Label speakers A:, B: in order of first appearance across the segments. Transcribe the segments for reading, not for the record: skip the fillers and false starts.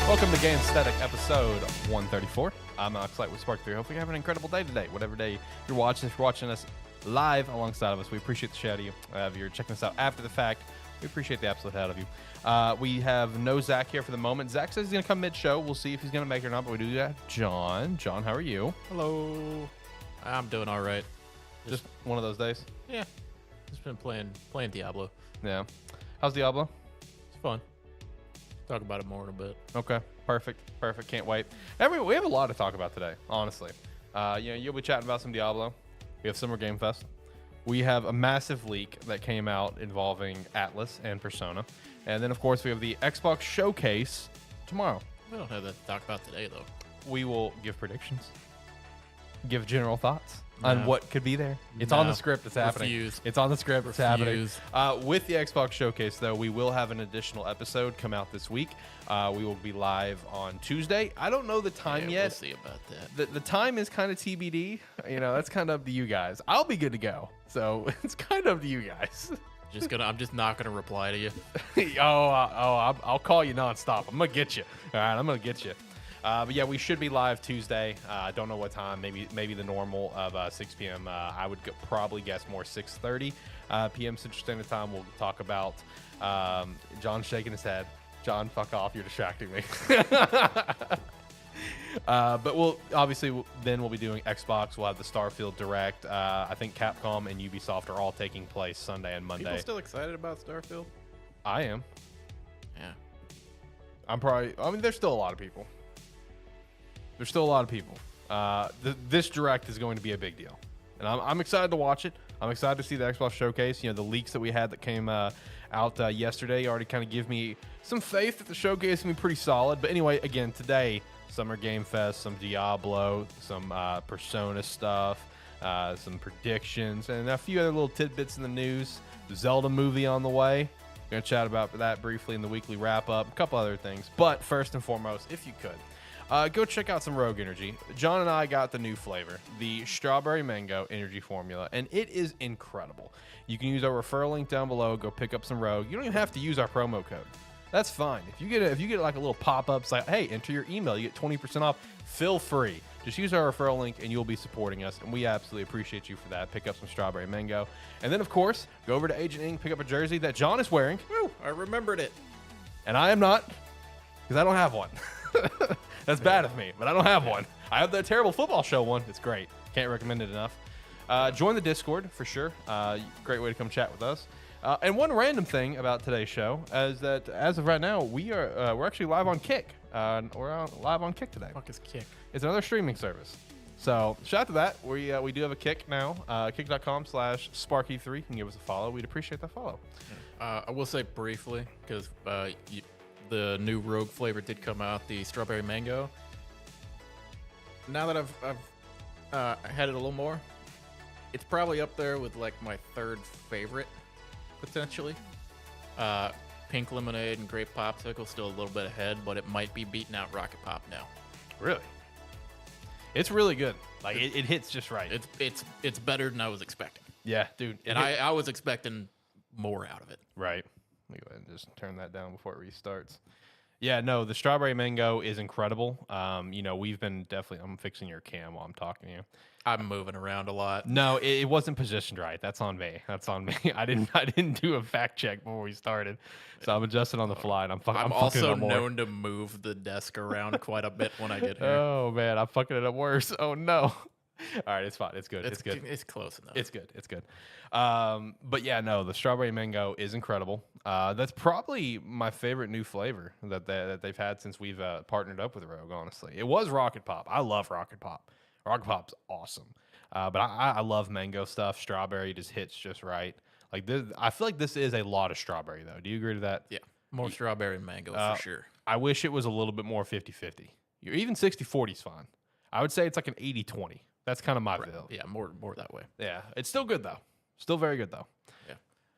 A: Welcome to Gamesthetic, episode 134. I'm Alex Light with Spark 3. Hopefully you have an incredible day today. Whatever day you're watching, if you're watching us live alongside of us, we appreciate the shit out of you. If you're checking us out after the fact, we appreciate the absolute hell out of you. We have no Zach here for the moment. Zach says he's going to come mid-show. We'll see if he's going to make it or not, but we do have John. John, how are you?
B: Hello. I'm doing all right.
A: Just one of those days?
B: Yeah. Just been playing Diablo.
A: Yeah. How's Diablo?
B: It's fun. Talk about it more in a bit.
A: Okay. Perfect. Can't wait. We have a lot to talk about today, honestly. You'll be chatting about some Diablo. We have Summer Game Fest. We have a massive leak that came out involving Atlus and Persona. And then, of course, we have the Xbox Showcase tomorrow.
B: We don't have that to talk about today, though.
A: We will give predictions, give general thoughts on what could be there. It's on the script. It's happening.
B: Refuse.
A: It's on the script. It's happening.
B: Refuse.
A: With the Xbox Showcase, though, we will have an additional episode come out this week. We will be live on Tuesday. I don't know the time yet.
B: We'll see about that.
A: The time is kind of TBD. That's kind of up to you guys. I'll be good to go. So it's kind of up to you guys.
B: I'm just not gonna reply to you.
A: I'll call you nonstop. I'm gonna get you. All right, I'm gonna get you. But yeah, we should be live Tuesday. I don't know what time. Maybe the normal of 6 p.m. I would probably guess more 6:30 p.m. Central Standard Time. We'll talk about John's shaking his head. John, fuck off. You're distracting me. But we'll be doing Xbox. We'll have the Starfield Direct. I think Capcom and Ubisoft are all taking place Sunday and Monday.
C: People still excited about Starfield?
A: I am.
B: Yeah.
A: There's still a lot of people. This Direct is going to be a big deal. And I'm excited to watch it. I'm excited to see the Xbox Showcase. The leaks that we had that came out yesterday already kind of give me some faith that the showcase is going to be pretty solid. But anyway, again, today, Summer Game Fest, some Diablo, some Persona stuff, some predictions, and a few other little tidbits in the news. The Zelda movie on the way. We're going to chat about that briefly in the weekly wrap-up. A couple other things. But first and foremost, if you could, go check out some Rogue Energy. John and I got the new flavor, the Strawberry Mango Energy Formula, and it is incredible. You can use our referral link down below. Go pick up some Rogue. You don't even have to use our promo code. That's fine. If you get like a little pop-up like, hey, enter your email, you get 20% off. Feel free. Just use our referral link, and you'll be supporting us, and we absolutely appreciate you for that. Pick up some Strawberry Mango. And then, of course, go over to Agent Ink, pick up a jersey that John is wearing.
C: Woo, I remembered it.
A: And I am not, because I don't have one. That's bad of me, but I don't have one. I have the terrible football show one. It's great. Can't recommend it enough. Join the Discord for sure. Great way to come chat with us. And one random thing about today's show is that as of right now, we're actually live on Kick. We're live on Kick today.
B: Fuck is Kick?
A: It's another streaming service. So shout out to that. We do have a Kick now. Kick.com/Sparky3. You can give us a follow. We'd appreciate that follow.
B: I will say briefly because the new Rogue flavor did come out, the Strawberry Mango. Now that I've had it a little more, it's probably up there with like my third favorite, potentially. Pink Lemonade and Grape Popsicle still a little bit ahead, but it might be beating out Rocket Pop now.
A: Really? It's really good. Like it hits just right.
B: It's better than I was expecting.
A: Yeah, dude.
B: And I was expecting more out of it.
A: Right. Let me go ahead and just turn that down before it restarts. Yeah, no, the Strawberry Mango is incredible. We've been I'm fixing your cam while I'm talking to you.
B: I'm moving around a lot.
A: No, it wasn't positioned right. That's on me. I didn't do a fact check before we started, so I'm adjusting on the fly. And I'm
B: also known to move the desk around quite a bit when I get here.
A: Oh man, I'm fucking it up worse. Oh no. All right, it's fine. It's good. It's good.
B: It's close enough.
A: It's good. But yeah, no, the Strawberry Mango is incredible. That's probably my favorite new flavor that they've had since we've partnered up with Rogue, honestly. It was Rocket Pop. I love Rocket Pop. Rocket Pop's awesome. But I love mango stuff. Strawberry just hits just right. Like this, I feel like this is a lot of strawberry, though. Do you agree to that?
B: Yeah, more strawberry and mango for sure.
A: I wish it was a little bit more 50-50. Even 60-40 is fine. I would say it's like an 80-20. That's kind of my feel.
B: Yeah, more that way.
A: Yeah, it's still good though. Still very good though.
B: Yeah,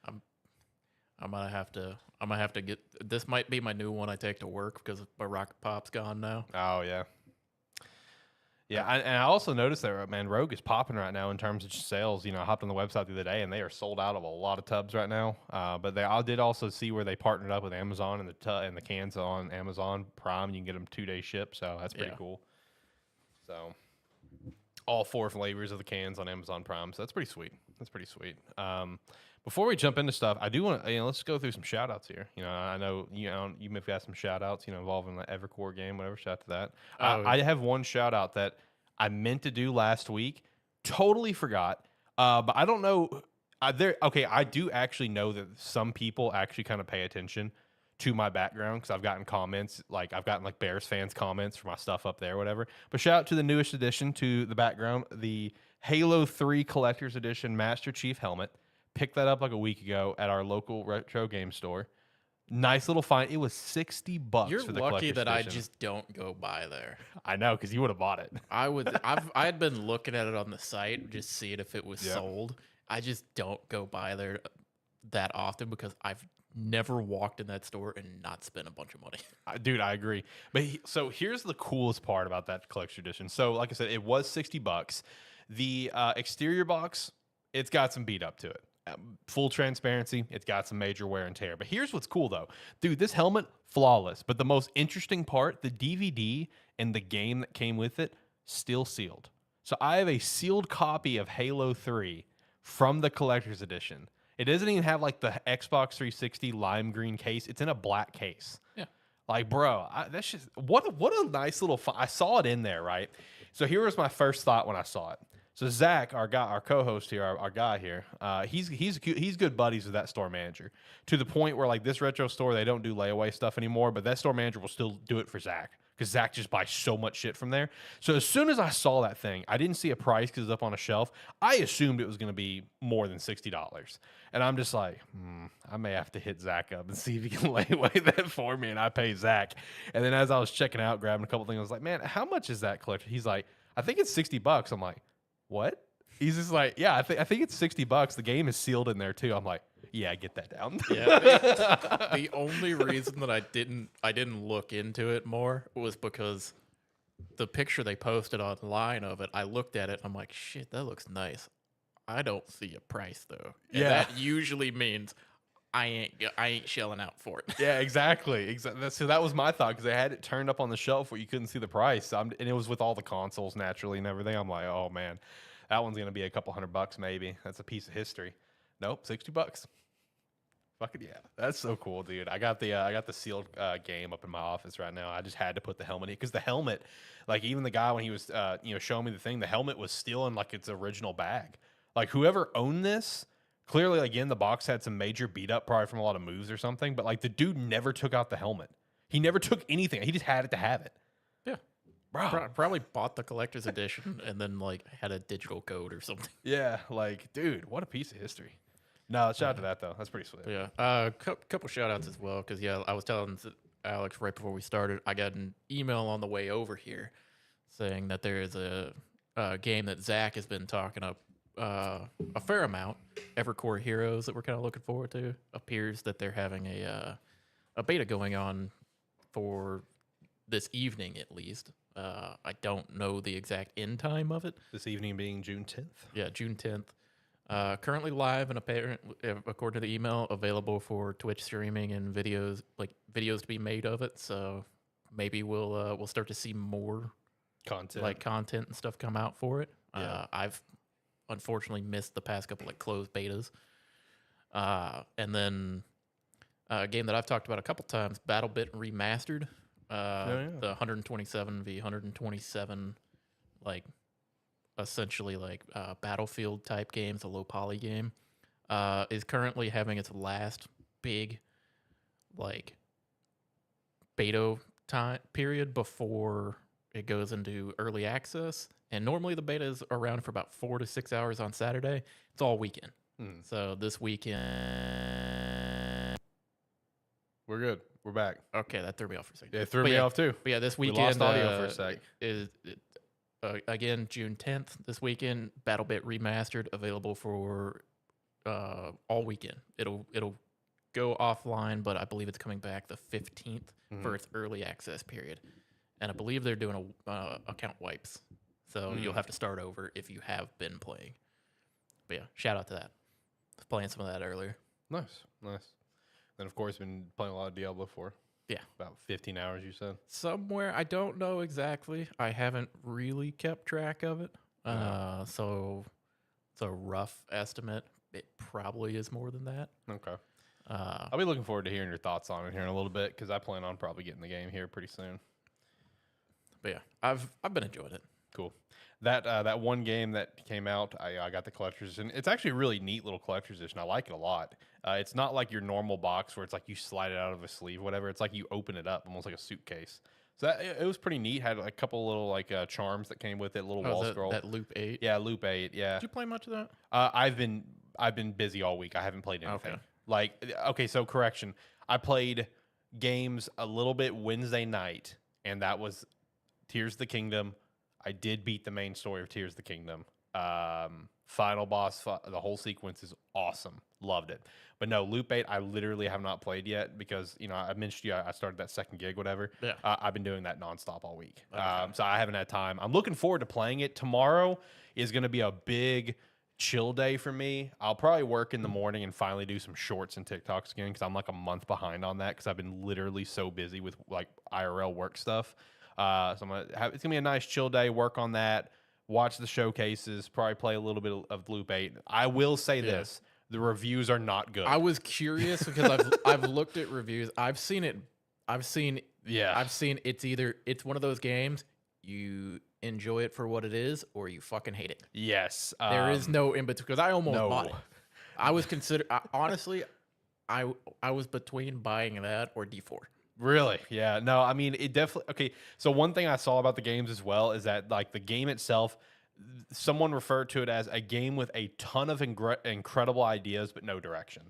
B: I'm gonna have to get. This might be my new one I take to work because my Rocket Pop's gone now.
A: Oh yeah. Yeah, and I also noticed that, man, Rogue is popping right now in terms of sales. You know, I hopped on the website the other day, and they are sold out of a lot of tubs right now. But I did also see where they partnered up with Amazon, and the cans on Amazon Prime. You can get them 2-day ship, so that's pretty cool. So all 4 flavors of the cans on Amazon Prime, so that's pretty sweet. That's pretty sweet. Before we jump into stuff, I do want to, let's go through some shout outs here. You know, I know, you may have got some shout outs, involving the Evercore game, whatever. Shout out to that. I have one shout out that I meant to do last week, totally forgot. But I don't know. I do actually know that some people actually kind of pay attention to my background because I've gotten comments, like Bears fans comments for my stuff up there, whatever. But shout out to the newest addition to the background, the Halo 3 Collector's Edition Master Chief helmet. Picked that up like a week ago at our local retro game store. Nice little find. It was $60
B: You're
A: for the
B: lucky
A: collector's
B: that
A: edition.
B: I just don't go by there.
A: I know, because you would have bought it.
B: I had been looking at it on the site, just seeing if it was sold. I just don't go by there that often because I've never walked in that store and not spent a bunch of money.
A: Dude, I agree. But so here's the coolest part about that collector's edition. So like I said, it was $60. The exterior box, it's got some beat up to it. Full transparency, it's got some major wear and tear. But here's what's cool though. Dude, this helmet, flawless. But the most interesting part, the DVD and the game that came with it, still sealed. So I have a sealed copy of Halo 3 from the collector's edition. It doesn't even have like the Xbox 360 lime green case. It's in a black case. Yeah. Like, bro, that's just, what a nice little, I saw it in there, right? So here was my first thought when I saw it. So Zach, our co-host here, our guy here, he's good buddies with that store manager to the point where like this retro store, they don't do layaway stuff anymore, but that store manager will still do it for Zach because Zach just buys so much shit from there. So as soon as I saw that thing, I didn't see a price because it's up on a shelf. I assumed it was going to be more than $60. And I'm just like, I may have to hit Zach up and see if he can layaway that for me. And I pay Zach. And then as I was checking out, grabbing a couple things, I was like, man, how much is that collector? He's like, I think it's $60. I'm like, what? He's just like, yeah, I think it's $60. The game is sealed in there too. I'm like, yeah, get that down.
B: Yeah. The only reason that I didn't look into it more was because the picture they posted online of it, I looked at it and I'm like, shit, that looks nice. I don't see a price though. And that usually means I ain't shelling out for it.
A: Yeah, exactly. So that was my thought because they had it turned up on the shelf where you couldn't see the price, and it was with all the consoles naturally and everything. I'm like, oh man, that one's gonna be a couple $100 maybe. That's a piece of history. Nope, $60. Fucking yeah, that's so cool, dude. I got the sealed game up in my office right now. I just had to put the helmet in because the helmet, like even the guy when he was showing me the thing, the helmet was still in like its original bag. Like whoever owned this. Clearly, again, the box had some major beat up, probably from a lot of moves or something. But like the dude never took out the helmet. He never took anything. He just had it to have it.
B: Yeah, bro. Probably bought the collector's edition and then like had a digital code or something.
A: Yeah, like dude, what a piece of history. No, shout out to that though. That's pretty sweet.
B: But yeah, couple shout outs as well because I was telling Alex right before we started, I got an email on the way over here saying that there is a game that Zach has been talking up. A fair amount, Evercore Heroes, that we're kind of looking forward to. Appears that they're having a beta going on for this evening at least. I don't know the exact end time of it.
A: This evening being June 10th.
B: Yeah, June 10th. Currently live and according to the email, available for Twitch streaming and videos to be made of it. So maybe we'll start to see more content and stuff come out for it. Yeah. I've unfortunately missed the past couple like closed betas. And then a game that I've talked about a couple times, BattleBit Remastered. The 127 v 127, like essentially like Battlefield type games, a low poly game, is currently having its last big like beta time period before it goes into early access. And normally the beta is around for about 4 to 6 hours on Saturday. It's all weekend. So this weekend...
A: We're good. We're back.
B: Okay, that threw me off for a second.
A: Yeah, it threw me off too.
B: But yeah, this weekend...
A: We lost audio for a sec.
B: Is again, June 10th, this weekend, BattleBit Remastered, available for all weekend. It'll go offline, but I believe it's coming back the 15th for its early access period. And I believe they're doing account wipes. So you'll have to start over if you have been playing. But yeah, shout out to that. I was playing some of that earlier.
A: Nice. Then, of course, been playing a lot of Diablo 4.
B: Yeah.
A: About 15 hours, you said?
B: Somewhere, I don't know exactly. I haven't really kept track of it. So it's a rough estimate. It probably is more than that.
A: Okay. I'll be looking forward to hearing your thoughts on it here in a little bit because I plan on probably getting the game here pretty soon.
B: But yeah, I've been enjoying it.
A: Cool. That one game that came out, I got the collector's edition. It's actually a really neat little collector's edition. I like it a lot. It's not like your normal box where it's like you slide it out of a sleeve, whatever. It's like you open it up, almost like a suitcase. So it was pretty neat. Had a couple little like charms that came with it, little wall scroll.
B: That Loop 8?
A: Yeah, Loop 8. Yeah.
B: Did you play much of that?
A: I've been busy all week. I haven't played anything.
B: Okay.
A: Like, okay, so correction. I played games a little bit Wednesday night, and that was Tears of the Kingdom. I did beat the main story of Tears of the Kingdom. Final boss, the whole sequence is awesome. Loved it. But no, Loop 8, I literally have not played yet because, I mentioned to you, I started that second gig, whatever.
B: Yeah.
A: I've been doing that nonstop all week.
B: Okay.
A: So I haven't had time. I'm looking forward to playing it. Tomorrow is going to be a big chill day for me. I'll probably work in the morning and finally do some shorts and TikToks again because I'm like a month behind on that because I've been literally so busy with like IRL work stuff. So it's gonna be a nice chill day. Work on that. Watch the showcases. Probably play a little bit of Loop 8. I will say this: the reviews are not good.
B: I was curious because I've looked at reviews. I've seen it's one of those games you enjoy it for what it is or you fucking hate it.
A: Yes,
B: There is no in between because I almost bought it. I was honestly, I was between buying that or D4.
A: Really? Yeah. No, I mean, it definitely... Okay, so one thing I saw about the games as well is that, like, the game itself, someone referred to it as a game with a ton of incredible ideas, but no direction.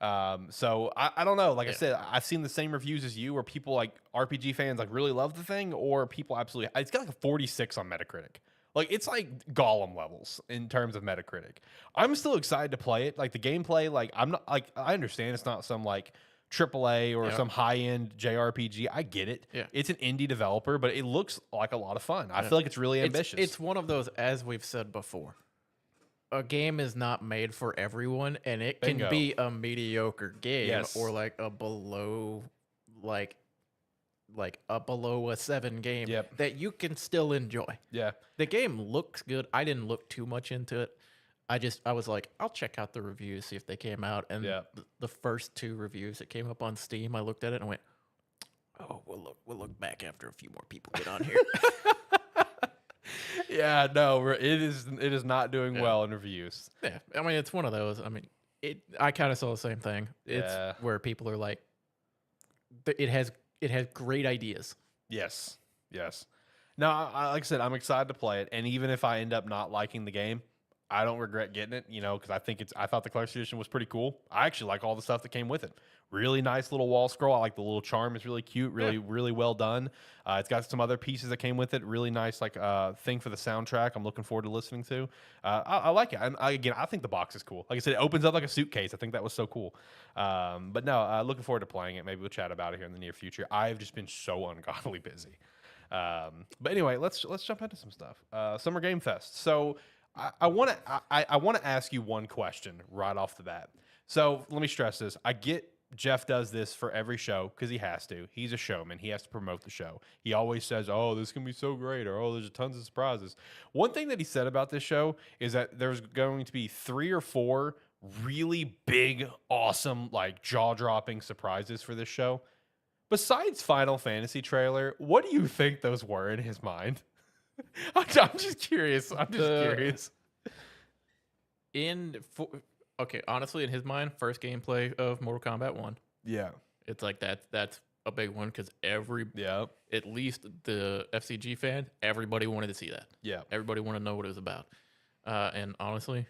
A: So, I don't know. Like I said, I've seen the same reviews as you where people, like, RPG fans, like, really love the thing, or people absolutely... It's got, like, a 46 on Metacritic. Like, it's like Gollum levels in terms of Metacritic. I'm still excited to play it. Like, the gameplay, like, I'm not... Like, I understand it's not some, like... AAA or some high-end JRPG. I get it.
B: Yeah.
A: It's an indie developer, but it looks like a lot of fun. I feel like it's really ambitious.
B: It's one of those, as we've said before, a game is not made for everyone, and it
A: Bingo.
B: can be a mediocre game
A: Yes.
B: or like a below, like a below a 7 game that you can still enjoy.
A: Yeah.
B: The game looks good. I didn't look too much into it. I was like, I'll check out the reviews, see if they came out. And the first 2 reviews that came up on Steam, I looked at it and went, "Oh, we'll look back after a few more people get on here."
A: Yeah, no, it is not doing well in reviews.
B: Yeah, I mean, it's one of those. I mean, I kind of saw the same thing. It's where people are like, it has great ideas.
A: Yes. No, like I said, I'm excited to play it, and even if I end up not liking the game, I don't regret getting it, because I thought the collector's edition was pretty cool. I actually like all the stuff that came with it. Really nice little wall scroll. I like the little charm. It's really cute, really well done. It's got some other pieces that came with it. Really nice, like thing for the soundtrack. I'm looking forward to listening to. I like it. I think the box is cool. Like I said, it opens up like a suitcase. I think that was so cool. But no, looking forward to playing it. Maybe we'll chat about it here in the near future. I've just been so ungodly busy. But anyway, let's jump into some stuff. Summer Game Fest. So. I want to ask you one question right off the bat. So let me stress this. I get Jeff does this for every show because he has to. He's a showman. He has to promote the show. He always says, "Oh, this can be so great," or "Oh, there's tons of surprises." One thing that he said about this show is that there's going to be 3 or 4 really big, awesome, like jaw-dropping surprises for this show. Besides Final Fantasy trailer, what do you think those were in his mind? I'm just curious.
B: Honestly, in his mind, first gameplay of Mortal Kombat 1.
A: Yeah.
B: It's like that's a big one because at least the FCG fan, everybody wanted to see that.
A: Yeah.
B: Everybody wanted to know what it was about. And honestly,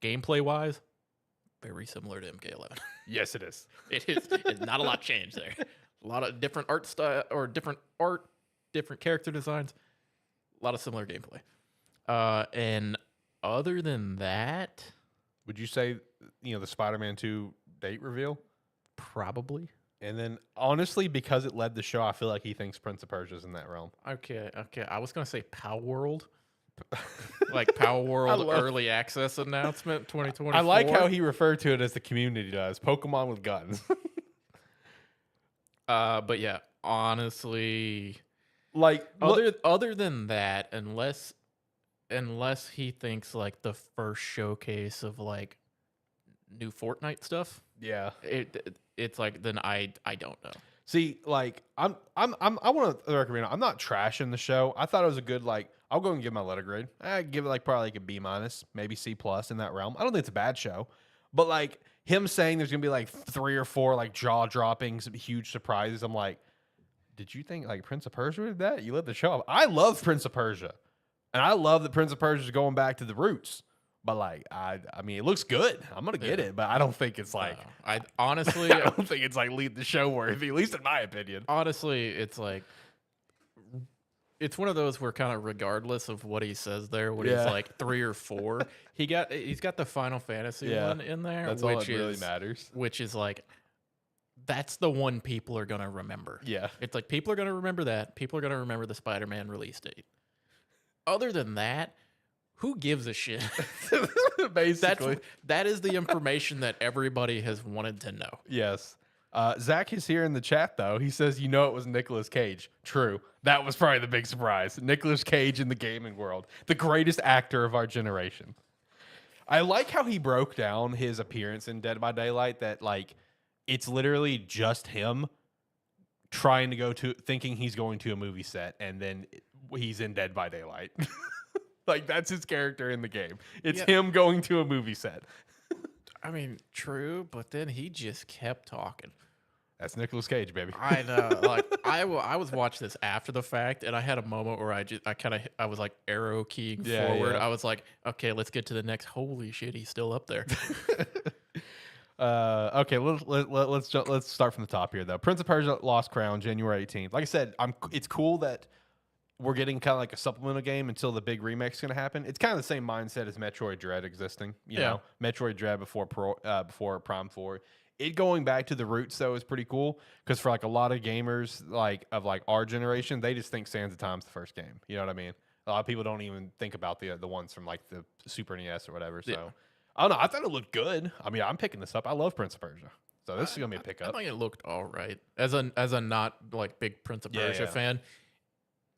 B: gameplay-wise, very similar to MK11.
A: Yes, it is.
B: It is. It's not a lot changed there. A lot of different art style or different character designs, a lot of similar gameplay. And other than that,
A: would you say, the Spider-Man 2 date reveal?
B: probably.
A: And then, honestly, because it led the show, I feel like he thinks Prince of Persia's in that realm.
B: Okay. I was gonna say Power World, like Power World
A: love-
B: early access announcement 2024.
A: I like how he referred to it as the community does. Pokemon with guns.
B: But yeah, honestly,
A: Like,
B: other than that, unless he thinks like the first showcase of like new Fortnite stuff,
A: yeah.
B: it's like then I don't know.
A: See, like, I want to recommend. I'm not trashing the show. I thought it was a good, like. I'll go and give my letter grade. I'd give it like probably like a B minus, maybe C plus in that realm. I don't think it's a bad show, but like him saying there's gonna be like 3 or 4 like jaw dropping, some huge surprises. I'm like, did you think like Prince of Persia did that? You let the show up. I love Prince of Persia, and I love that Prince of Persia is going back to the roots. But like, I mean, it looks good. I'm gonna get it, but I don't think it's like.
B: I honestly,
A: I don't think it's like lead the show worthy, at least in my opinion.
B: honestly, it's like it's one of those where kind of regardless of what he says there, when
A: Yeah.
B: he's like 3 or 4, he's got the Final Fantasy
A: Yeah.
B: one in there,
A: That's all
B: which
A: that really
B: is
A: matters.
B: which is like that's the one people are gonna remember.
A: Yeah.
B: It's like people are gonna remember that. People are gonna remember the Spider-Man release date. Other than that, who gives a shit?
A: Basically.
B: That is the information that everybody has wanted to know.
A: Yes. Zach is here in the chat, though. He says, you know, it was Nicolas Cage. True. That was probably the big surprise. Nicolas Cage in the gaming world, the greatest actor of our generation. I like how he broke down his appearance in Dead by Daylight, that, like, it's literally just him trying to thinking he's going to a movie set, and then he's in Dead by Daylight. Like, that's his character in the game. It's him going to a movie set.
B: I mean, true, but then he just kept talking.
A: That's Nicolas Cage, baby.
B: I know. Like I was watching this after the fact, and I had a moment where I was like arrow keying forward.
A: yeah.
B: I was like, okay, let's get to the next. Holy shit, he's still up there.
A: Okay, let's start from the top here, though. Prince of Persia: Lost Crown, January 18th. Like I said, it's cool that we're getting kind of like a supplemental game until the big remake's going to happen. It's kind of the same mindset as Metroid Dread existing. You know, Metroid Dread before Prime 4. It going back to the roots, though, is pretty cool, because for like a lot of gamers of our generation, they just think Sands of Time's the first game. You know what I mean? A lot of people don't even think about the ones from like the Super NES or whatever. So I don't know. I thought it looked good. I mean, I'm picking this up. I love Prince of Persia, so this is gonna be a pickup.
B: I think it looked all right. As a not like big Prince of Persia fan,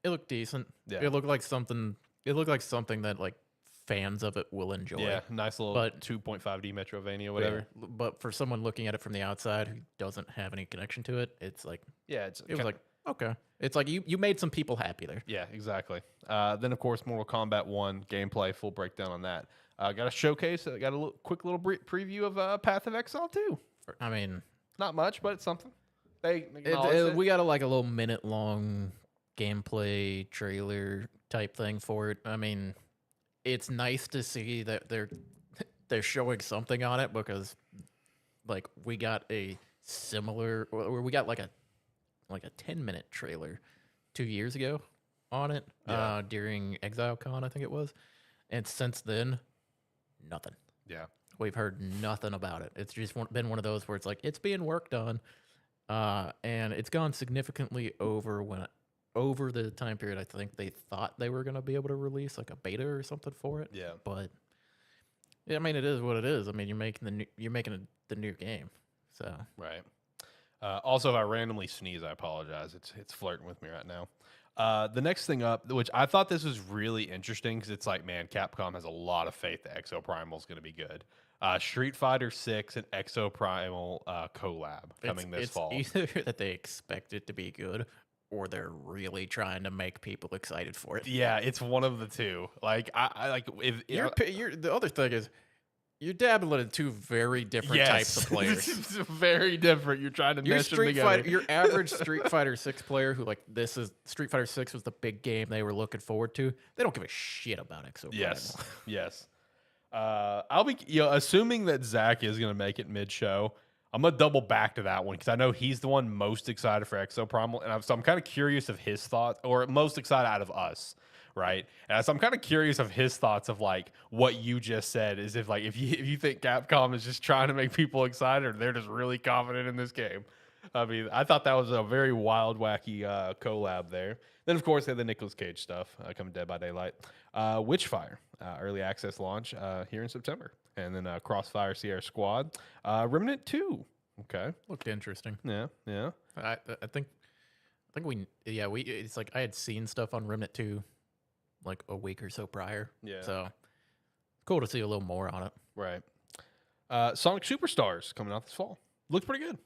B: it looked decent.
A: Yeah.
B: It looked like something. It looked like something that like fans of it will enjoy.
A: Yeah, nice little
B: But-
A: 2.5D Metrovania, whatever.
B: Yeah. But for someone looking at it from the outside who doesn't have any connection to it, it's like
A: Yeah,
B: it was like okay. It's like you made some people happy there.
A: yeah, exactly. Then of course Mortal Kombat 1 gameplay, full breakdown on that. Got a showcase. Got a quick little preview of Path of Exile 2.
B: I mean,
A: Not much, but it's something. They acknowledged it.
B: we got a little minute long gameplay trailer type thing for it. I mean, it's nice to see that they're showing something on it, because like we got a similar, or we got like a 10-minute trailer 2 years ago on it during ExileCon, I think it was, and since then nothing.
A: Yeah.
B: We've heard nothing about it. It's just been one of those where it's like it's being worked on, and it's gone significantly over the time period I think they thought they were going to be able to release like a beta or something for it.
A: Yeah.
B: But yeah, I mean, it is what it is. I mean, you're making the new game, so
A: Right. Also, if I randomly sneeze, I apologize. It's flirting with me right now. The next thing up, which I thought this was really interesting, because it's like, man, Capcom has a lot of faith that Exoprimal is going to be good. Street Fighter 6 and Exoprimal collab coming this fall.
B: It's either that they expect it to be good, or they're really trying to make people excited for it.
A: Yeah, it's one of the two. Like I like if
B: The other thing is, you're dabbling in two very different types of players.
A: It's very different. You're trying to mesh them together.
B: Your average Street Fighter 6 player who like Street Fighter 6 was the big game they were looking forward to. They don't give a shit about Exo.
A: Yes, yes. I'll be assuming that Zach is going to make it mid-show. I'm gonna double back to that one, because I know he's the one most excited for Exoprimal, and so I'm kind of curious of his thoughts, or most excited out of us, right? And so I'm kind of curious of his thoughts of like what you just said, is if you think Capcom is just trying to make people excited, or they're just really confident in this game. I mean, I thought that was a very wild, wacky collab there. Then, of course, they had the Nicolas Cage stuff coming Dead by Daylight. Witchfire, early access launch here in September. And then Crossfire Sierra Squad. Remnant 2. Okay.
B: Looked interesting.
A: Yeah, yeah.
B: I think it's like I had seen stuff on Remnant 2 like a week or so prior.
A: Yeah.
B: So cool to see a little more on it.
A: Right. Sonic Superstars coming out this fall. Looks pretty good.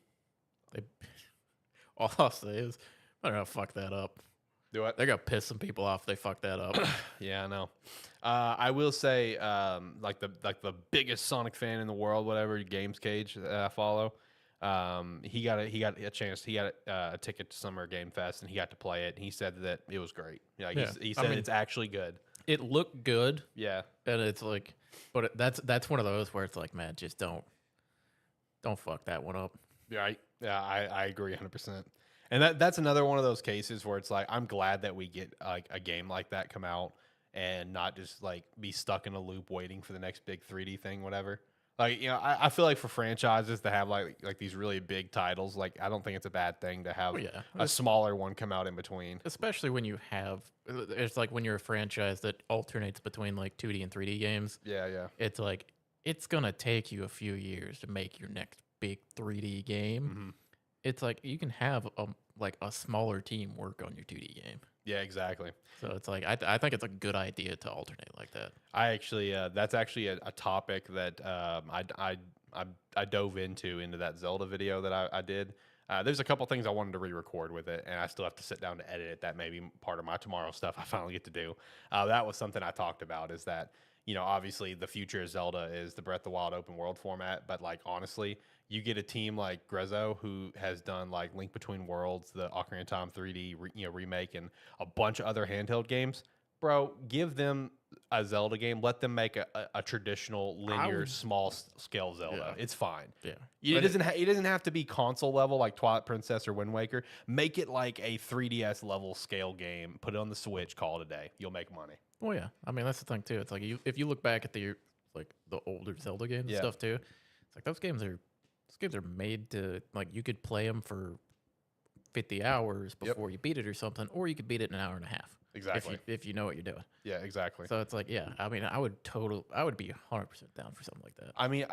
B: All I'll say is I don't know, fuck that up.
A: Do it.
B: They're gonna piss some people off if they fuck that up.
A: Yeah, I know. I will say, like the biggest Sonic fan in the world, whatever Games Cage that I follow. He got a chance. He got a ticket to Summer Game Fest, and he got to play it. And he said that it was great. Yeah, he said it's actually good.
B: It looked good.
A: Yeah,
B: and it's like, but that's one of those where it's like, man, just don't fuck that one up.
A: Right. Yeah, I agree 100%. And that's another one of those cases where it's like, I'm glad that we get like a game like that come out and not just like be stuck in a loop waiting for the next big 3D thing, whatever. Like, you know, I feel like for franchises to have like these really big titles, like I don't think it's a bad thing to have a smaller one come out in between.
B: Especially when you have, it's like when you're a franchise that alternates between like 2D and 3D games.
A: Yeah, yeah.
B: It's like, it's going to take you a few years to make your next big 3D game.
A: Mm-hmm.
B: It's like you can have a smaller team work on your 2D game.
A: Yeah, exactly.
B: So it's like I think it's a good idea to alternate like that.
A: I actually that's actually a topic that I dove into that Zelda video that I did. There's a couple things I wanted to re-record with it, and I still have to sit down to edit it. That may be part of my tomorrow stuff I finally get to do. That was something I talked about, is that, you know, obviously the future of Zelda is the Breath of the Wild open world format, but like honestly, you get a team like Grezzo who has done like Link Between Worlds, the Ocarina of Time 3D remake, and a bunch of other handheld games. Bro, give them a Zelda game. Let them make a traditional linear small scale Zelda.
B: Yeah.
A: It's fine.
B: Yeah,
A: it doesn't have to be console level like Twilight Princess or Wind Waker. Make it like a 3DS level scale game. Put it on the Switch. Call it a day. You'll make money.
B: Well, yeah. I mean, that's the thing too. It's like if you look back at the older Zelda games and stuff too, it's like those games are made to, like, you could play them for 50 hours before you beat it or something, or you could beat it in an hour and a half.
A: Exactly.
B: If you know what you're doing.
A: Yeah, exactly.
B: So it's like, yeah, I mean, I would be 100% down for something like that.
A: I mean,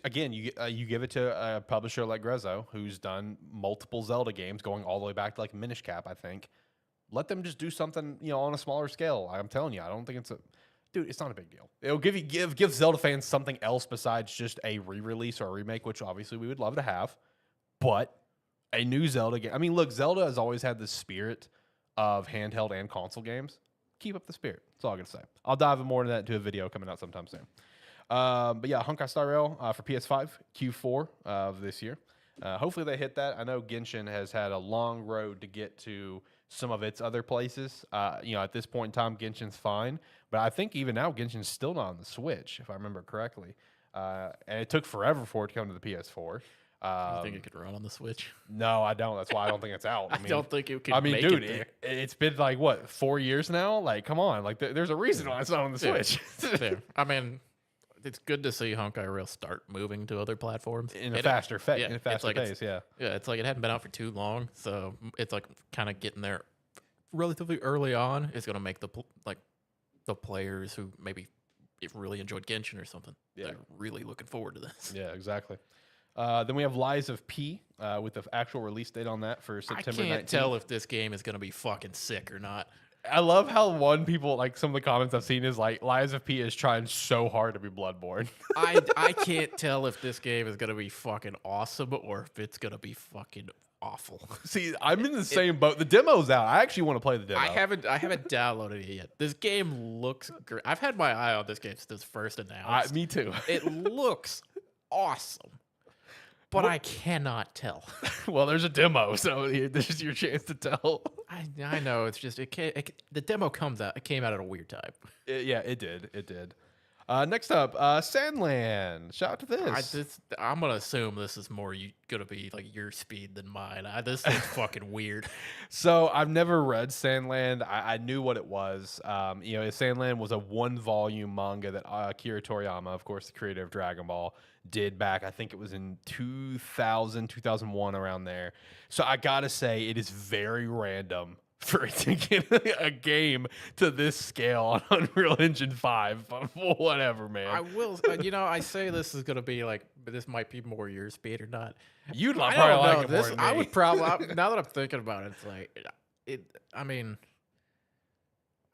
A: again, you give it to a publisher like Grezzo, who's done multiple Zelda games going all the way back to like Minish Cap, I think. Let them just do something, you know, on a smaller scale. I'm telling you, I don't think it's not a big deal. It'll give Zelda fans something else besides just a re-release or a remake, which obviously we would love to have. But a new Zelda game. I mean, look, Zelda has always had the spirit of handheld and console games. Keep up the spirit. That's all I'm going to say. I'll dive more into that into a video coming out sometime soon. But yeah, Honkai Star Rail for PS5, Q4 of this year. Hopefully they hit that. I know Genshin has had a long road to get to some of its other places. You know, at this point in time, Genshin's fine. But I think even now, Genshin's still not on the Switch, if I remember correctly. And it took forever for it to come to the PS4.
B: You think it could run on the Switch?
A: No, I don't. That's why I don't think it's out.
B: I don't think it could.
A: I mean,
B: make
A: dude,
B: it's
A: it's been like what, 4 years now? Like, come on, like there's a reason why it's not on the Switch.
B: Fair. I mean, it's good to see Honkai Rail start moving to other platforms
A: in a faster pace. Yeah,
B: it's like it hadn't been out for too long, so it's like kind of getting there relatively early on. Is going to make the players who maybe really enjoyed Genshin or something. Yeah, they're really looking forward to this.
A: Yeah, exactly. Then we have Lies of P with the actual release date on that for September 19th.
B: I can't tell if this game is going to be fucking sick or not.
A: I love how like some of the comments I've seen is like Lies of P is trying so hard to be Bloodborne.
B: I can't tell if this game is going to be fucking awesome or if it's going to be fucking awful.
A: See, I'm in the same boat. The demo's out. I actually want to play the demo.
B: I haven't downloaded it yet. This game looks great. I've had my eye on this game since it's first announced.
A: Me too.
B: It looks awesome. But I cannot tell.
A: Well, there's a demo, so this is your chance to tell.
B: I know. It's just the demo came out at a weird time.
A: It did. Next up, Sandland. Shout out to this.
B: I'm gonna assume this is more gonna be like your speed than mine. This is fucking weird.
A: So I've never read Sandland. I knew what it was. You know, Sandland was a 1-volume manga that Akira Toriyama, of course, the creator of Dragon Ball, did back, I think it was in 2000, 2001, around there. So I gotta say, it is very random for it to get a game to this scale on Unreal Engine 5. But whatever, man.
B: I will, I say this is gonna be like, this might be more your speed or not.
A: You'd
B: I
A: probably
B: don't
A: like
B: know.
A: it more
B: This
A: than
B: I
A: me.
B: would probably. Now that I'm thinking about it, it's like I mean,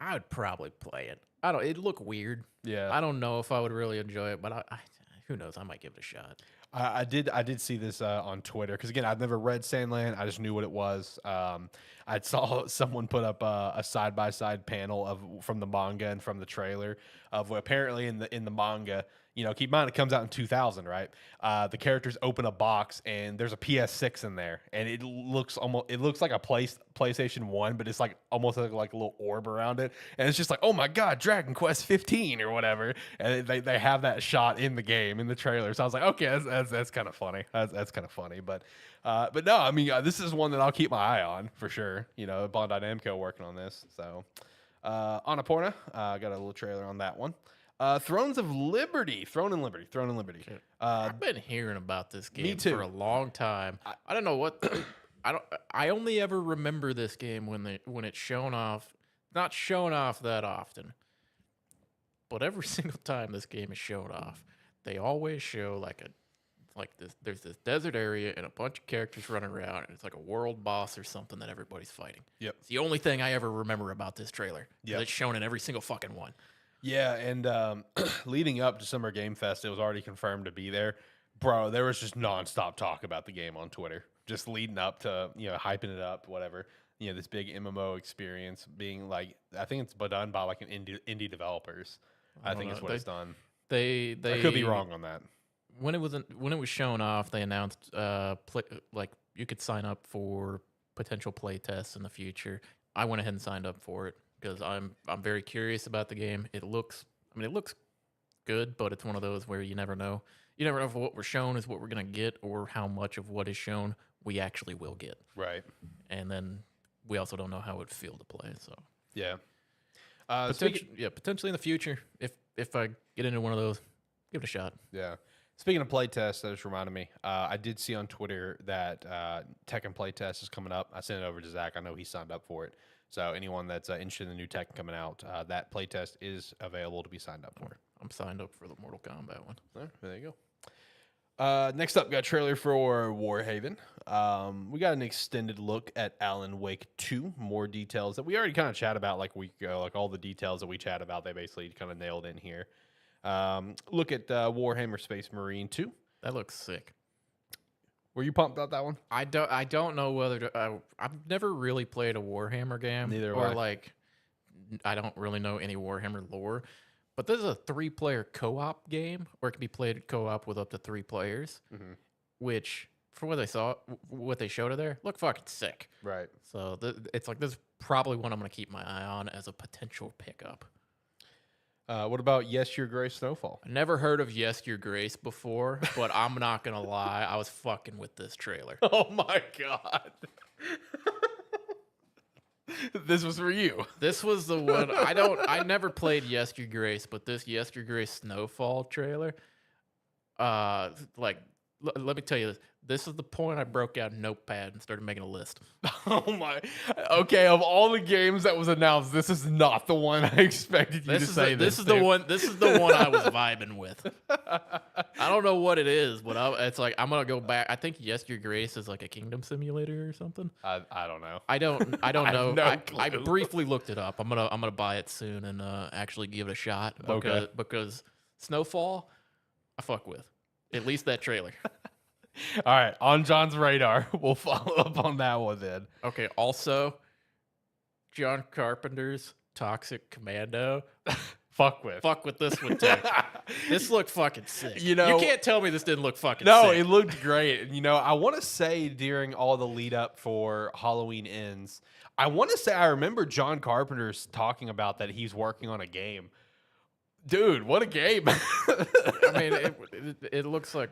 B: I would probably play it. I don't. It look weird.
A: Yeah.
B: I don't know if I would really enjoy it, but who knows? I might give it a shot.
A: I did see this on Twitter because again I've never read Sandland. I just knew what it was. I saw someone put up a side by side panel from the manga and from the trailer of what apparently in the manga. Keep in mind it comes out in 2000, right? The characters open a box and there's a PS6 in there, and it looks like a PlayStation 1, but it's like almost like a little orb around it, and it's just like, oh my god, Dragon Quest 15 or whatever, and they have that shot in the game in the trailer. So I was like, okay, that's kind of funny. That's kind of funny, but no, I mean this is one that I'll keep my eye on for sure. Bandai Namco working on this, so Annapurna, got a little trailer on that one. Throne and Liberty.
B: I've been hearing about this game
A: too.
B: for a long time. I don't know what. I only ever remember this game when it's shown off. Not shown off that often, but every single time this game is shown off, they always show like this. There's this desert area and a bunch of characters running around, and it's like a world boss or something that everybody's fighting.
A: Yep.
B: It's the only thing I ever remember about this trailer.
A: Yep.
B: It's shown in every single fucking one.
A: Yeah, and leading up to Summer Game Fest, it was already confirmed to be there. Bro, there was just nonstop talk about the game on Twitter, just leading up to, hyping it up, whatever. This big MMO experience being like, I think it's done by like an indie developers. I think it's what it's done.
B: They
A: I could be wrong on that.
B: When it was shown off, they announced you could sign up for potential play tests in the future. I went ahead and signed up for it because I'm very curious about the game. It looks good, but it's one of those where you never know. You never know if what we're shown is what we're gonna get, or how much of what is shown we actually will get.
A: Right.
B: And then we also don't know how it would feel to play. So
A: Yeah.
B: Potentially in the future, if I get into one of those, give it a shot.
A: Yeah. Speaking of playtests, that just reminded me. I did see on Twitter that Tekken playtest is coming up. I sent it over to Zach. I know he signed up for it. So anyone that's interested in the new Tekken coming out, that playtest is available to be signed up for.
B: I'm signed up for the Mortal Kombat one.
A: All right, there you go. Next up, got a trailer for Warhaven. We got an extended look at Alan Wake 2. More details that we already kind of chat about like a week ago. Like all the details that we chat about, they basically kind of nailed in here. Look at Warhammer Space Marine 2.
B: That looks sick.
A: Were you pumped about that one?
B: I don't know whether to. I've never really played a Warhammer game.
A: Neither have
B: or
A: I.
B: like, I don't really know any Warhammer lore. But this is a 3-player co-op game, or it can be played co-op with up to 3 players.
A: Mm-hmm.
B: Which, for what they showed there, look fucking sick.
A: Right.
B: So it's like this is probably one I'm gonna keep my eye on as a potential pickup.
A: What about Yes, Your Grace Snowfall?
B: I never heard of Yes Your Grace before, but I'm not gonna lie, I was fucking with this trailer.
A: Oh my god. This was for you.
B: This was the one I never played Yes Your Grace, but this Yes Your Grace Snowfall trailer, let me tell you this. This is the point I broke out a notepad and started making a list.
A: Oh my. Okay, of all the games that was announced, this is not the one I expected you to say.
B: This is the one I was vibing with. I don't know what it is, but it's like I'm gonna go back. I think Yes Your Grace is like a kingdom simulator or something.
A: I don't know.
B: I don't
A: I have
B: know.
A: no
B: I
A: clue.
B: briefly looked it up. I'm gonna buy it soon and actually give it a shot. Because Snowfall, I fuck with. At least that trailer.
A: All right, on John's radar. We'll follow up on that one then.
B: Okay. Also, John Carpenter's Toxic Commando.
A: Fuck with
B: this one too. This looked fucking sick.
A: You know-
B: you can't tell me this didn't look fucking
A: No,
B: sick.
A: it looked great. I want to say during all the lead up for Halloween Ends, I want to say I remember John Carpenter's talking about that he's working on a game. Dude, what a game.
B: I mean, it looks like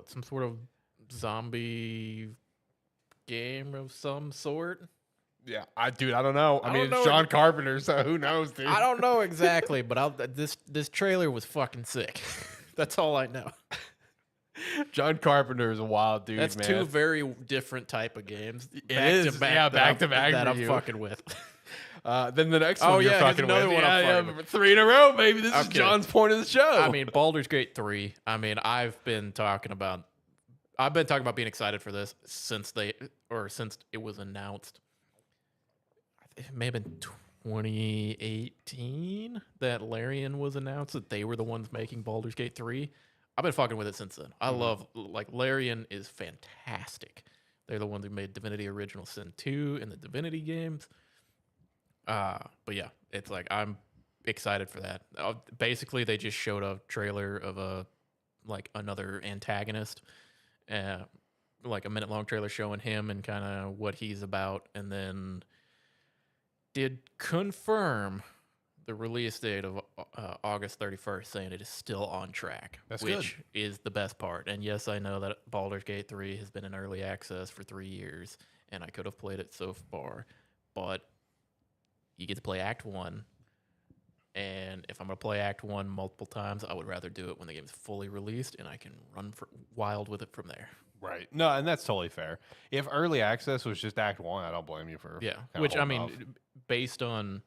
B: some sort of zombie game of some sort.
A: Yeah, I don't know. I mean,
B: don't
A: it's
B: know.
A: John Carpenter, so who knows, dude?
B: I don't know exactly, but this trailer was fucking sick. That's all I know.
A: John Carpenter is a wild dude,
B: That's
A: man.
B: two very different type of games.
A: is, yeah, back to back
B: that
A: for
B: I'm
A: you.
B: fucking with.
A: Then the next
B: Oh,
A: one you're
B: yeah, here's
A: fucking
B: another
A: with.
B: one I'm
A: Yeah,
B: fucking with.
A: 3 in a row, baby. This is
B: Okay.
A: John's point of the show.
B: I mean, Baldur's Gate 3. I mean, I've been talking about being excited for this since it was announced. It may have been 2018 that Larian was announced that they were the ones making Baldur's Gate 3. I've been fucking with it since then. I love, like, Larian is fantastic. They're the ones who made Divinity Original Sin 2 and the Divinity games. But yeah, it's like I'm excited for that. Basically, they just showed a trailer of another antagonist, like a minute-long trailer showing him and kind of what he's about, and then did confirm the release date of August 31st, saying it is still on track, which is the best part. And yes, I know that Baldur's Gate 3 has been in early access for 3 years, and I could have played it so far, but you get to play Act 1, and if I'm going to play Act 1 multiple times, I would rather do it when the game's fully released, and I can run wild with it from there.
A: Right. No, and that's totally fair. If early access was just Act 1, I don't blame you for
B: Which, I mean,
A: off.
B: based on...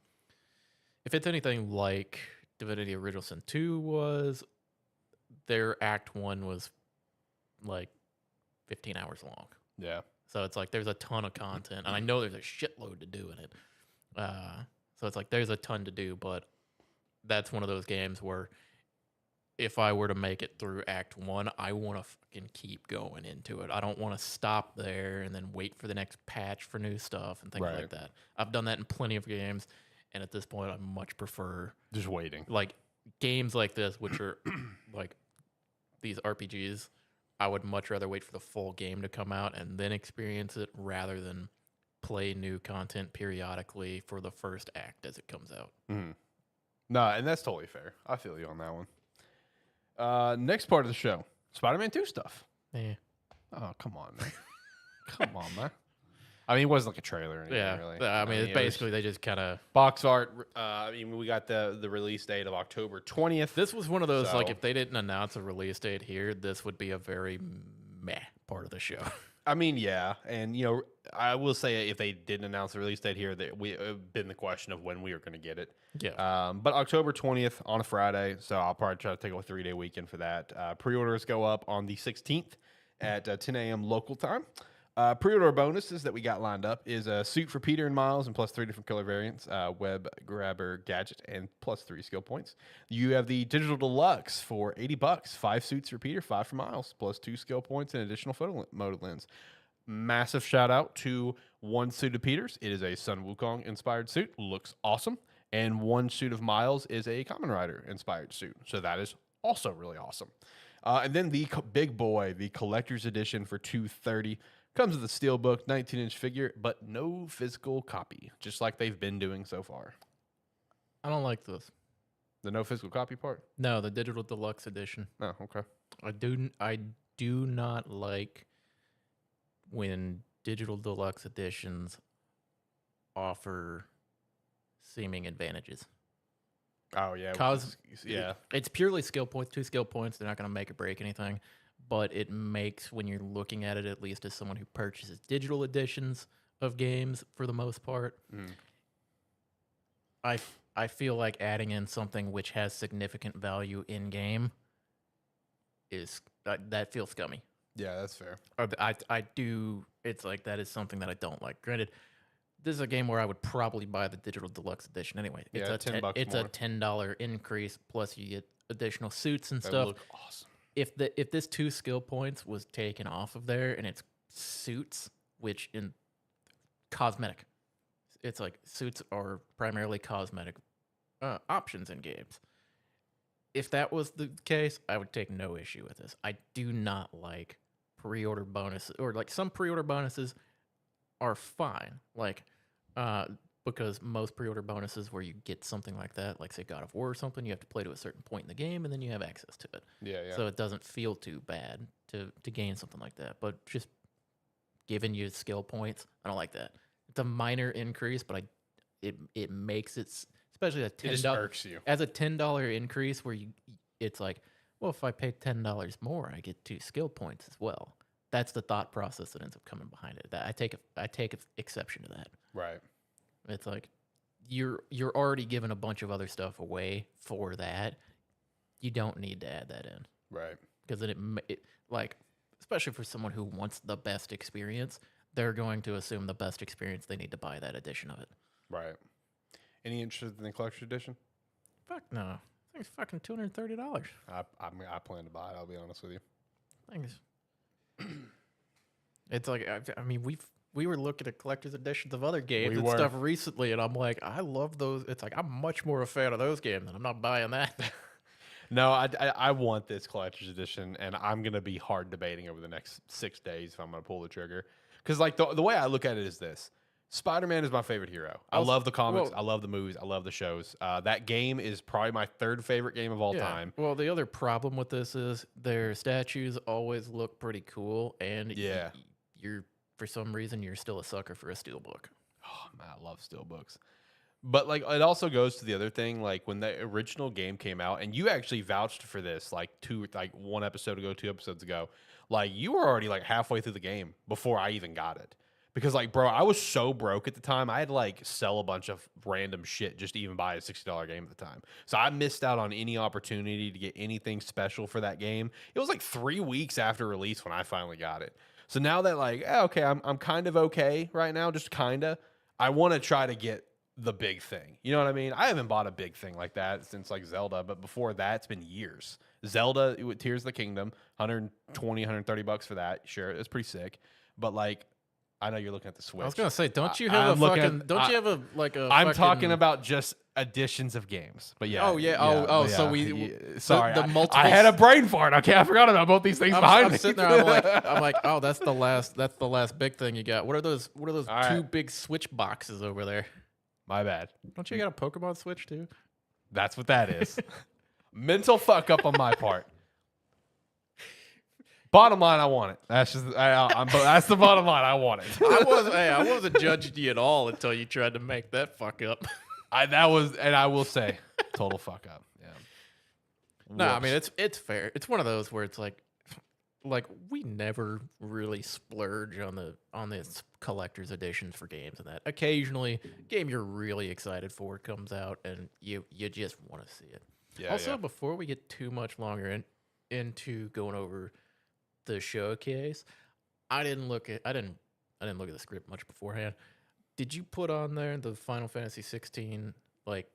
B: If it's anything like Divinity Original Sin 2 was, their Act 1 was like 15 hours long.
A: Yeah.
B: So it's like there's a ton of content, and I know there's a shitload to do in it. So it's like there's a ton to do, but that's one of those games where if I were to make it through Act 1, I want to fucking keep going into it. I don't want to stop there and then wait for the next patch for new stuff and things like that. I've done that in plenty of games. And at this point, I much prefer
A: just waiting.
B: Like games like this, which are like these RPGs, I would much rather wait for the full game to come out and then experience it rather than play new content periodically for the first act as it comes out.
A: Mm-hmm. No, and that's totally fair. I feel you on that one. Next part of the show, Spider-Man 2 stuff.
B: Yeah.
A: Oh, come on, man. Come on, man. I mean, it wasn't like a trailer or anything, really.
B: I mean, it's basically they just kind of...
A: Box art. I mean, we got the release date of October 20th.
B: This was one of those, like, if they didn't announce a release date here, this would be a very meh part of the show.
A: I mean, yeah. And, you know, I will say if they didn't announce the release date here, that it would have been the question of when we were going to get it.
B: Yeah.
A: But October 20th on a Friday, so I'll probably try to take a 3-day weekend for that. Pre-orders go up on the 16th at 10 a.m. local time. Pre-order bonuses that we got lined up is a suit for Peter and Miles and plus 3 different color variants, web grabber gadget and plus 3 skill points. You have the digital deluxe for $80, 5 suits for Peter, 5 for Miles, plus 2 skill points and additional photo mode lens. Massive shout out to one suit of Peter's. It is a Sun Wukong inspired suit, looks awesome, and one suit of Miles is a Kamen Rider inspired suit. So that is also really awesome. And then the big boy, the collector's edition for $230. Comes with a steelbook, 19-inch figure, but no physical copy, just like they've been doing so far.
B: I don't like this.
A: The no physical copy part?
B: No, the digital deluxe edition.
A: Oh, okay.
B: I do not like when digital deluxe editions offer seeming advantages.
A: Oh, yeah.
B: Cause
A: yeah.
B: It's purely skill points, 2 skill points. They're not going to make or break anything. But it makes, when you're looking at it, at least as someone who purchases digital editions of games for the most part, I feel like adding in something which has significant value in game is that feels scummy.
A: Yeah, that's fair.
B: I do. It's like that is something that I don't like. Granted, this is a game where I would probably buy the digital deluxe edition anyway. It's
A: Yeah,
B: $10
A: $10
B: it's
A: more.
B: a $10 increase plus you get additional suits and
A: That
B: stuff.
A: look awesome.
B: If this 2 skill points was taken off of there and it's suits, which in cosmetic, it's like suits are primarily cosmetic options in games. If that was the case, I would take no issue with this. I do not like pre-order bonuses, or like some pre-order bonuses are fine, like because most pre-order bonuses where you get something like that, like say God of War or something, you have to play to a certain point in the game and then you have access to it.
A: Yeah, yeah.
B: So it doesn't feel too bad to gain something like that. But just giving you skill points, I don't like that. It's a minor increase, but it makes it, especially a $10
A: It just irks you.
B: as a $10 increase where it's like, well, if I pay $10 more, I get 2 skill points as well. That's the thought process that ends up coming behind it. That I take exception to that.
A: Right.
B: It's like you're already giving a bunch of other stuff away for that. You don't need to add that in.
A: Right.
B: Because then it like, especially for someone who wants the best experience, they're going to assume the best experience, they need to buy that edition of it.
A: Right. Any interest in the collector's edition?
B: Fuck no. I think it's fucking $230.
A: I plan to buy it. I'll be honest with you.
B: Thanks. It's like I mean we were looking at collector's editions of other games and stuff recently, and I'm like, I love those. It's like I'm much more a fan of those games, and I'm not buying that.
A: No, I want this collector's edition, and I'm gonna be hard debating over the next 6 days if I'm gonna pull the trigger. Because like the way I look at it is this: Spider-Man is my favorite hero. I love the comics, I love the movies, I love the shows. That game is probably my 3rd favorite game of all time.
B: Well, the other problem with this is their statues always look pretty cool, and you're for some reason you're still a sucker for a steelbook.
A: Oh man, I love steelbooks. But like it also goes to the other thing, like when the original game came out, and you actually vouched for this like 2 episodes ago. Like you were already like halfway through the game before I even got it. Because like, bro, I was so broke at the time. I had to like sell a bunch of random shit just to even buy a $60 game at the time. So I missed out on any opportunity to get anything special for that game. It was like 3 weeks after release when I finally got it. So now that like, okay, I'm kind of okay right now, just kinda. I want to try to get the big thing. You know what I mean? I haven't bought a big thing like that since like Zelda, but before that, it's been years. Zelda with Tears of the Kingdom, $130 for that. Sure, it's pretty sick. But like, I know you're looking at the Switch.
B: I was gonna say, don't you have you have a like a?
A: I'm talking about just editions of games, but yeah.
B: Oh yeah. So we
A: sorry.
B: The multiple.
A: I had a brain fart. Okay, I forgot about both these things behind me.
B: I'm sitting there. I'm like, oh, that's the last big thing you got. What are those? What are those two big Switch boxes over there?
A: My bad.
B: Don't you got a Pokemon Switch too?
A: That's what that is. Mental fuck up on my part. Bottom line, I want it. That's just that's the bottom line. I want it.
B: I wasn't judging you at all until you tried to make that fuck up.
A: I will say, total fuck up. Yeah.
B: No, I mean it's fair. It's one of those where it's like we never really splurge on this collector's editions for games and that. Occasionally, a game you're really excited for comes out and you just want to see it. Yeah. Also, before we get too much longer into going over the showcase, I didn't look at the script much beforehand. Did you put on there the Final Fantasy 16 like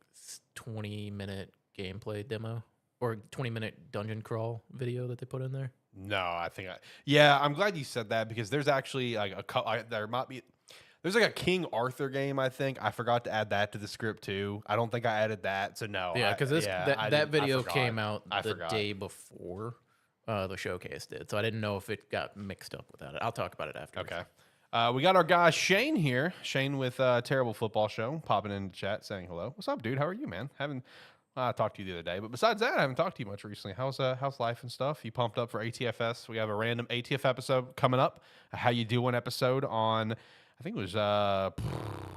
B: 20-minute gameplay demo or 20-minute dungeon crawl video that they put in there?
A: No, I'm glad you said that because there's actually like there's like a King Arthur game. I think I forgot to add that to the script too. I don't think I added that, so no.
B: Yeah, because that video came out the day before the showcase did, so I didn't know if it got mixed up with that. I'll talk about it after.
A: Okay. We got our guy Shane here. Shane with Terrible Football Show popping in the chat saying hello. What's up, dude? How are you, man? Haven't talked to you the other day, but besides that, I haven't talked to you much recently. How's life and stuff? You pumped up for ATFS? We have a random ATF episode coming up. How you doing episode on? I think it was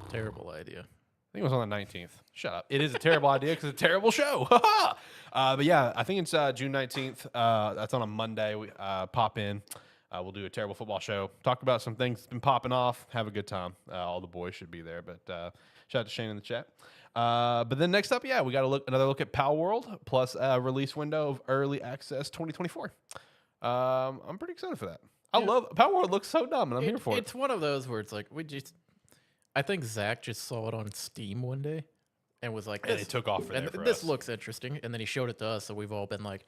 B: terrible idea.
A: I think it was on the 19th. Shut up. It is a terrible idea because it's a terrible show. But yeah, I think it's June 19th. That's on a Monday. We pop in. We'll do a Terrible Football Show. Talk about some things that's been popping off. Have a good time. All the boys should be there. But shout out to Shane in the chat. But then next up, we got another look at Pal World plus release window of early access 2024. I'm pretty excited for that. I love Pal World. Looks so dumb, and I'm here for it.
B: It's one of those where it's like I think Zach just saw it on Steam one day and was like,
A: and it took off for
B: this looks interesting. And then he showed it to us, so we've all been like,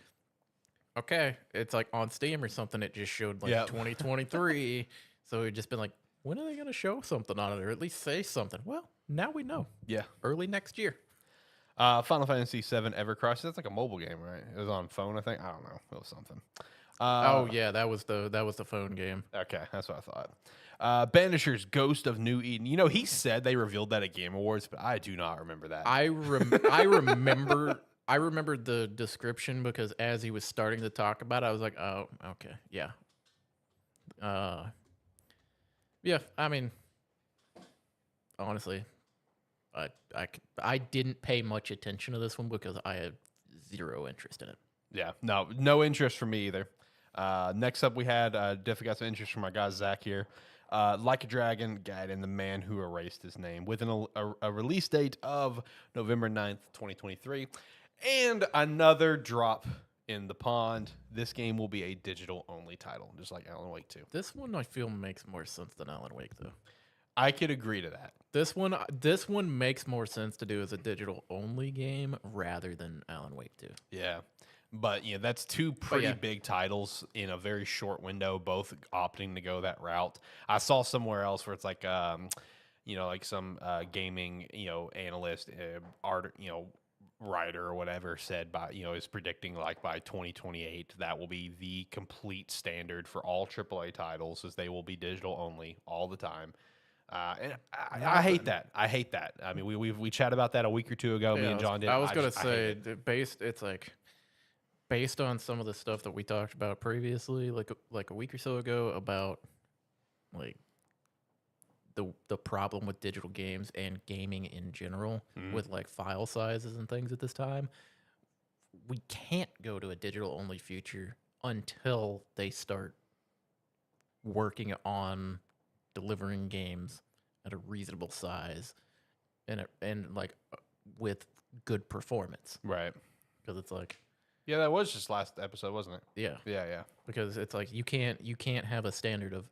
B: okay, it's like on Steam or something. It just showed like 2023. So we've just been like, when are they going to show something on it or at least say something? Well, now we know. Yeah. Early next year.
A: Final Fantasy VII Ever Crisis. That's like a mobile game, right? It was on phone, I think. I don't know. It was something.
B: Oh yeah, that was the phone game.
A: Okay, that's what I thought. Banisher's Ghost of New Eden. You know, he said they revealed that at Game Awards, but I do not remember that.
B: I remember I remembered the description because as he was starting to talk about it, I was like, oh, okay, yeah. Yeah, I mean, honestly, I didn't pay much attention to this one because I had zero interest in it.
A: Yeah, no interest from me either. Next up, we had definitely got some interest from my guy Zach here. Like a Dragon, Gaiden, the man who erased his name, with a release date of November 9th, 2023. And another drop in the pond. This game will be a digital-only title, just like Alan Wake 2.
B: This one I feel makes more sense than Alan Wake, though.
A: I could agree to that.
B: This one makes more sense to do as a digital-only game rather than Alan Wake 2.
A: Yeah. But, that's two pretty big titles in a very short window, both opting to go that route. I saw somewhere else where it's like, like some gaming, analyst, art, writer or whatever said is predicting like by 2028 that will be the complete standard for all AAA titles, as they will be digital only all the time. And I hate that. I hate that. I mean, we chatted about that a week or two ago. Me and John did.
B: I was gonna say based on some of the stuff that we talked about previously, like a week or so ago, about like the problem with digital games and gaming in general, with like file sizes and things at this time. We can't go to a digital only future until they start working on delivering games at a reasonable size and with good performance.
A: Right.
B: Because it's like,
A: yeah, that was just last episode, wasn't it?
B: Yeah.
A: Yeah.
B: Because it's like you can't have a standard of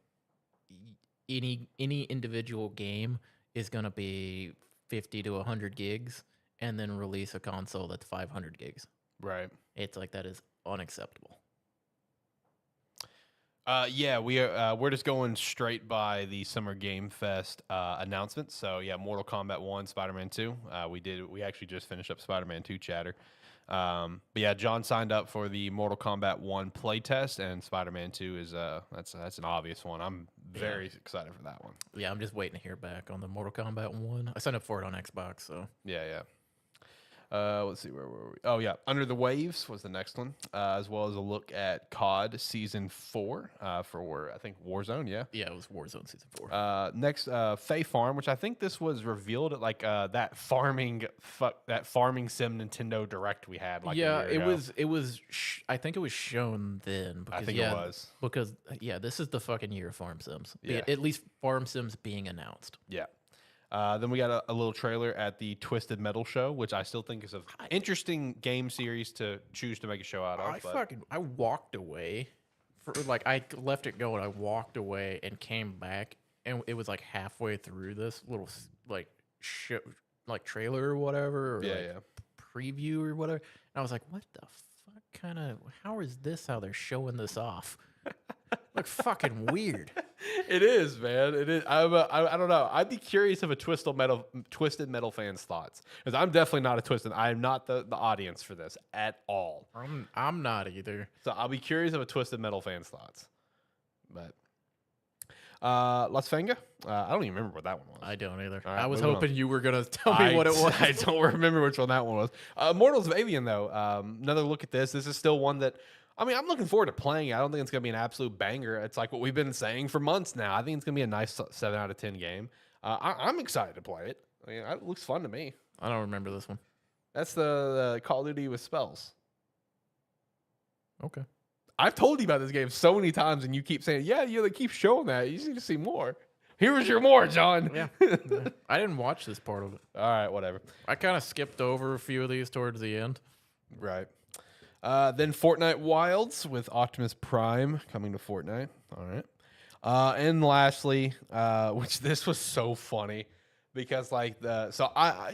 B: any individual game is going to be 50 to 100 gigs and then release a console that's 500 gigs.
A: Right.
B: It's like that is unacceptable.
A: We're just going straight by the Summer Game Fest announcements. So yeah, Mortal Kombat 1, Spider-Man 2. We actually just finished up Spider-Man 2 chatter. But yeah, John signed up for the Mortal Kombat 1 playtest, and Spider-Man 2 is that's an obvious one. I'm very excited for that one.
B: Yeah, I'm just waiting to hear back on the Mortal Kombat 1. I signed up for it on Xbox, so
A: Yeah. Let's see, where were we? Oh yeah, Under the Waves was the next one, as well as a look at COD Season 4 for I think Warzone. Yeah,
B: it was Warzone Season 4.
A: Next, Fae Farm, which I think this was revealed at like that farming sim Nintendo Direct we had. Like a year ago.
B: It was. I think it was shown then. Because,
A: I think it was
B: because this is the fucking year of farm sims.
A: Yeah.
B: At least farm sims being announced.
A: Yeah. Then we got a little trailer at the Twisted Metal show, which I still think is an interesting game series to choose to make a show out of.
B: I walked away. I left it going. I walked away and came back, and it was like halfway through this little show, trailer or whatever, or preview or whatever. And I was like, what the fuck kind of? How is this? How they're showing this off? Look fucking weird.
A: It is, man. It is. I don't know. I'd be curious of a Twisted Metal fan's thoughts, because I'm definitely not a Twisted. I am not the audience for this at all.
B: I'm not either.
A: So I'll be curious of a Twisted Metal fan's thoughts. But Las Venga, I don't even remember what that one was.
B: I don't either.
A: Right,
B: I was hoping you were gonna tell me what it was.
A: I don't remember which one that one was. Mortals of Avian, though. Another look at this. This is still one that. I mean, I'm looking forward to playing it. I don't think it's going to be an absolute banger. It's like what we've been saying for months now. I think it's going to be a nice 7 out of 10 game. I'm excited to play it. I mean, it looks fun to me.
B: I don't remember this one.
A: That's the Call of Duty with spells.
B: Okay.
A: I've told you about this game so many times, and you keep saying, they keep showing that. You just need to see more. Here's your more, John.
B: Yeah. I didn't watch this part of it.
A: All right, whatever.
B: I kind of skipped over a few of these towards the end.
A: Right. Then Fortnite Wilds with Optimus Prime coming to Fortnite. All right. And lastly, which this was so funny because I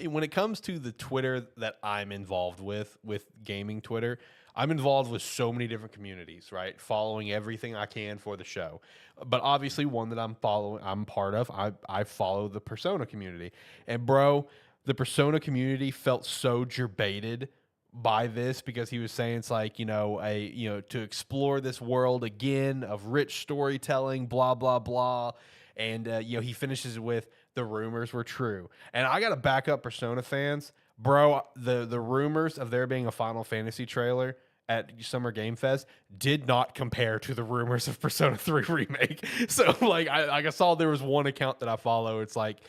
A: when it comes to the Twitter that I'm involved with gaming Twitter, I'm involved with so many different communities, right? Following everything I can for the show. But obviously one that I'm part of, I follow the Persona community. And bro, the Persona community felt so gerbated by this because he was saying it's like, to explore this world again of rich storytelling, blah, blah, blah. And, he finishes it with the rumors were true. And I got to back up Persona fans. Bro, the rumors of there being a Final Fantasy trailer at Summer Game Fest did not compare to the rumors of Persona 3 Remake. So, I saw there was one account that I follow. It's like,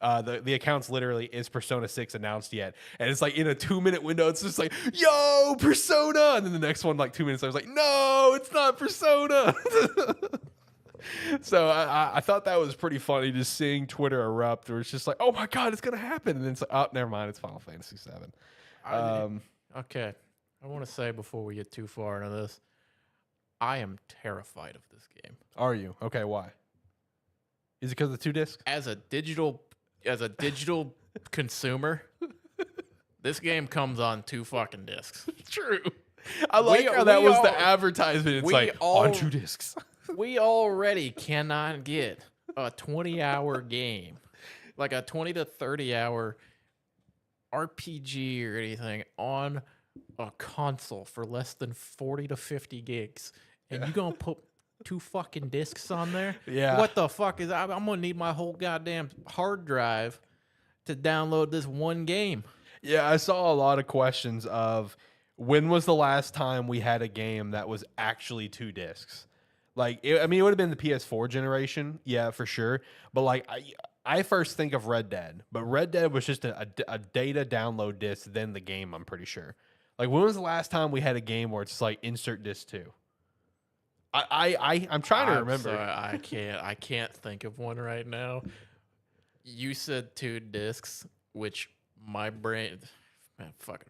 A: The account's literally is Persona 6 announced yet, and it's like in a 2-minute window. It's just like, yo, Persona, and then the next one like 2 minutes. I was like, no, it's not Persona. So I thought that was pretty funny, just seeing Twitter erupt, where it's just like, oh my god, it's gonna happen, and then it's like, oh, never mind, it's Final Fantasy VII.
B: Okay, I want to say before we get too far into this, I am terrified of this game.
A: Are you okay? Why? Is it because of the 2 discs?
B: As a digital consumer, this game comes on 2 fucking discs.
A: True. I like how that was the advertisement. It's like on 2 discs.
B: We already cannot get a 20-hour game, like a 20 to 30-hour RPG or anything on a console for less than 40 to 50 gigs. And you gonna put 2 fucking discs on there?
A: Yeah.
B: What the fuck is that? I'm gonna need my whole goddamn hard drive to download this one game.
A: Yeah, I saw a lot of questions of when was the last time we had a game that was actually 2 discs? Like, it would have been the PS4 generation, yeah, for sure. But like, I first think of Red Dead, but Red Dead was just a data download disc, then the game. I'm pretty sure. Like, when was the last time we had a game where it's like insert disc 2? I'm trying to remember.
B: Sorry, I can't think of one right now. You said 2 discs, which my brain, man, fucking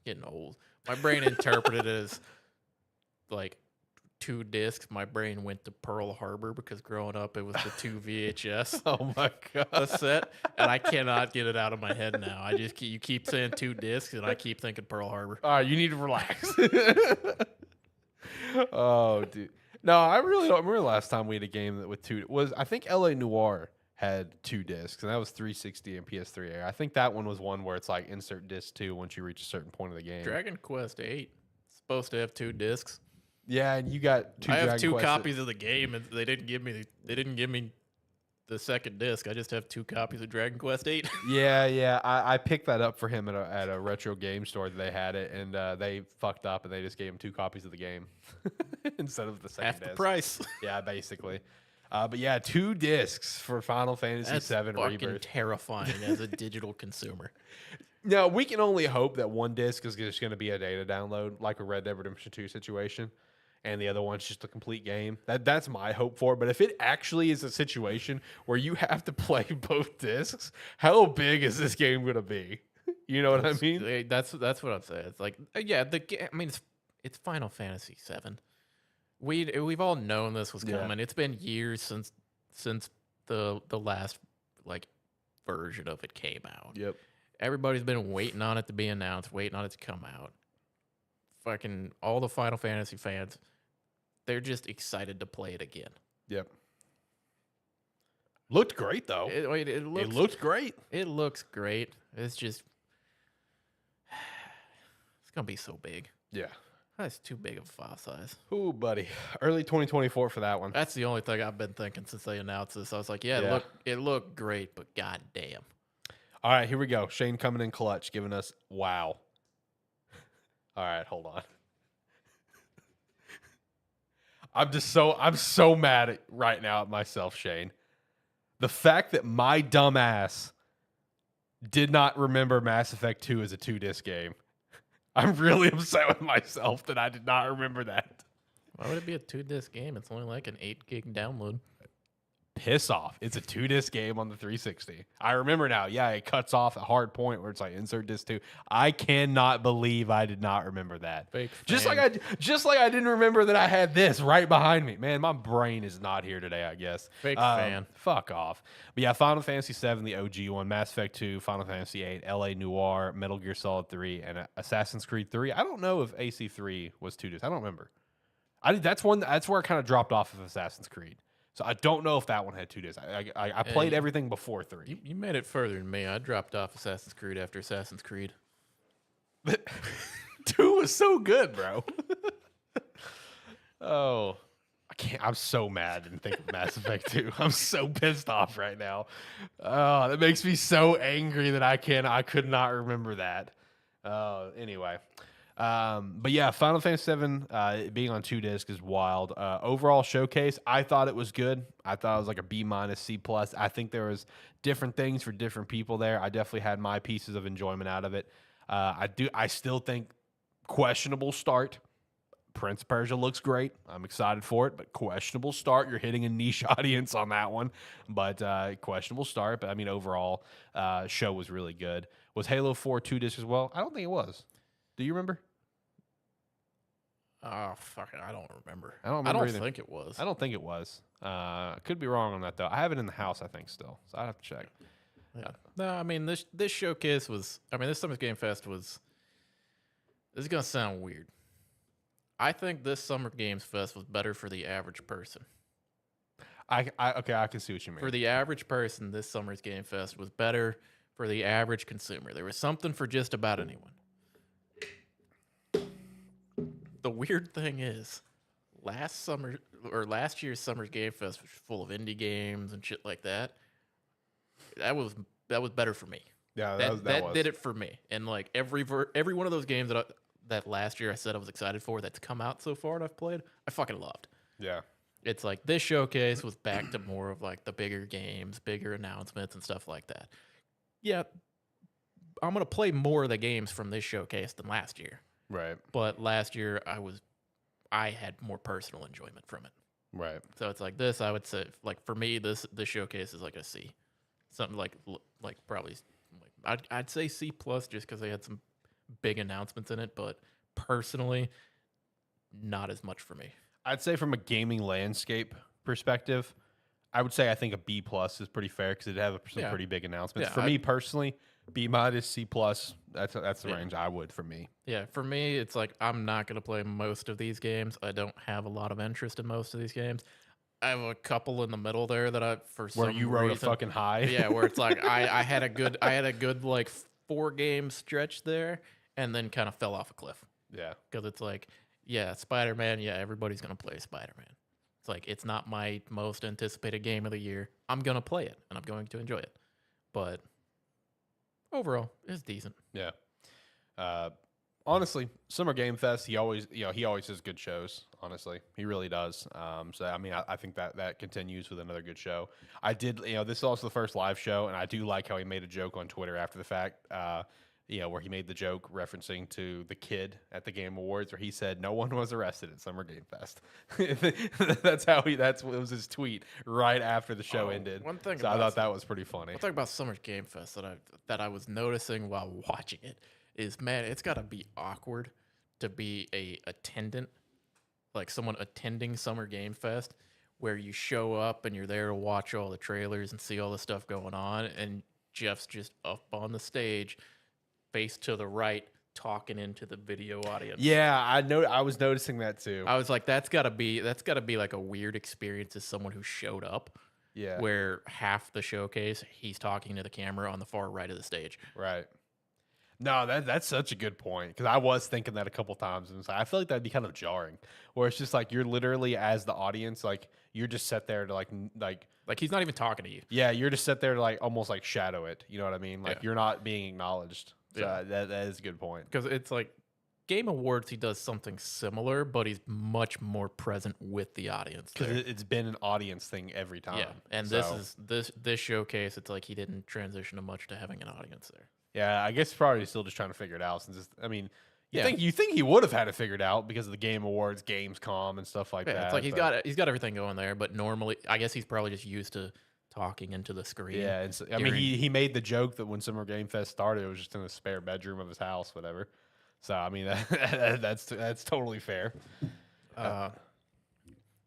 B: getting old. My brain interpreted it as like 2 discs. My brain went to Pearl Harbor because growing up it was the 2 VHS.
A: Oh my god,
B: set, and I cannot get it out of my head now. You keep saying 2 discs, and I keep thinking Pearl Harbor.
A: All right, you need to relax. Oh, dude. No, I really don't remember the last time we had a game that with 2 was. I think LA Noire had 2 discs, and that was 360 and PS3 era. I think that one was one where it's like insert disc 2 once you reach a certain point of the game.
B: Dragon Quest 8 supposed to have 2 discs.
A: Yeah, and you got 2.
B: I have
A: Dragon
B: 2
A: Quest
B: copies of the game, and they didn't give me the second disc. I just have 2 copies of Dragon Quest 8.
A: Yeah. I picked that up for him at a retro game store that they had it, and they fucked up and they just gave him 2 copies of the game instead of the second
B: Half
A: disc.
B: the price.
A: Yeah, basically. But yeah, 2 discs for Final Fantasy
B: That's
A: VII
B: fucking
A: Rebirth.
B: terrifying as a digital consumer.
A: Now, we can only hope that 1 disc is just going to be a data download, like a Red Dead Redemption 2 situation, and the other one's just a complete game. That's my hope for it. But if it actually is a situation where you have to play both discs, how big is this game going to be? You know what I mean?
B: That's what I'm saying. It's like, yeah, it's Final Fantasy VII. We've all known this was coming. It's been years since the last like version of it came out.
A: Yep.
B: Everybody's been waiting on it to be announced, waiting on it to come out. Fucking all the Final Fantasy fans, they're just excited to play it again.
A: Yep. Looked great though.
B: It
A: looked great.
B: It looks great. It's just it's gonna be so big.
A: Yeah.
B: That's too big of a file size.
A: Ooh, buddy. Early 2024 for that one.
B: That's the only thing I've been thinking since they announced this. I was like, yeah. It looked great, but goddamn.
A: All right, here we go. Shane coming in clutch, giving us wow. All right, hold on. I'm so mad right now at myself, Shane. The fact that my dumb ass did not remember Mass Effect 2 as a 2-disc game. I'm really upset with myself that I did not remember that.
B: Why would it be a 2-disc game? It's only like an 8-gig download.
A: Piss off. It's a 2-disc game on the 360. I remember now. Yeah, it cuts off a hard point where it's like insert disc 2. I cannot believe I did not remember that.
B: Fake
A: just
B: fan.
A: like I didn't remember that I had this right behind me. Man, my brain is not here today, I guess.
B: Fake fan.
A: Fuck off. But yeah, Final Fantasy VII, the OG one, Mass Effect 2, Final Fantasy VIII, LA Noire, Metal Gear Solid 3, and Assassin's Creed 3. I don't know if AC3 was 2 discs. I don't remember. That's where I kind of dropped off of Assassin's Creed. So I don't know if that one had 2 discs. I played everything before 3.
B: You made it further than me. I dropped off Assassin's Creed after Assassin's Creed.
A: 2 was so good, bro. Oh, I can't. I'm so mad and think of Mass Effect 2. I'm so pissed off right now. Oh, that makes me so angry that I could not remember that. Anyway. But yeah, Final Fantasy VII being on 2 disc is wild. Overall showcase, I thought it was good. I thought it was like a B minus, C plus. I think there was different things for different people there. I definitely had my pieces of enjoyment out of it. I still think questionable start. Prince of Persia looks great. I'm excited for it, but questionable start. You're hitting a niche audience on that one, but questionable start. But I mean, overall, show was really good. Was Halo 4 2 disc as well? I don't think it was. Do you remember?
B: Oh fuck it, I don't remember.
A: I don't remember either.
B: think it was.
A: I don't think it was. Could be wrong on that though. I have it in the house, I think, still. So I'd have to check.
B: Yeah. No, I mean this showcase was. I mean this summer's Game Fest was. This is gonna sound weird. I think this Summer Games Fest was better for the average person.
A: Okay, I can see what you mean.
B: For the average person, this summer's Game Fest was better for the average consumer. There was something for just about anyone. The weird thing is, last year's Summer's Game Fest was full of indie games and shit like that. That was better for me.
A: Yeah,
B: that did it for me. And like every one of those games that last year I said I was excited for that's come out so far and I've played, I fucking loved.
A: Yeah.
B: It's like this showcase was back to more of like the bigger games, bigger announcements and stuff like that. Yeah, I'm going to play more of the games from this showcase than last year.
A: Right.
B: But last year I had more personal enjoyment from it.
A: Right.
B: So it's like this, I would say, like for me, this showcase is like a C. Something like probably, I'd say C plus just because they had some big announcements in it, but personally, not as much for me.
A: I'd say from a gaming landscape perspective, I would say I think a B plus is pretty fair because it'd have some pretty big announcements.
B: Yeah,
A: For me personally, B minus, C plus. That's the range I would for me.
B: Yeah, for me, it's like I'm not gonna play most of these games. I don't have a lot of interest in most of these games. I have a couple in the middle there that
A: Where you wrote a fucking high.
B: Yeah, where it's like I had a good like 4-game stretch there, and then kind of fell off a cliff.
A: Yeah.
B: Because it's like, yeah, Spider-Man, yeah, everybody's going to play Spider-Man. It's like, it's not my most anticipated game of the year. I'm going to play it, and I'm going to enjoy it. But overall, it's decent.
A: Yeah. Honestly, Summer Game Fest, he always has good shows, honestly. He really does. So, I mean, I think that continues with another good show. I did, this is also the first live show, and I do like how he made a joke on Twitter after the fact, where he made the joke referencing to the kid at the Game Awards, where he said no one was arrested at Summer Game Fest. That was his tweet right after the show ended.
B: One thing
A: so I thought that was pretty funny.
B: One thing about Summer Game Fest that I was noticing while watching it is, man, it's got to be awkward to be a attendant, like someone attending Summer Game Fest, where you show up and you're there to watch all the trailers and see all the stuff going on, and Jeff's just up on the stage, face to the right, talking into the video audience.
A: Yeah, I was noticing that too.
B: I was like, that's gotta be like a weird experience as someone who showed up.
A: Yeah.
B: Where half the showcase he's talking to the camera on the far right of the stage.
A: Right. No, that's such a good point, because I was thinking that a couple times, and I feel like that'd be kind of jarring, where it's just like you're literally, as the audience, like you're just set there to like
B: he's not even talking to you.
A: Yeah, you're just set there to like almost like shadow it. You know what I mean? Like
B: Yeah.
A: you're not being acknowledged. So
B: Yeah.
A: that is a good point.
B: Because it's like Game Awards, he does something similar, but he's much more present with the audience.
A: Because it's been an audience thing every time.
B: Yeah, and
A: So,
B: this showcase, it's like he didn't transition to much to having an audience there.
A: yeah, I guess probably still just trying to figure it out. Since you
B: Yeah.
A: think he would have had it figured out because of the Game Awards, Gamescom, and stuff like
B: Yeah,
A: that.
B: it's like he's got everything going there, but normally, I guess he's probably just used to talking into the screen.
A: Yeah, and so, I mean, he made the joke that when Summer Game Fest started, it was just in the spare bedroom of his house, whatever. So I mean, that's totally fair.
B: I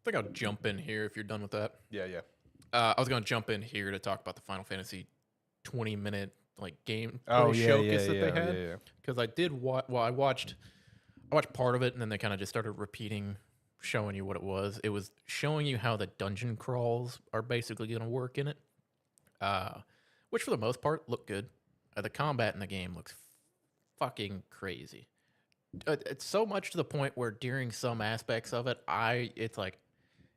B: think I'll jump in here if you're done with that.
A: Yeah, yeah.
B: I was going to jump in here to talk about the Final Fantasy 20-minute like game
A: showcase
B: that they had.
A: Yeah.
B: Because I did I watched part of it, and then they kind of just started repeating, showing you what it was. It was showing you how the dungeon crawls are basically going to work in it, which for the most part look good. The combat in the game looks fucking crazy. It's so much to the point where during some aspects of it, it's like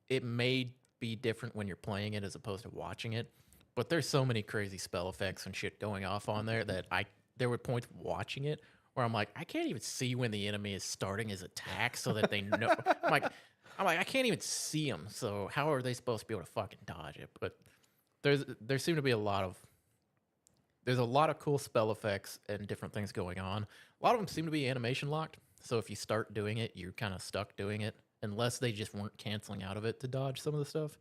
B: it may be different when you're playing it as opposed to watching it. But there's so many crazy spell effects and shit going off on there that there were points watching it where I'm like, I can't even see when the enemy is starting his attack so that they know. I'm like, I can't even see them. So how are they supposed to be able to fucking dodge it? But there seem to be there's a lot of cool spell effects and different things going on. A lot of them seem to be animation locked. So if you start doing it, you're kind of stuck doing it unless they just weren't canceling out of it to dodge some of the stuff.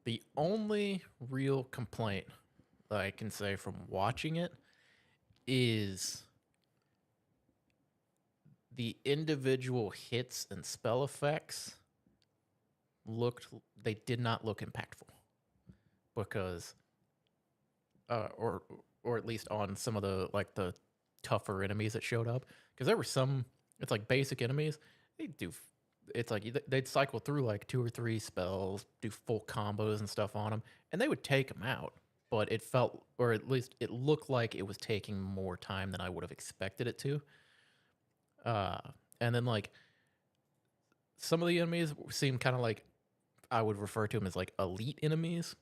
B: The only real complaint that I can say from watching it is the individual hits and spell effects they did not look impactful because or at least on some of the tougher enemies that showed up, because there were some, it's like basic enemies, it's like they'd cycle through like 2 or 3 spells, do full combos and stuff on them, and they would take them out, but it felt, or at least it looked like it was taking more time than I would have expected it to. And then like some of the enemies seem kind of like, I would refer to them as like elite enemies.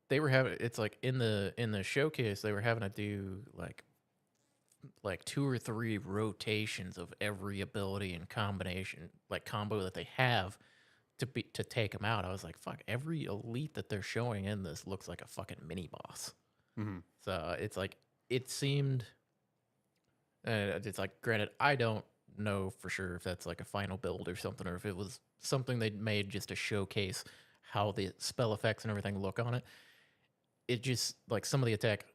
B: They were having, it's like in the showcase, they were having to do like 2 or 3 rotations of every ability and combination, like combo that they have to take them out. I was like, fuck, every elite that they're showing in this looks like a fucking mini boss.
A: Mm-hmm.
B: So it's like, it seemed, it's like, granted, I don't know for sure if that's like a final build or something, or if it was something they'd made just to showcase how the spell effects and everything look on it. It just, like, some of the attack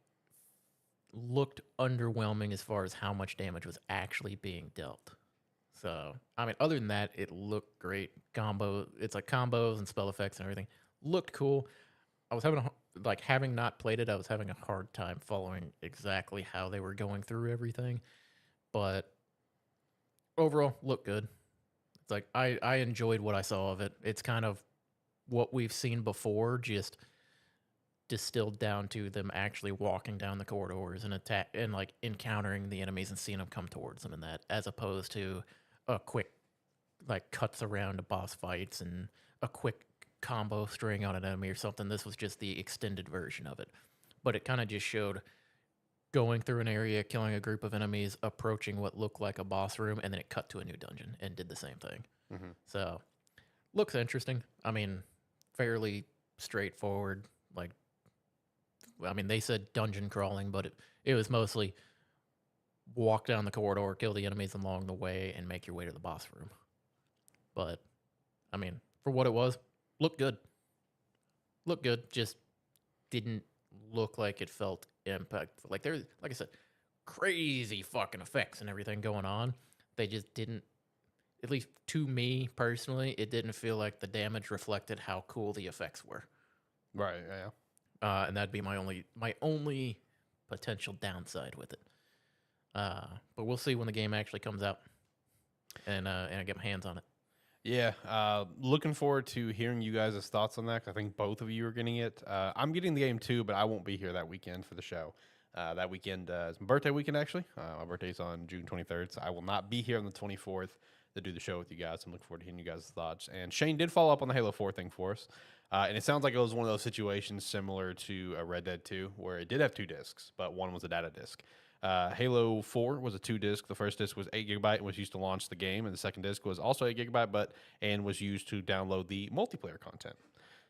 B: looked underwhelming as far as how much damage was actually being dealt. So, I mean, other than that, it looked great. It's like combos and spell effects and everything looked cool. I was having not played it, I was having a hard time following exactly how they were going through everything. But overall, looked good. It's like, I enjoyed what I saw of it. It's kind of what we've seen before, just distilled down to them actually walking down the corridors and attack and like encountering the enemies and seeing them come towards them, and that, as opposed to a quick like cuts around to boss fights and a quick combo string on an enemy or something. This was just the extended version of it, but it kind of just showed going through an area, killing a group of enemies, approaching what looked like a boss room, and then it cut to a new dungeon and did the same thing. Mm-hmm. So looks interesting. I mean, fairly straightforward. Like, I mean, they said dungeon crawling, but it was mostly walk down the corridor, kill the enemies along the way, and make your way to the boss room. But, I mean, for what it was, looked good. Looked good, just didn't look like it felt impactful. Like, there's, like I said, crazy fucking effects and everything going on. They just didn't, at least to me personally, it didn't feel like the damage reflected how cool the effects were.
A: Right, yeah.
B: And that'd be my only potential downside with it. But we'll see when the game actually comes out, and I get my hands on it.
A: Yeah, looking forward to hearing you guys' thoughts on that, 'cause I think both of you are getting it. I'm getting the game too, but I won't be here that weekend for the show. That weekend is my birthday weekend, actually. My birthday's on June 23rd, so I will not be here on the 24th to do the show with you guys. I'm looking forward to hearing you guys' thoughts. And Shane did follow up on the Halo 4 thing for us. And it sounds like it was one of those situations similar to Red Dead 2, where it did have 2 discs, but one was a data disc. Halo 4 was a 2 disc. The first disc was 8 gigabyte and was used to launch the game, and the second disc was also 8 gigabyte, and was used to download the multiplayer content.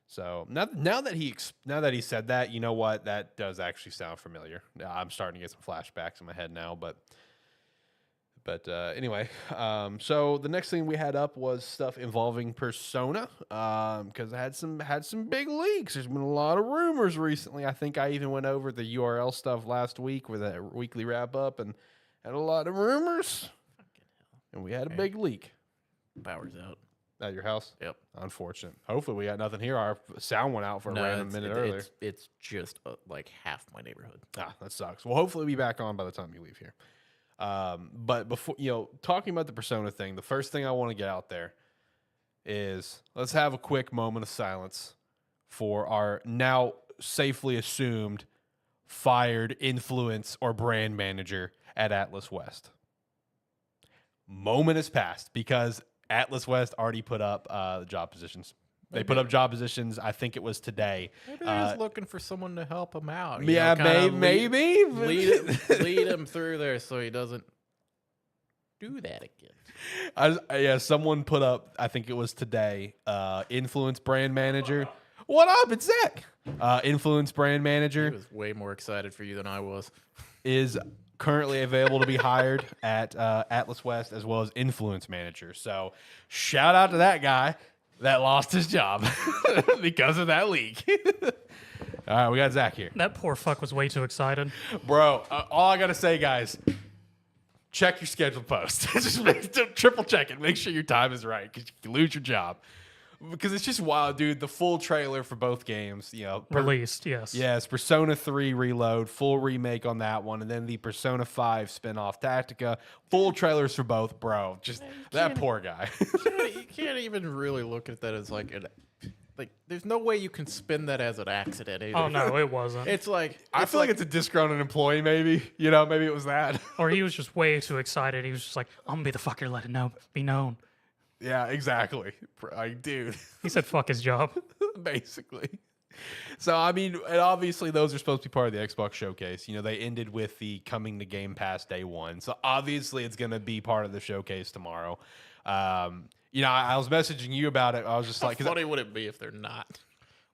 A: So now that he said that, you know what, that does actually sound familiar. I'm starting to get some flashbacks in my head now, but anyway, so the next thing we had up was stuff involving Persona, because it had some big leaks. There's been a lot of rumors recently. I think I even went over the URL stuff last week with a weekly wrap up and had a lot of rumors.
B: Fucking hell.
A: And we had a big leak.
B: Power's out.
A: At your house?
B: Yep.
A: Unfortunate. Hopefully we got nothing here. Our sound went out for a random minute earlier.
B: It's just like half my neighborhood.
A: That sucks. Well, hopefully we'll be back on by the time you leave here. But before, talking about the Persona thing, the first thing I want to get out there is let's have a quick moment of silence for our now safely assumed fired influence or brand manager at Atlus West. Moment has passed because Atlus West already put up the job positions. They put up job positions. I think it was today.
B: Maybe they're just looking for someone to help him out.
A: Yeah, maybe.
B: Lead him through there so he doesn't do that again.
A: Someone put up, I think it was today, influence brand manager. What up? It's Zach. Influence brand manager
B: He was way more excited for you than I was.
A: is currently available to be hired at Atlus West, as well as influence manager. So shout out to that guy that lost his job because of that leak. All right, we got Zach here.
D: That poor fuck was way too excited.
A: Bro, all I got to say, guys, check your scheduled post. Just triple check it. Make sure your time is right because you can lose your job. Because it's just wild, dude. The full trailer for both games,
D: Released, yes.
A: Yes, Persona 3 Reload, full remake on that one, and then the Persona 5 spinoff Tactica. Full trailers for both, bro. Just that poor guy.
B: You can't even really look at that as like there's no way you can spin that as an accident either.
D: Oh, no, it wasn't.
B: It's like
A: I feel like it's a disgruntled employee, maybe. Maybe it was that.
D: Or he was just way too excited. He was just like, I'm going to be the fucker, let it be known.
A: Yeah, exactly. Dude.
D: He said fuck his job.
A: Basically. So, I mean, and obviously those are supposed to be part of the Xbox showcase. They ended with the coming to Game Pass day one. So, obviously, it's going to be part of the showcase tomorrow. I was messaging you about it. I was just
B: how
A: like...
B: funny would it be if they're not?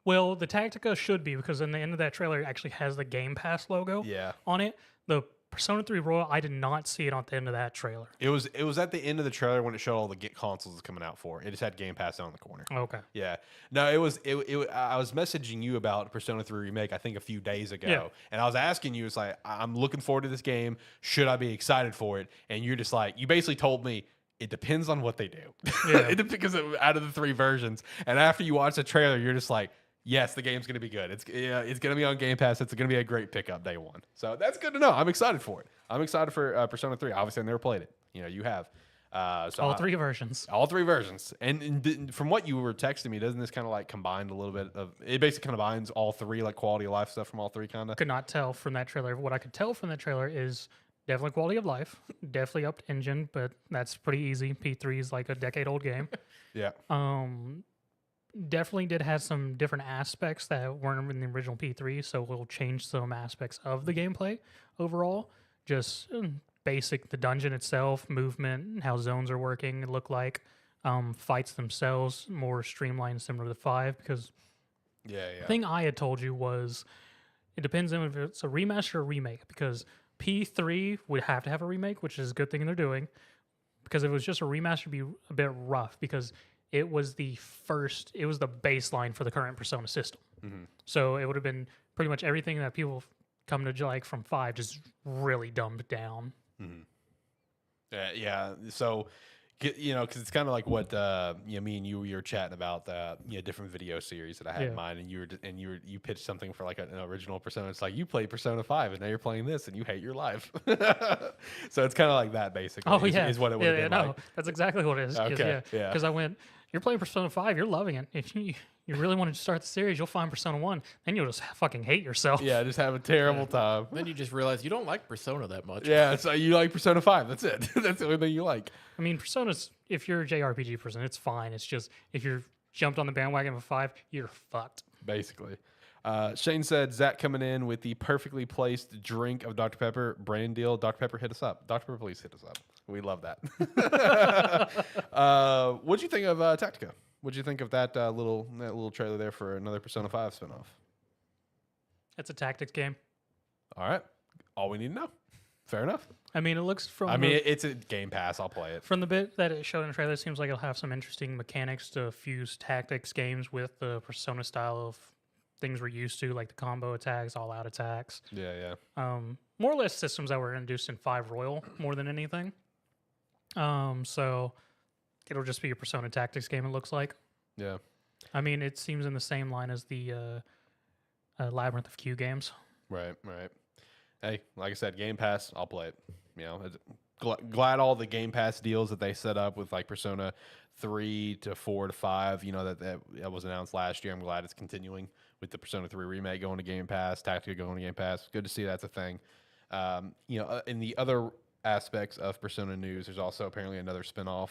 D: Well, the Tactica should be, because in the end of that trailer, it actually has the Game Pass logo on it. The Persona 3 Royal, I did not see it at the end of that trailer.
A: It was at the end of the trailer when it showed all the consoles it's coming out for. It just had Game Pass down in the corner.
D: Okay.
A: Yeah. No, I was messaging you about Persona 3 Remake, I think a few days ago.
D: Yeah.
A: And I was asking you, it's like, I'm looking forward to this game. Should I be excited for it? And you're just like, you basically told me, it depends on what they do.
D: Yeah.
A: Because out of the 3 versions. And after you watch the trailer, you're just like, yes, the game's going to be good. It's going to be on Game Pass. It's going to be a great pickup day one. So that's good to know. I'm excited for it. I'm excited for Persona 3. Obviously, I've never played it. You have. So
D: all 3 versions.
A: All 3 versions. And from what you were texting me, doesn't this kind of like combine a little bit of... It basically combines all 3, like quality of life stuff from all 3 kind of?
D: Could not tell from that trailer. What I could tell from that trailer is definitely quality of life. Definitely upped engine, but that's pretty easy. P3 is like a decade-old game.
A: Yeah.
D: Definitely did have some different aspects that weren't in the original P3, so we'll change some aspects of the gameplay overall. Just basic, the dungeon itself, movement, how zones are working, look like. Fights themselves, more streamlined, similar to 5, because
A: the
D: thing I had told you was it depends on if it's a remaster or remake, because P3 would have to have a remake, which is a good thing they're doing, because if it was just a remaster, it'd be a bit rough, because it was the baseline for the current Persona system. Mm-hmm. So it would have been pretty much everything that people come to like from 5, just really dumbed down.
A: Mm-hmm. Yeah. So, because it's kind of like what me and you were chatting about different video series that I had in mind, and you pitched something for like an original Persona. It's like you played Persona 5, and now you're playing this, and you hate your life. So it's kind of like that, basically.
D: Oh,
A: is what it would have been like.
D: That's exactly what it is.
A: Okay.
D: Because I went, you're playing Persona 5, you're loving it. If you really want to start the series, you'll find Persona 1, then you'll just fucking hate yourself.
A: Yeah, just have a terrible time.
B: Then you just realize you don't like Persona that much.
A: Yeah, so you like Persona 5. That's it. That's the only thing you like.
D: I mean, Persona's, if you're a JRPG person, it's fine. It's just, if you're jumped on the bandwagon of 5, you're fucked.
A: Basically. Shane said, Zach coming in with the perfectly placed drink of Dr. Pepper. Brand deal. Dr. Pepper, hit us up. Dr. Pepper, please hit us up. We love that. What'd you think of Tactica? What'd you think of that little trailer there for another Persona 5 spinoff?
D: It's a tactics game.
A: All right. All we need to know. Fair enough.
D: I mean, it looks from...
A: it's a Game Pass. I'll play it.
D: From the bit that it showed in the trailer, it seems like it'll have some interesting mechanics to fuse tactics games with the Persona style of things we're used to, like the combo attacks, all-out attacks.
A: Yeah.
D: More or less systems that were introduced in 5 Royal more than anything. So it'll just be a Persona Tactics game, it looks like.
A: Yeah.
D: I mean, it seems in the same line as the Labyrinth of Q games.
A: Right. Hey, like I said, Game Pass, I'll play it. Glad all the Game Pass deals that they set up with like Persona 3 to 4 to 5, that was announced last year. I'm glad it's continuing with the Persona 3 remake going to Game Pass, Tactica going to Game Pass. Good to see that's a thing. In the other aspects of Persona news, there's also apparently another spinoff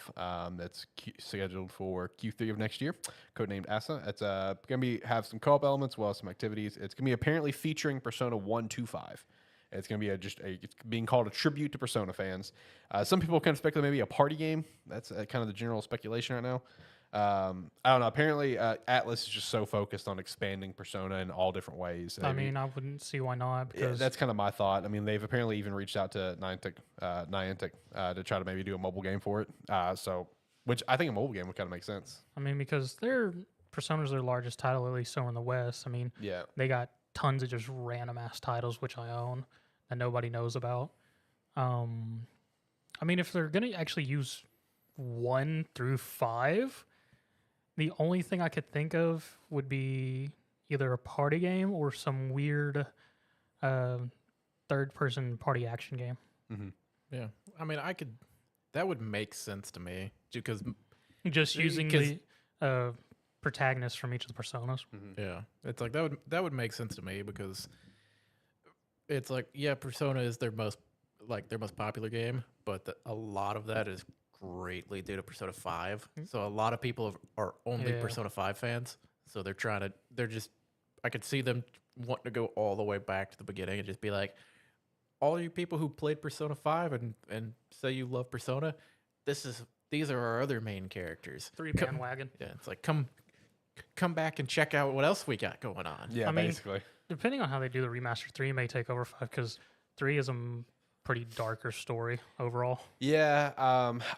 A: that's scheduled for Q3 of next year, codenamed Asa. It's going to have some co-op elements, as well as some activities. It's going to be apparently featuring Persona 125. It's going to be it's being called a tribute to Persona fans. Some people kind of speculate maybe a party game. That's kind of the general speculation right now. I don't know. Apparently, Atlus is just so focused on expanding Persona in all different ways.
D: I mean, I wouldn't see why not. Because
A: that's kind of my thought. I mean, they've apparently even reached out to Niantic to try to maybe do a mobile game for it. Which I think a mobile game would kind of make sense.
D: I mean, because Persona's their largest title, at least so in the West. I mean,
A: Yeah.
D: they got tons of just random ass titles which I own that nobody knows about. I mean, if they're gonna actually use 1 through 5, the only thing I could think of would be either a party game or some weird third-person party action game.
A: Mm-hmm.
B: Yeah, I mean, that would make sense to me because
D: Just using the protagonists from each of the personas.
A: Mm-hmm.
B: yeah, it's like that would make sense to me because it's like, yeah, Persona is their most popular game, but a lot of that is greatly due to Persona 5. So a lot of people are only Persona 5 fans. So I could see them wanting to go all the way back to the beginning and just be like, all you people who played Persona 5 and say you love Persona, these are our other main characters.
D: 3 bandwagon.
B: Yeah, it's like come back and check out what else we got going on.
A: Yeah,
D: I mean,
A: basically.
D: Depending on how they do the remaster, 3 may take over 5 because 3 is a pretty darker story overall.
A: Yeah,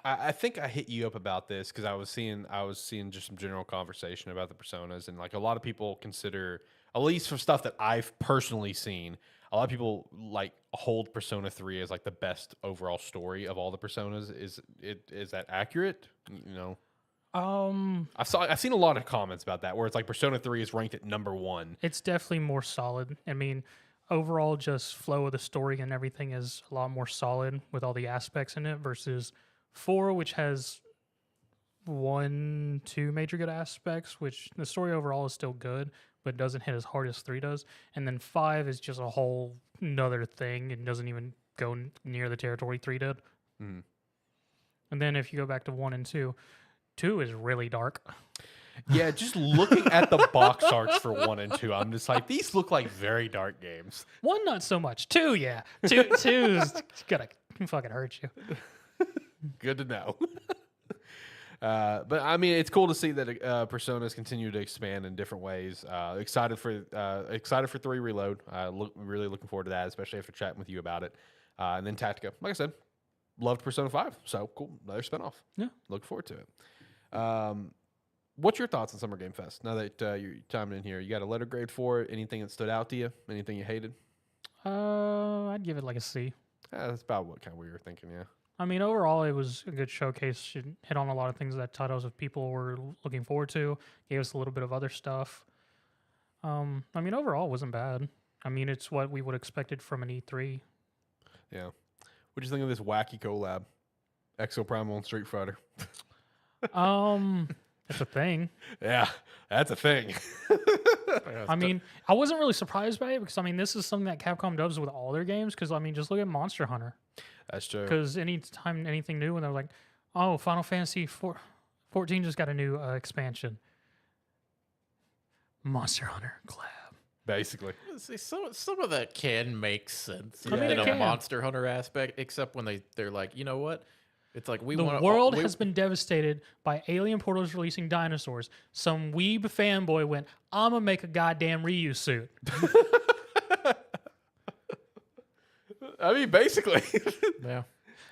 A: I think I hit you up about this because I was seeing just some general conversation about the Personas, and like a lot of people consider, at least from stuff that I've personally seen, a lot of people like hold Persona 3 as like the best overall story of all the Personas. Is that accurate? You know, I've seen a lot of comments about that where it's like Persona 3 is ranked at number 1.
D: It's definitely more solid. I mean, overall, just flow of the story and everything is a lot more solid with all the aspects in it versus 4, which has 1, 2 major good aspects, which the story overall is still good, but doesn't hit as hard as 3 does. And then 5 is just a whole nother thing and doesn't even go near the territory 3 did.
A: Mm.
D: And then if you go back to 1 and 2, 2 is really dark.
A: Yeah, just looking at the box arts for 1 and 2, I'm just like, these look like very dark games.
D: 1, not so much. 2, yeah. 2's gonna fucking hurt you.
A: Good to know. But I mean, it's cool to see that Personas continue to expand in different ways. Excited for 3 Reload. Really looking forward to that, especially after chatting with you about it. And then Tactica, like I said, loved Persona 5. So cool, another spinoff.
D: Yeah,
A: look forward to it. What's your thoughts on Summer Game Fest? Now that you're timing in here, you got a letter grade for it? Anything that stood out to you? Anything you hated?
D: I'd give it like a C.
A: That's about what kind of we were thinking. Yeah.
D: I mean, overall, it was a good showcase. It hit on a lot of things that titles of people were looking forward to. Gave us a little bit of other stuff. I mean, overall, it wasn't bad. I mean, it's what we would have expected from an E3.
A: Yeah. What do you think of this wacky collab? Exo Primal and Street Fighter.
D: It's a thing.
A: Yeah, that's a thing.
D: I mean, I wasn't really surprised by it because, I mean, this is something that Capcom does with all their games. Because, I mean, just look at Monster Hunter.
A: That's true.
D: Because anytime anything new, and they're like, oh, Final Fantasy 14 just got a new expansion. Monster Hunter collab.
A: Basically.
B: See, some of that can make sense
A: I mean,
B: in
A: it
B: a
D: can.
B: Monster Hunter aspect, except when they're like, you know what? It's like
D: The world has been devastated by alien portals releasing dinosaurs. Some weeb fanboy went, I'm going to make a goddamn Ryu suit.
A: I mean, basically.
B: Yeah.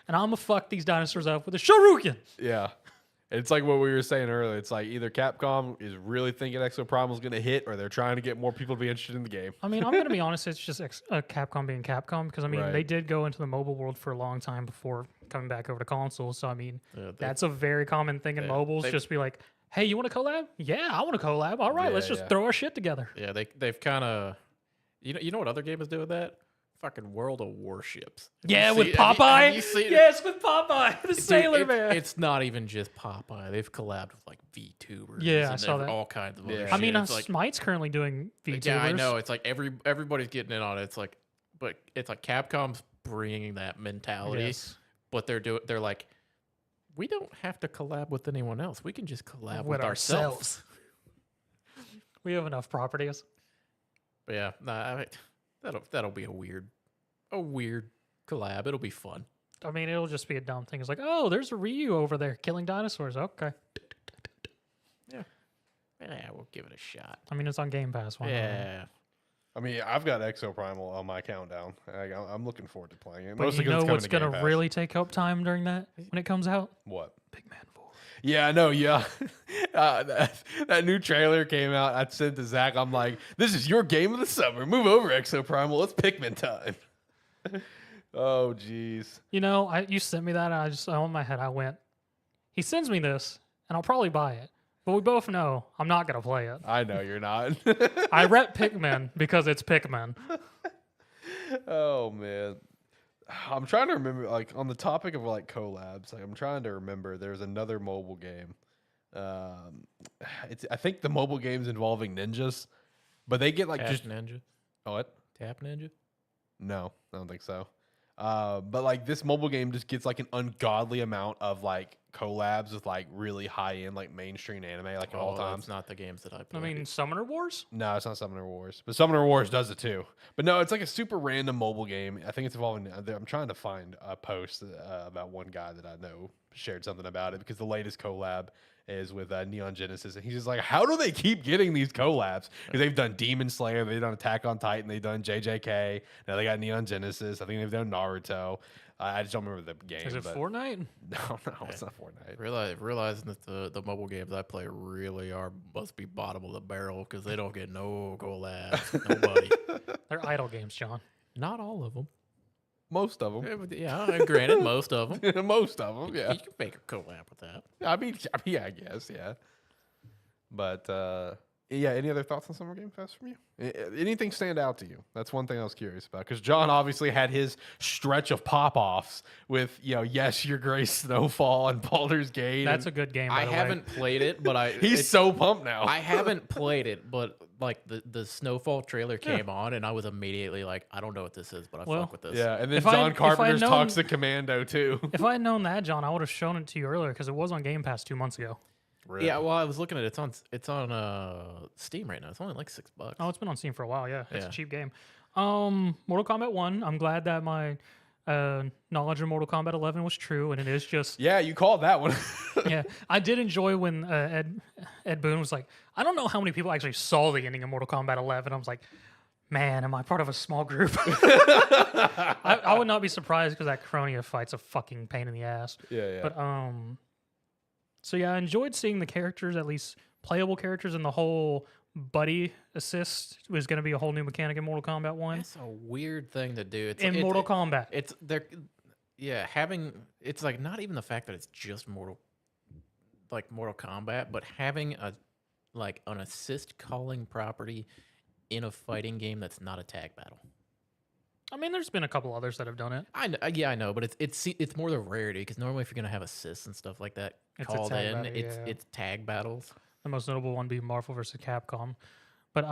D: And I'm going to fuck these dinosaurs up with a Shoryuken.
A: Yeah. It's like what we were saying earlier. It's like either Capcom is really thinking Exo Primal is going to hit, or they're trying to get more people to be interested in the game.
D: I mean, I'm going to be honest. It's just Capcom being Capcom. Because, I mean,
A: Right.
D: they did go into the mobile world for a long time before coming back over to consoles. So, I mean,
B: Yeah,
D: that's a very common thing in mobiles. Just be like, hey, you want to collab? Yeah, I want to collab. All right, let's just throw our shit together.
B: Yeah, they've kind of, you know what other game is doing that? Fucking World of Warships.
D: Yeah, with Popeye.
B: Have you seen
D: Yes, with Popeye, the
B: Dude,
D: Sailor Man.
B: It's not even just Popeye. They've collabed with like VTubers.
D: Yeah, I
B: and
D: saw that.
B: all kinds of other
A: Yeah.
B: shit.
D: I mean,
B: It's like,
D: Smite's currently doing VTubers.
B: yeah, I know. It's like everybody's getting in on it. It's like, but it's like Capcom's bringing that mentality.
D: Yes.
B: But they're like, we don't have to collab with anyone else. We can just collab
D: With
B: with ourselves.
D: We have enough properties.
B: But yeah, nah, that'll be a weird collab. It'll be fun.
D: I mean, it'll just be a dumb thing. It's like, oh, there's a Ryu over there killing dinosaurs. Okay.
B: Yeah, we'll give it a shot.
D: I mean, it's on Game Pass. Why not?
B: Yeah.
A: I mean, I've got Exoprimal on my countdown. I'm looking forward to playing it.
D: But
A: Mostly
D: you
A: 'cause
D: know
A: it's coming
D: what's
A: to
D: going
A: Game
D: to
A: Pass.
D: really take up time during that when it comes out?
A: What?
D: Big Man 4.
A: Yeah, I know. Yeah, that new trailer came out. I said to Zach, I'm like, "This is your game of the summer. Move over, Exoprimal. It's Pikmin time." Oh, jeez.
D: You know, you sent me that, and I just, in my head, I went, he sends me this, and I'll probably buy it. But we both know I'm not going to play it.
A: I know you're not.
D: I rep Pikmin because it's Pikmin.
A: Oh man, I'm trying to remember. Like on the topic of like collabs, like I'm trying to remember. There's another mobile game. I think the mobile game's involving ninjas, but they get like
B: Tap
A: just
B: Ninja.
A: what?
B: Tap Ninja.
A: No, I don't think so. But like this mobile game just gets like an ungodly amount of like collabs with like really high end like mainstream anime like at all times.
B: It's not the games that I play.
D: I mean, Summoner Wars?
A: No, it's not Summoner Wars, but Summoner Wars does it too. But no, it's like a super random mobile game. I think it's involving. I'm trying to find a post about one guy that I know shared something about it because the latest collab is with Neon Genesis, and he's just like, how do they keep getting these collabs? Because they've done Demon Slayer, they've done Attack on Titan, they've done JJK, now they got Neon Genesis. I think they've done Naruto. I just don't remember the game.
D: Is it
A: but
D: Fortnite?
A: No, it's not Fortnite.
B: Realizing that the mobile games I play really must be bottom of the barrel because they don't get no collabs. Nobody.
D: They're idle games, John.
B: Not all of them.
A: Most of them.
B: Yeah, granted, most of them.
A: Most of them, yeah.
B: You can make a collab with that.
A: I mean, yeah, I guess, yeah. But yeah, any other thoughts on Summer Game Fest from you? Anything stand out to you? That's one thing I was curious about because John obviously had his stretch of pop-offs with, Yes, Your Grace, Snowfall, and Baldur's Gate.
D: That's a good game, by
B: I
D: the way.
B: haven't played it, but
A: He's so pumped now.
B: I haven't played it, but like the Snowfall trailer came on, and I was immediately like, I don't know what this is, but I fuck with this.
A: Yeah, and then
D: If I-
A: John
D: if I had
A: Carpenter's
D: known-
A: Toxic Commando too.
D: If I had known that, John, I would have shown it to you earlier because it was on Game Pass 2 months ago.
B: Yeah, well, I was looking at it. It's on Steam right now. It's only like $6.
D: Oh, it's been on Steam for a while. Yeah, it's
B: Yeah.
D: a cheap game. Mortal Kombat 1. I'm glad that my knowledge of Mortal Kombat 11 was true, and it is just
A: Yeah, you called that one.
D: yeah. I did enjoy when Ed Boon was like, I don't know how many people actually saw the ending of Mortal Kombat 11. I was like, man, am I part of a small group? I would not be surprised because that Cronia fight's a fucking pain in the ass.
A: Yeah.
D: But so yeah, I enjoyed seeing the characters, at least playable characters, and the whole buddy assist was going to be a whole new mechanic in Mortal Kombat 1.
B: That's a weird thing to do. It's
D: In Mortal Kombat.
B: It's they're having it's like not even the fact that it's just Mortal Kombat, but having an assist calling property in a fighting game that's not a tag battle.
D: I mean, there's been a couple others that have done it.
B: I know, but it's more the rarity because normally if you're gonna have assists and stuff like that
D: It's a
B: called
D: tag
B: in,
D: battle, yeah.
B: it's tag battles.
D: The most notable one being Marvel vs. Capcom. But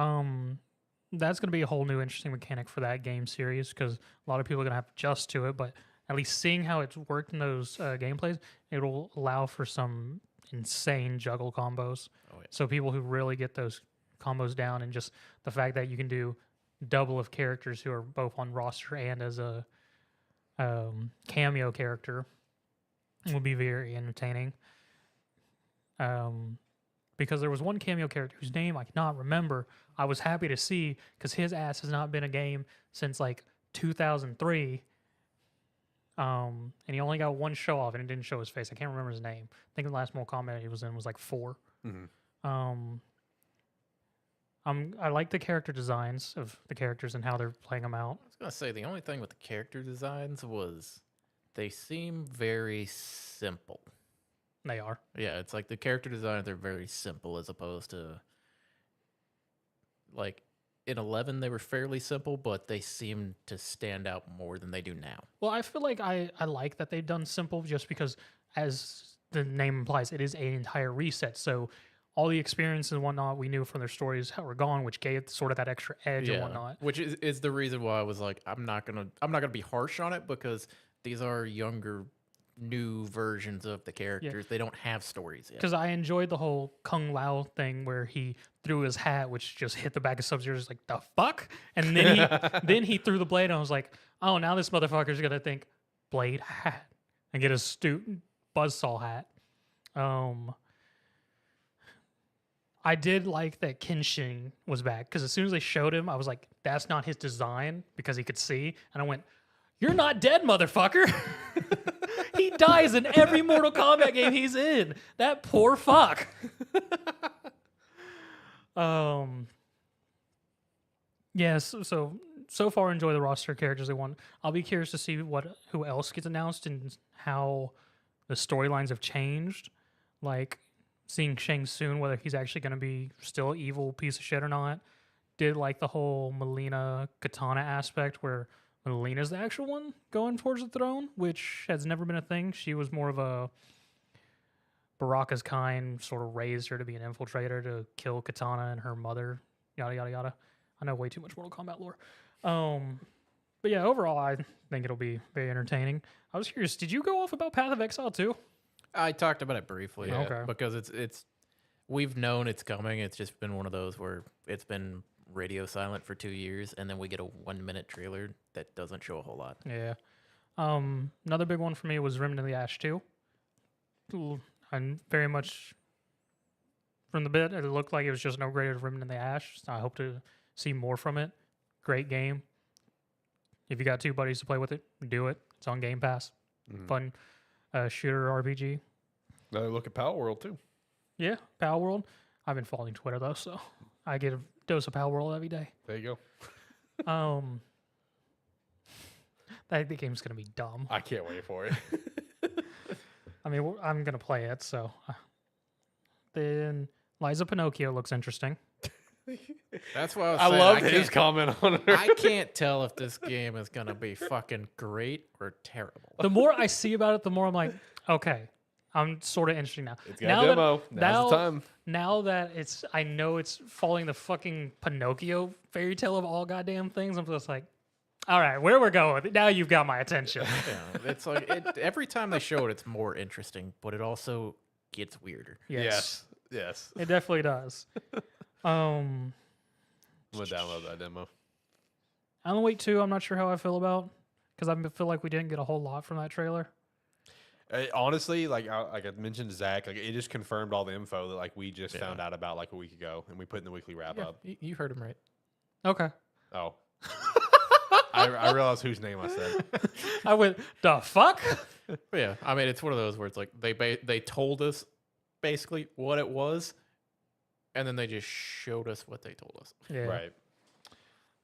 D: that's going to be a whole new interesting mechanic for that game series because a lot of people are going to have to adjust to it. But at least seeing how it's worked in those gameplays, it'll allow for some insane juggle combos.
B: Oh, yeah.
D: So people who really get those combos down, and just the fact that you can do double of characters who are both on roster and as a cameo character will be very entertaining. Because there was one cameo character whose name I cannot remember. I was happy to see because his ass has not been a game since like 2003. And he only got one show off, and it didn't show his face. I can't remember his name. I think the last Mortal Kombat he was in was like 4.
A: Mhm.
B: Mm-hmm.
D: I like the character designs of the characters and how they're playing them out.
B: I was gonna say the only thing with the character designs was they seem very simple.
D: They are.
B: Yeah, it's like the character designs are very simple as opposed to like in 11 they were fairly simple, but they seem to stand out more than they do now.
D: Well, I feel like I like that they've done simple just because, as the name implies, it is an entire reset. So all the experience and whatnot we knew from their stories were gone, which gave sort of that extra edge and whatnot.
B: Which is the reason why I was like, I'm not gonna be harsh on it, because these are younger, new versions of the characters. They don't have stories yet.
D: Because I enjoyed the whole Kung Lao thing where he threw his hat, which just hit the back of Sub-Zero's like, the fuck? And then he threw the blade, and I was like, oh, now this motherfucker's gonna think blade hat and get a buzzsaw hat. I did like that Kenshin was back, because as soon as they showed him, I was like, that's not his design, because he could see. And I went, you're not dead, motherfucker. He dies in every Mortal Kombat game he's in. That poor fuck. Yes, so far enjoy the roster of characters they want. I'll be curious to see who else gets announced and how the storylines have changed. Like seeing Shang Tsung, whether he's actually going to be still an evil piece of shit or not. Did like the whole Melina Katana aspect where Melina's the actual one going towards the throne, which has never been a thing. She was more of a Baraka's kind, sort of raised her to be an infiltrator to kill Katana and her mother, yada, yada, yada. I know way too much Mortal Kombat lore. But yeah, overall, I think it'll be very entertaining. I was curious, did you go off about Path of Exile too?
B: I talked about it briefly,
D: Okay.
B: because it's we've known it's coming. It's just been one of those where it's been radio silent for 2 years, and then we get a 1-minute trailer that doesn't show a whole lot.
D: Yeah. Another big one for me was Remnant of the Ash 2. And very much from the bit, it looked like it was just an upgrade of Remnant of the Ash. So I hope to see more from it. Great game. If you got 2 buddies to play with it, do it. It's on Game Pass. Fun shooter RPG.
A: Look at Power World too.
D: Yeah, Power World. I've been following Twitter though, so I get a dose of Power World every day.
A: There you go.
D: That game's gonna be dumb.
A: I can't wait for it.
D: I mean, I'm gonna play it. So then Liza Pinocchio looks interesting.
B: That's why
A: I loved his comment on her.
B: I can't tell if this game is gonna be fucking great or terrible.
D: The more I see about it, the more I'm like, okay, I'm sort of interested now.
A: It's got a demo. Now's the time.
D: Now that I know it's following the fucking Pinocchio fairy tale of all goddamn things, I'm just like, all right, where we're going with it. Now you've got my attention.
B: Yeah, it's like every time they show it, it's more interesting, but it also gets weirder.
A: Yes.
D: It definitely does.
A: I'm gonna download that demo.
D: Alan Wake 2, I'm not sure how I feel about, because I feel like we didn't get a whole lot from that trailer.
A: Honestly, like I mentioned to Zach, like it just confirmed all the info that like we just found out about like a week ago, and we put in the weekly wrap up.
B: You heard him right.
D: Okay.
A: Oh, I realized whose name I said.
D: I went, the fuck?
B: But yeah, I mean, it's one of those where it's like they told us basically what it was, and then they just showed us what they told us.
D: Yeah.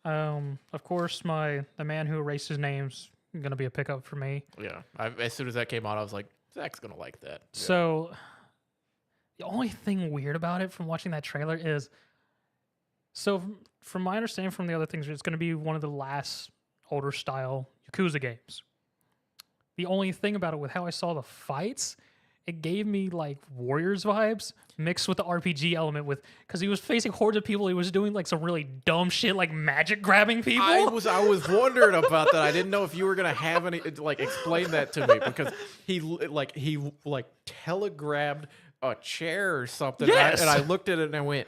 A: Right.
D: Of course, the man who erased his name's gonna be a pickup for me.
B: Yeah, as soon as that came out, I was like, Zach's gonna like that.
D: So, the only thing weird about it from watching that trailer is, so from my understanding from the other things, it's gonna be one of the last older style Yakuza games. The only thing about it, with how I saw the fights, it gave me like Warriors vibes mixed with the RPG element, because he was facing hordes of people. He was doing like some really dumb shit, like magic grabbing people.
B: I was wondering about that. I didn't know if you were gonna have any like explain that to me, because he telegrabbed a chair or something.
D: Yes.
B: And I looked at it and I went,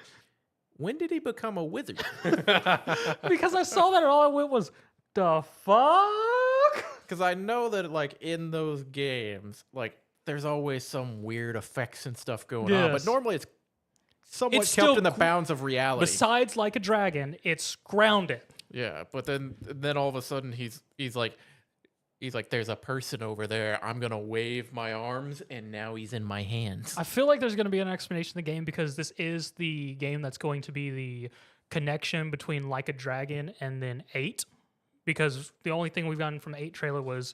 B: when did he become a wizard?
D: Because I saw that and all I went was, the fuck?
B: Because I know that like in those games, like there's always some weird effects and stuff going on, but
D: Yes.
B: normally it's somewhat
D: It's
B: kept
D: still
B: in the bounds of reality.
D: Besides Like a Dragon, it's grounded.
B: Yeah, but then all of a sudden he's like, there's a person over there. I'm gonna wave my arms, and now he's in my hands.
D: I feel like there's going to be an explanation of the game, because this is the game that's going to be the connection between Like a Dragon and then 8. Because the only thing we've gotten from the 8 trailer was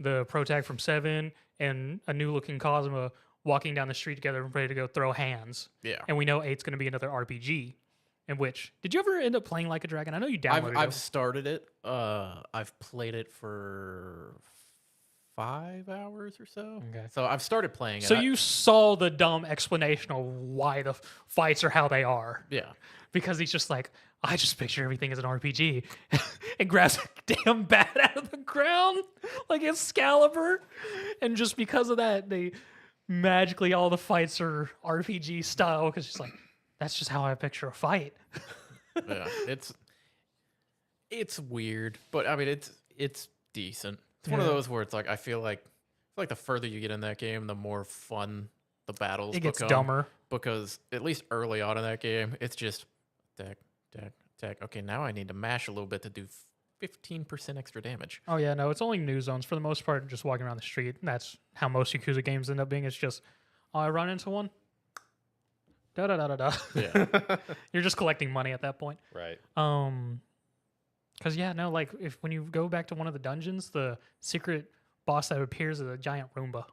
D: the pro tag from 7 and a new looking Cosmo walking down the street together ready to go throw hands.
B: Yeah.
D: And we know 8's going to be another RPG. In which, did you ever end up playing Like a Dragon? I know you downloaded
B: I've
D: it.
B: started it. I've played it for 5 hours or so.
D: Okay.
B: So I've started playing it.
D: So you saw the dumb explanation of why the fights are how they are.
B: Yeah.
D: Because he's just like, I just picture everything as an RPG. And grabs a damn bat out of the ground like Excalibur. And just because of that, they magically all the fights are RPG style because she's like, that's just how I picture a fight.
B: Yeah. It's weird, but I mean it's decent. It's one of
D: Yeah.
B: those where it's like I feel like the further you get in that game, the more fun the battles
D: It gets
B: become.
D: dumber.
B: Because at least early on in that game, it's just attack, attack, attack. Okay, now I need to mash a little bit to do 15% extra damage.
D: Oh yeah, no, it's only new zones for the most part. Just walking around the street. That's how most Yakuza games end up being. It's just, oh, I run into one. Da da da da da.
B: Yeah.
D: You're just collecting money at that point.
A: Right.
D: Because yeah, no, like when you go back to one of the dungeons, the secret boss that appears is a giant Roomba.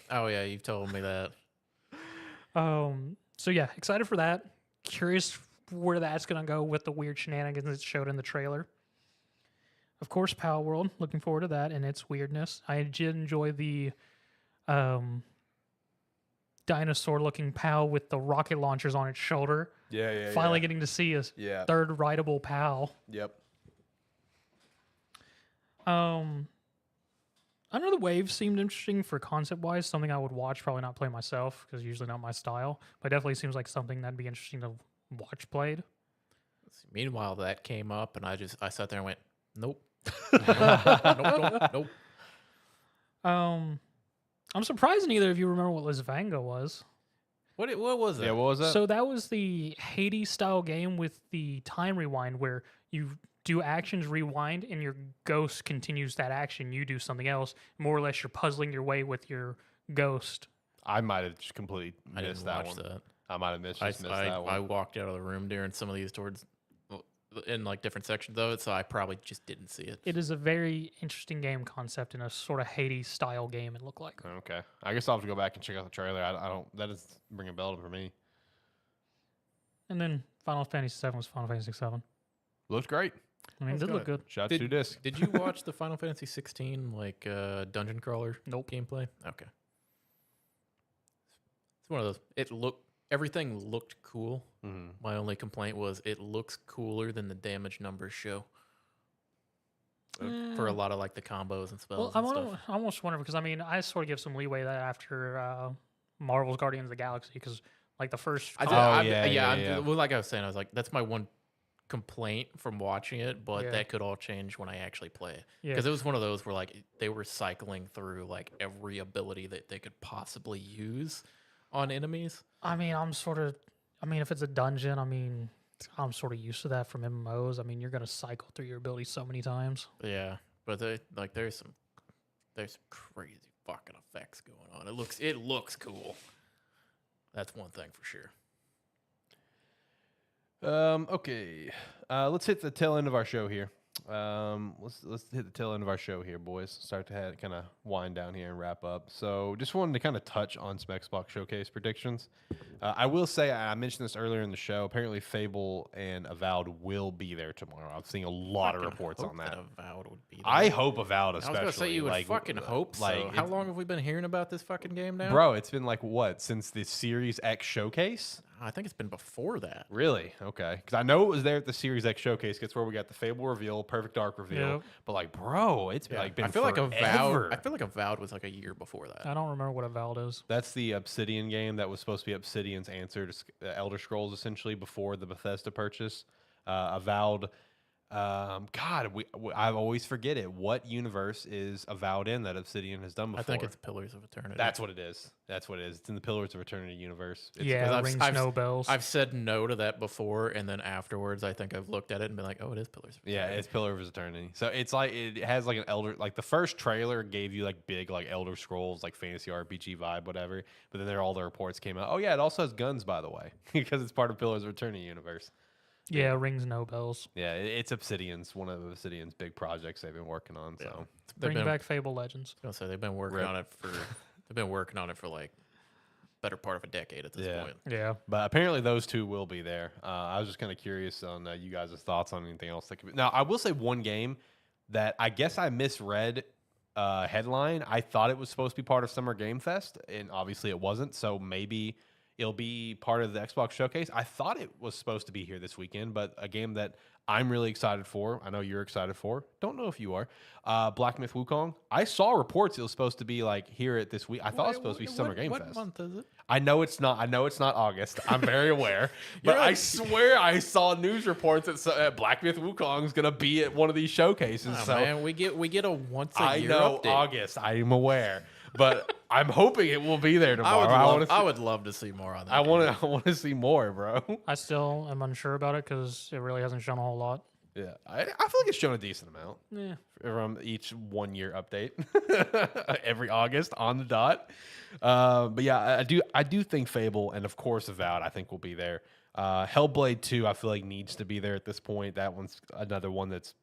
B: Oh yeah, you've told me that.
D: So yeah, excited for that. Curious where that's gonna go with the weird shenanigans it showed in the trailer. Of course, Power World. Looking forward to that and its weirdness. I did enjoy the dinosaur-looking POW with the rocket launchers on its shoulder.
A: Yeah.
D: Finally getting to see a third rideable POW.
A: Yep.
D: Another Wave seemed interesting for concept-wise. Something I would watch, probably not play myself because usually not my style. But definitely seems like something that'd be interesting to watch played.
B: Meanwhile, that came up, and I sat there and went, nope. Nope.
D: I'm surprised neither of you remember what Lisvanga was.
B: What was that?
A: Yeah, what was that?
D: So that was the Hades style game with the time rewind where you do actions rewind and your ghost continues that action. You do something else. More or less, you're puzzling your way with your ghost.
A: I might have just completely
B: I
A: missed
B: didn't
A: that
B: watch
A: one.
B: that.
A: I might have missed that
B: I
A: one.
B: walked out of the room during some of these in like different sections of it, so I probably just didn't see it.
D: It is a very interesting game concept in a sort of Hades style game. It looked like.
A: Okay. I guess I'll have to go back and check out the trailer. I don't. That doesn't ring a bell for me.
D: And then Final Fantasy VII was Final Fantasy VII.
A: Looks great.
D: I mean, it did look good.
A: Shout out to Disc.
B: Did you watch the Final Fantasy 16 like dungeon crawler gameplay? Okay. It's one of those. Everything looked cool.
A: Mm-hmm.
B: My only complaint was it looks cooler than the damage numbers show. For a lot of like the combos and spells
D: Well,
B: and stuff.
D: I almost wonder because I mean, I sort of give some leeway that after Marvel's Guardians of the Galaxy because like the first.
B: Well, like I was saying, I was like, that's my one complaint from watching it, but that could all change when I actually play it. Because it was one of those where like they were cycling through like every ability that they could possibly use on enemies.
D: I mean, if it's a dungeon, I'm sort of used to that from MMOs. I mean, you're gonna cycle through your abilities so many times.
B: Yeah, but there's some crazy fucking effects going on. It looks cool. That's one thing for sure.
A: Okay. Let's hit the tail end of our show here. Let's hit the tail end of our show here, boys. Start to kind of wind down here and wrap up. So just wanted to kind of touch on some Xbox Showcase predictions. I will say, I mentioned this earlier in the show. Apparently, Fable and Avowed will be there tomorrow. I'm seeing a lot of reports on that.
B: Avowed would be there.
A: I hope Avowed especially.
B: I was gonna say you would fucking hope so.
A: Like,
B: how long have we been hearing about this fucking game now?
A: Bro, it's been like what, since the Series X showcase?
B: I think it's been before that.
A: Really? Okay. Because I know it was there at the Series X showcase. It's where we got the Fable reveal, Perfect Dark reveal.
D: Yep.
A: But like, bro, it's been
B: I feel
A: forever.
B: like Avowed was like a year before that.
D: I don't remember what Avowed is.
A: That's the Obsidian game that was supposed to be Obsidian's answer to Elder Scrolls, essentially, before the Bethesda purchase. Avowed. God, I always forget it. What universe is Avowed in that Obsidian has done before?
B: I think it's Pillars of Eternity.
A: That's what it is. That's what it is. It's in the Pillars of Eternity universe. It's,
D: Rings no bells.
B: I've said no to that before, and then afterwards, I think I've looked at it and been like, "Oh, it is Pillars of Eternity."
A: Yeah, it's Pillars of Eternity. So it's like it has like an Elder, like the first trailer gave you like big like Elder Scrolls like fantasy RPG vibe, whatever. But then all the reports came out. Oh yeah, it also has guns, by the way, because it's part of Pillars of Eternity universe.
D: Yeah, Rings no bells.
A: Yeah, it's Obsidian's one of Obsidian's big projects they've been working on. So
D: Bring back Fable Legends.
B: I was gonna say they've been working on it for like better part of a decade at this point.
D: Yeah,
A: but apparently those two will be there. I was just kind of curious on you guys' thoughts on anything else that could be. Now I will say one game that I guess I misread headline. I thought it was supposed to be part of Summer Game Fest, and obviously it wasn't. So maybe it'll be part of the Xbox Showcase. I thought it was supposed to be here this weekend, but a game that I'm really excited for. I know you're excited for. Don't know if you are. Black Myth Wukong. I saw reports it was supposed to be like here at this week. I thought it was supposed to be Summer Game Fest.
B: What month is it?
A: I know it's not. I know it's not August. I'm very aware, but I swear I saw news reports that Black Myth Wukong is gonna be at one of these showcases.
B: Oh,
A: so
B: man, we get a once a
A: I
B: year
A: know
B: update.
A: August. I am aware, but I'm hoping it will be there tomorrow.
B: I would love to see more on that.
A: I want to see more, bro.
D: I still am unsure about it because it really hasn't shown a whole lot.
A: Yeah, I feel like it's shown a decent amount.
D: Yeah.
A: From each 1 year update every August on the dot. But yeah, I do think Fable and of course Avowed I think will be there. Hellblade 2 I feel like needs to be there at this point. That one's another one that's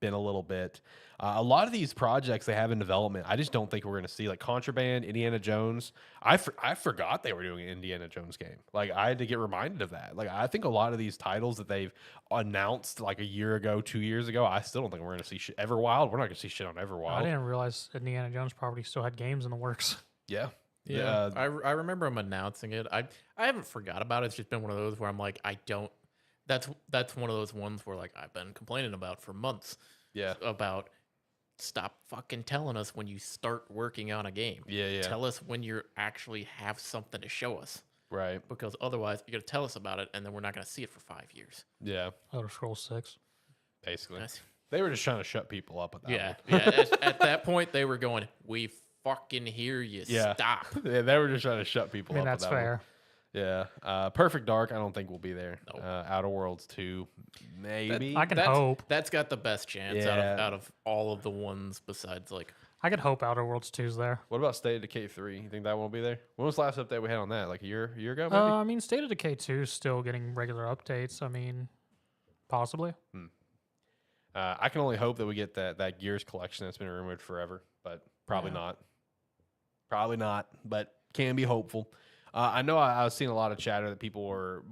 A: been a little bit. A lot of these projects they have in development, I just don't think we're going to see, like Contraband, Indiana Jones. I forgot they were doing an Indiana Jones game. Like I had to get reminded of that. Like I think a lot of these titles that they've announced like a year ago, 2 years ago, I still don't think we're going to see shit. Everwild, we're not going to see shit on Everwild.
D: I didn't realize Indiana Jones property still had games in the works.
A: Yeah.
B: Yeah, I remember them announcing it. I haven't forgot about it. It's just been one of those where I'm like, I don't. That's one of those ones where like I've been complaining about for months.
A: Yeah.
B: About stop fucking telling us when you start working on a game.
A: Yeah.
B: Tell us when you actually have something to show us.
A: Right.
B: Because otherwise, you're gonna tell us about it, and then we're not gonna see it for 5 years.
A: Yeah.
D: Elder Scrolls 6.
A: Basically, they were just trying to shut people up at that.
B: Yeah,
A: one.
B: yeah. At that point, they were going, "We fucking hear you.
A: Yeah.
B: Stop."
A: Yeah, they were just trying to shut people
D: I mean,
A: up.
D: that's
A: at that one.
D: fair.
A: Yeah. Perfect Dark, I don't think will be there.
B: Nope.
A: Outer Worlds 2, maybe.
D: I can hope.
B: That's got the best chance
A: Yeah.
B: out of all of the ones besides like.
D: I could hope Outer Worlds 2's there.
A: What about State of Decay 3? You think that won't be there? When was the last update we had on that? Like a year ago, maybe?
D: I mean, State of Decay 2 is still getting regular updates. I mean, possibly.
A: I can only hope that we get that Gears collection that's been rumored forever, but probably
D: Yeah.
A: not. Probably not, but can be hopeful. I know I was seeing a lot of chatter that people were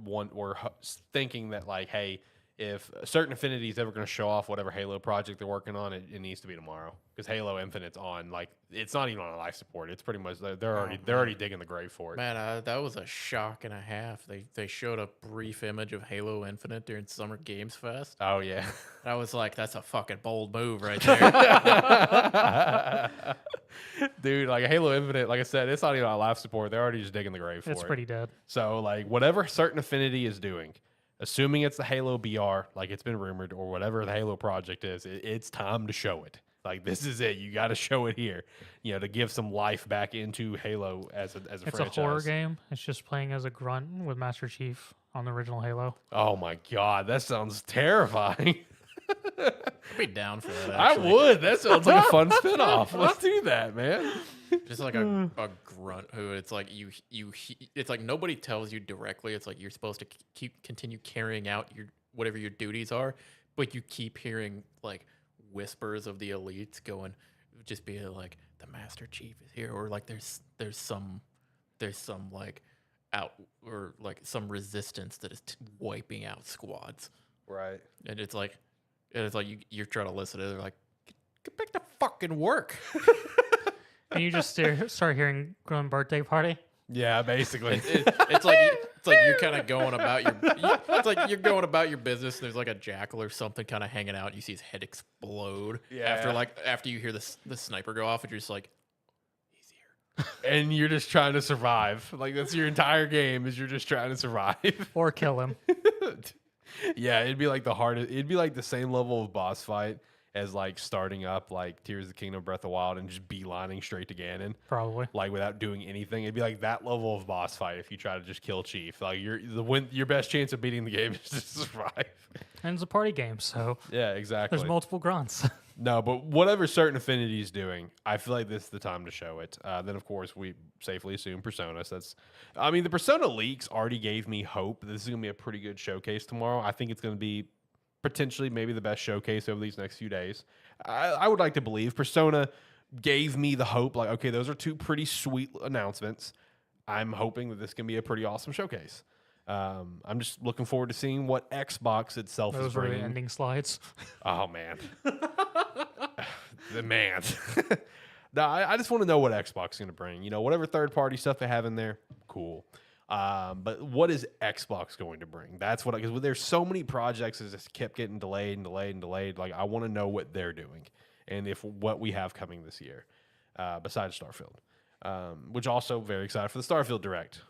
A: thinking that like, hey, if Certain Affinity is ever going to show off whatever Halo project they're working on, it needs to be tomorrow because Halo Infinite's on. Like, it's not even on life support. It's pretty much they're already digging the grave for it.
B: Man, that was a shock and a half. They showed a brief image of Halo Infinite during Summer Games Fest.
A: Oh yeah,
B: And I was like, that's a fucking bold move right there.
A: dude. Like Halo Infinite, like I said, it's not even on life support. They're already just digging the grave for it.
D: It's pretty dead.
A: So like whatever Certain Affinity is doing, assuming it's the Halo BR, like it's been rumored, or whatever the Halo project is, it's time to show it. Like this is it. You got to show it here, to give some life back into Halo as a
D: It's
A: franchise.
D: a horror game. It's just playing as a grunt with Master Chief on the original Halo.
A: Oh my god, that sounds terrifying.
B: I'd be down for that.
A: I
B: Actually.
A: would. That sounds like a fun spinoff. Let's do that, man.
B: Just like a grunt who it's like it's like nobody tells you directly. It's like you're supposed to continue carrying out whatever your duties are, but you keep hearing like whispers of the elites going, just being like the Master Chief is here, or like there's some like out or like some resistance that is wiping out squads,
A: Right.
B: and it's like you're trying to listen to it, they're like get back to fucking work.
D: And you just start hearing Grunt Birthday Party.
A: Yeah, basically.
B: It's like you're kind of going about it's like you're going about your business. And there's like a jackal or something kind of hanging out. And you see his head explode.
A: Yeah.
B: After you hear the sniper go off, and you're just like, he's here.
A: And you're just trying to survive. Like that's your entire game is you're just trying to survive.
D: Or kill him.
A: Yeah, it'd be like it'd be like the same level of boss fight as like starting up like Tears of the Kingdom, Breath of the Wild, and just beelining straight to Ganon.
D: Probably.
A: Like without doing anything. It'd be like that level of boss fight if you try to just kill Chief. Like your best chance of beating the game is to survive.
D: And it's a party game, so
A: Yeah, exactly.
D: there's multiple grunts.
A: No, but whatever Certain Affinity is doing, I feel like this is the time to show it. Then, of course, we safely assume Persona. So the Persona leaks already gave me hope that this is going to be a pretty good showcase tomorrow. I think it's going to be potentially maybe the best showcase over these next few days. I would like to believe Persona gave me the hope, like, okay, those are two pretty sweet announcements. I'm hoping that this can be a pretty awesome showcase. I'm just looking forward to seeing what Xbox itself is
D: Those were the
A: bringing.
D: ending slides.
A: Oh man, man. No, I just want to know what Xbox is going to bring. You know, whatever third-party stuff they have in there, cool. But what is Xbox going to bring? That's what, because there's so many projects that just kept getting delayed and delayed and delayed. Like, I want to know what they're doing and if what we have coming this year, besides Starfield. Which also very excited for the Starfield Direct.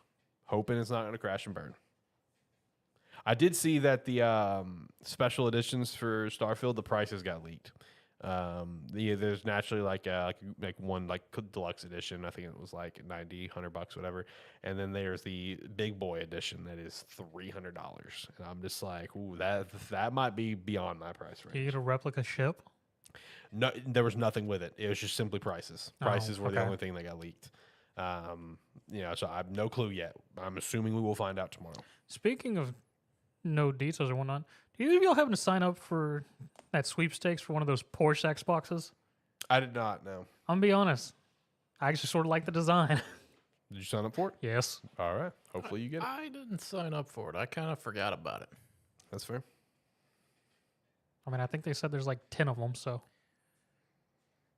A: Hoping it's not going to crash and burn. I did see that the special editions for Starfield, the prices got leaked. There's naturally like one like deluxe edition. I think it was like $90, $100, whatever. And then there's the big boy edition that is $300. And I'm just like, ooh, that might be beyond my price range.
D: You get a replica ship?
A: No, there was nothing with it. It was just simply prices. Prices were the
D: okay.
A: only thing that got leaked. So I have no clue yet. I'm assuming we will find out tomorrow.
D: Speaking of no details or whatnot, do you y'all happen to sign up for that sweepstakes for one of those Porsche Xboxes?
A: I did not know.
D: I'm gonna be honest. I actually sort of like the design.
A: Did you sign up for it?
D: Yes.
A: All right. Hopefully you get it.
B: I didn't sign up for it. I kind of forgot about it.
A: That's fair.
D: I mean, I think they said there's like 10 of them, so.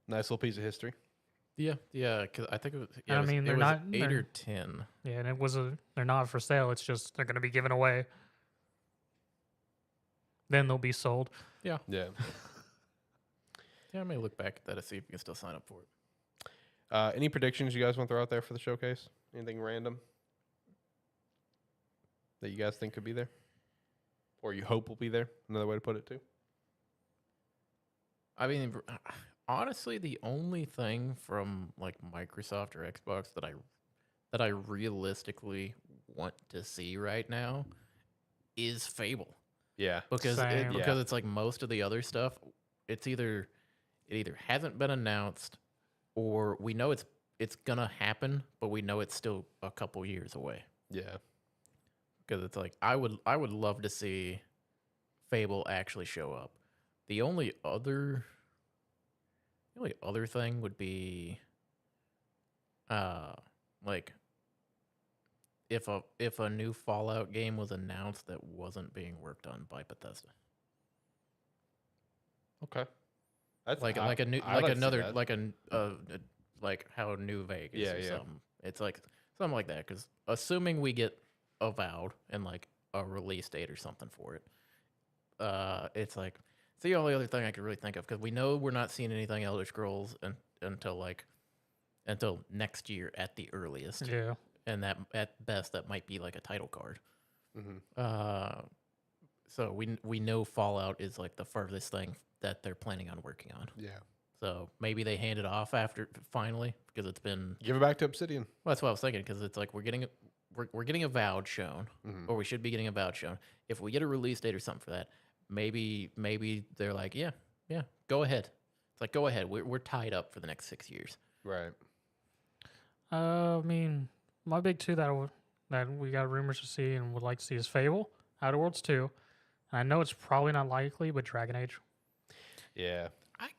A: Nice little piece of history.
B: Yeah, because I think it was.
D: I mean,
B: it
D: they're
B: was
D: not-
B: 8
D: they're-
B: or 10.
D: Yeah, and they're not for sale. It's just they're going to be given away. Then they'll be sold.
A: Yeah.
B: Yeah, I may look back at that to see if you can still sign up for it.
A: Any predictions you guys want to throw out there for the showcase? Anything random that you guys think could be there? Or you hope will be there? Another way to put it, too.
B: I mean, honestly, the only thing from like Microsoft or Xbox that I realistically want to see right now is Fable.
A: Yeah.
B: Because
D: Same.
B: it's like most of the other stuff, it either hasn't been announced, or we know it's gonna happen, but we know it's still a couple years away.
A: Yeah.
B: Because it's like I would love to see Fable actually show up. The only other thing would be like if a new Fallout game was announced that wasn't being worked on by Bethesda.
A: Okay. That's
B: Like
A: I-
B: like a new
A: I'd
B: like
A: like to see
B: another
A: that.
B: like like how New Vegas
A: Yeah,
B: or
A: yeah.
B: something. It's like something like that, because assuming we get Avowed and like a release date or something for it, it's like it's the only other thing I could really think of, because we know we're not seeing anything Elder Scrolls until next year at the earliest,
D: Yeah.
B: and that at best that might be like a title card.
A: Mhm.
B: So we know Fallout is like the furthest thing that they're planning on working on.
A: Yeah.
B: So maybe they hand it off after finally, because it's been.
A: Give it back to Obsidian.
B: Well, that's what I was thinking, because it's like we're getting Avowed shown,
A: Mhm.
B: or we should be getting Avowed shown. If we get a release date or something for that, maybe they're like, yeah, go ahead. It's like, go ahead. We're tied up for the next 6 years.
A: Right.
D: I mean, my big two that we got rumors to see and would like to see is Fable, Outer Worlds 2. I know it's probably not likely, but Dragon Age.
A: Yeah.
B: I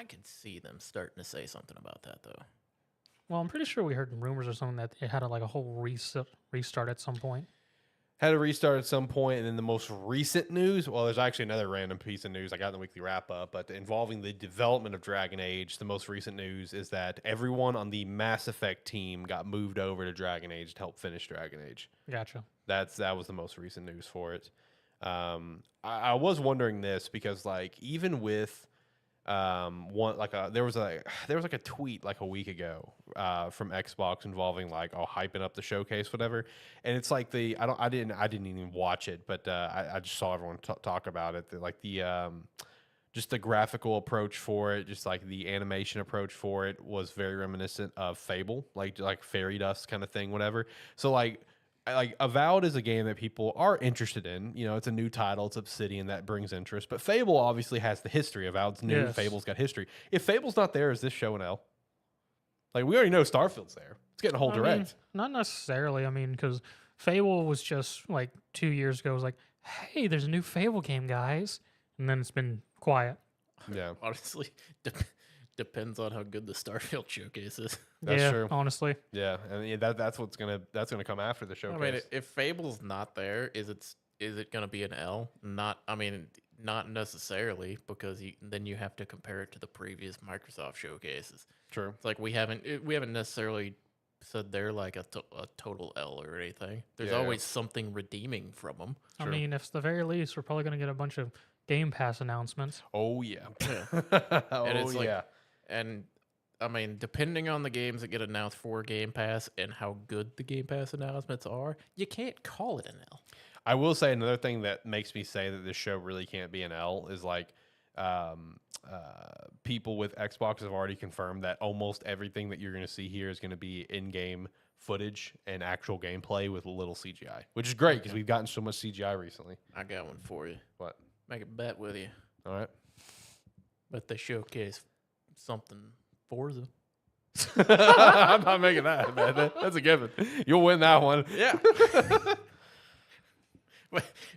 B: could see them starting to say something about that though.
D: Well, I'm pretty sure we heard rumors or something that it had a whole restart at some point.
A: Had a restart at some point, and then the most recent news. Well, there's actually another random piece of news I got in the weekly wrap up, but involving the development of Dragon Age. The most recent news is that everyone on the Mass Effect team got moved over to Dragon Age to help finish Dragon Age.
D: Gotcha.
A: That was the most recent news for it. I was wondering this because like even with there was like a tweet like a week ago from Xbox involving like hyping up the showcase, whatever, and it's like I didn't even watch it, but I just saw everyone talk about it, like the just the graphical approach for it, just like the animation approach for it was very reminiscent of Fable, like fairy dust kind of thing, whatever. So like Avowed is a game that people are interested in. You know, it's a new title. It's Obsidian, that brings interest. But Fable obviously has the history. Avowed's new.
D: Yes.
A: Fable's got history. If Fable's not there, is this show an L? Like, we already know Starfield's there. It's getting a whole
D: I
A: direct.
D: mean, not necessarily. I mean, because Fable was just like 2 years ago. It was like, hey, there's a new Fable game, guys. And then it's been quiet.
A: Yeah,
B: Honestly, depends on how good the Starfield showcase is.
A: that's
D: yeah,
A: true.
D: honestly.
A: Yeah, and yeah, that's gonna come after the showcase.
B: I mean, if Fable's not there, is it gonna be an L? Not not necessarily, because then you have to compare it to the previous Microsoft showcases.
A: True.
B: It's like we haven't necessarily said they're like a total L or anything. There's
A: Yeah.
B: always something redeeming from them.
D: I mean, if it's the very least, we're probably going to get a bunch of Game Pass announcements.
A: Oh yeah.
B: And it's like,
A: yeah.
B: and I mean, depending on the games that get announced for Game Pass and how good the Game Pass announcements are, you can't call it an L.
A: I will say another thing that makes me say that this show really can't be an L is like people with Xbox have already confirmed that almost everything that you're going to see here is going to be in-game footage and actual gameplay with a little CGI, which is great because we've gotten so much CGI recently.
B: I got one for you.
A: What?
B: Make a bet with you.
A: All right.
B: But they showcase something Forza.
A: I'm not making that, man. That's a given. You'll win that one.
B: Yeah.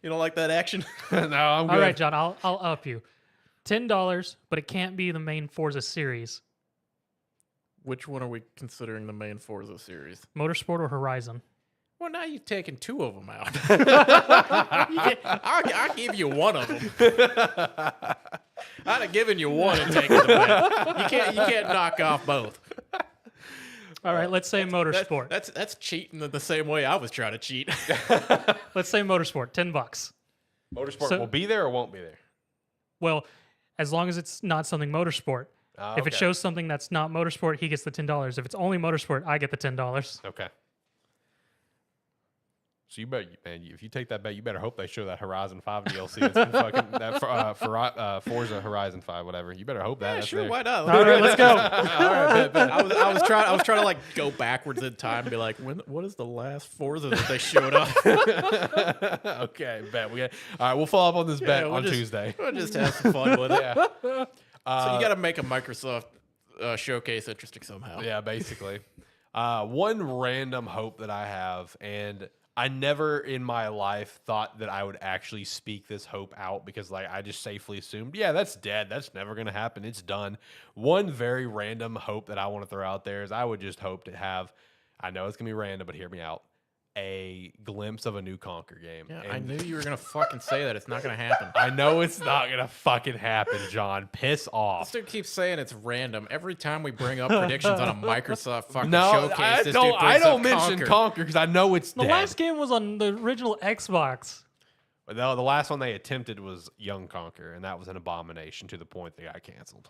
B: You don't like that action?
A: No, I'm good.
D: All right, John, I'll up you. $10, but it can't be the main Forza series.
B: Which one are we considering the main Forza series?
D: Motorsport or Horizon?
B: Well, now you've taken two of them out. I'll give you one of them. I'd have given you one and taken the back. You can't knock off both.
D: All right, let's say Motorsport.
B: That's cheating in the same way I was trying to cheat.
D: Let's say Motorsport, $10.
A: Motorsport
D: So-
A: will be there or won't be there?
D: Well, as long as it's not something Motorsport. If it
A: Okay.
D: shows something that's not Motorsport, he gets the $10. If it's only Motorsport, I get the $10.
A: Okay. So you better, man. If you take that bet, you better hope they show that Horizon 5 DLC. That's been fucking that Forza Horizon 5, whatever. You better hope that.
B: Yeah,
A: that's
B: sure,
A: there.
B: why not?
D: All right, let's go.
A: All right, bet.
B: I was trying to like go backwards in time and be like, what is the last Forza that they showed up?
A: Okay, bet. All right, we'll follow up on this bet on Tuesday.
B: We'll just have some fun with it.
A: Yeah.
B: So you got to make a Microsoft showcase interesting somehow.
A: Yeah, basically. One random hope that I have, and I never in my life thought that I would actually speak this hope out because, like, I just safely assumed, yeah, that's dead. That's never going to happen. It's done. One very random hope that I want to throw out there is I would just hope to have, I know it's going to be random, but hear me out, a glimpse of a new Conquer game.
B: Yeah,
A: And
B: I knew you were gonna fucking say that. It's not gonna happen.
A: I know it's not going to fucking happen, John. Piss
B: This
A: off.
B: dude keeps saying it's random. Every time we bring up predictions on a Microsoft fucking
A: No,
B: showcase,
A: I
B: this
A: don't,
B: dude
A: I
B: brings
A: don't
B: up
A: mention
B: Conquer.
A: Conquer because I know it's
D: The
A: dead.
D: last game was on the original Xbox.
A: But no, the last one they attempted was Young Conquer, and that was an abomination to the point they got canceled.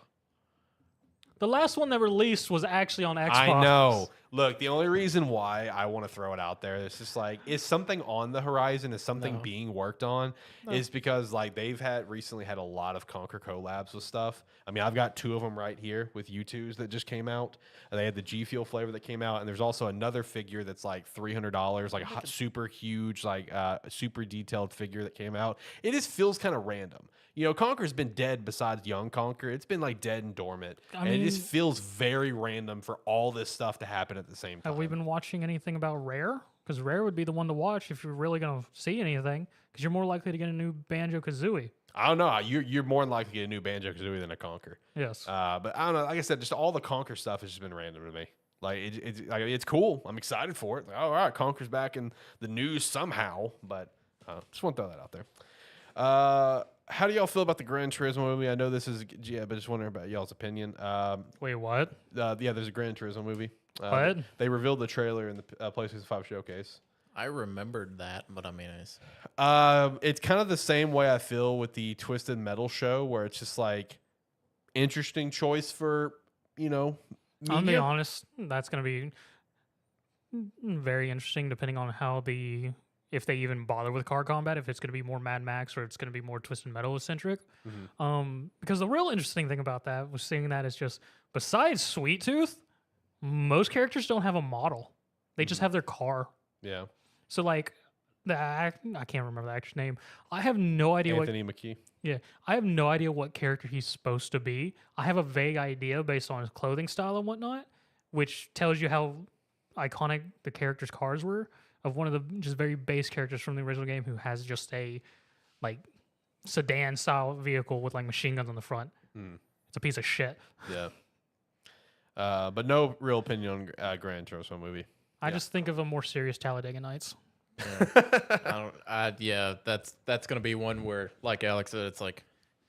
D: The last one that released was actually on Xbox.
A: I know. Look, the only reason why I want to throw it out there is just like, is something on the horizon? Is something
B: No.
A: being worked on? Is because like they've recently had a lot of Conquer collabs with stuff. I mean, I've got two of them right here with U2s that just came out. And they had the G Fuel flavor that came out, and there's also another figure that's like $300, like a super huge, like super detailed figure that came out. It just feels kind of random. You know, Conquer's been dead besides Young Conquer. It's been like dead and dormant. And it just feels very random for all this stuff to happen at the same time.
D: Have we been watching anything about Rare? Because Rare would be the one to watch if you're really going to see anything. Because you're more likely to get a new Banjo-Kazooie.
A: I don't know. You're more than likely to get a new Banjo-Kazooie than a Conquer.
D: Yes.
A: But I don't know. Like I said, just all the Conquer stuff has just been random to me. Like it's cool. I'm excited for it. Like, all right, Conquer's back in the news somehow. But just want to throw that out there. How do y'all feel about the Gran Turismo movie? I know this is but just wondering about y'all's opinion.
D: Wait, what?
A: Yeah, there's a Gran Turismo movie.
D: What?
A: They revealed the trailer in the PlayStation 5 showcase.
B: I remembered that, but I mean,
A: It's kind of the same way I feel with the Twisted Metal show, where it's just like interesting choice for media.
D: I'll be honest, that's going to be very interesting depending on how if they even bother with car combat, if it's going to be more Mad Max or it's going to be more Twisted Metal centric. Because the real interesting thing about that was seeing that is just, besides Sweet Tooth, most characters don't have a model. They just have their car.
A: Yeah.
D: So like, I can't remember the actor's name. I have no idea
A: Anthony McKee.
D: Yeah, I have no idea what character he's supposed to be. I have a vague idea based on his clothing style and whatnot, which tells you how iconic the character's cars were, of one of the just very base characters from the original game who has just a like sedan style vehicle with like machine guns on the front. It's a piece of shit.
A: Yeah. But no real opinion on Gran Turismo movie.
D: I just think of a more serious Talladega Nights.
B: Yeah, that's gonna be one where, like Alex said, it's like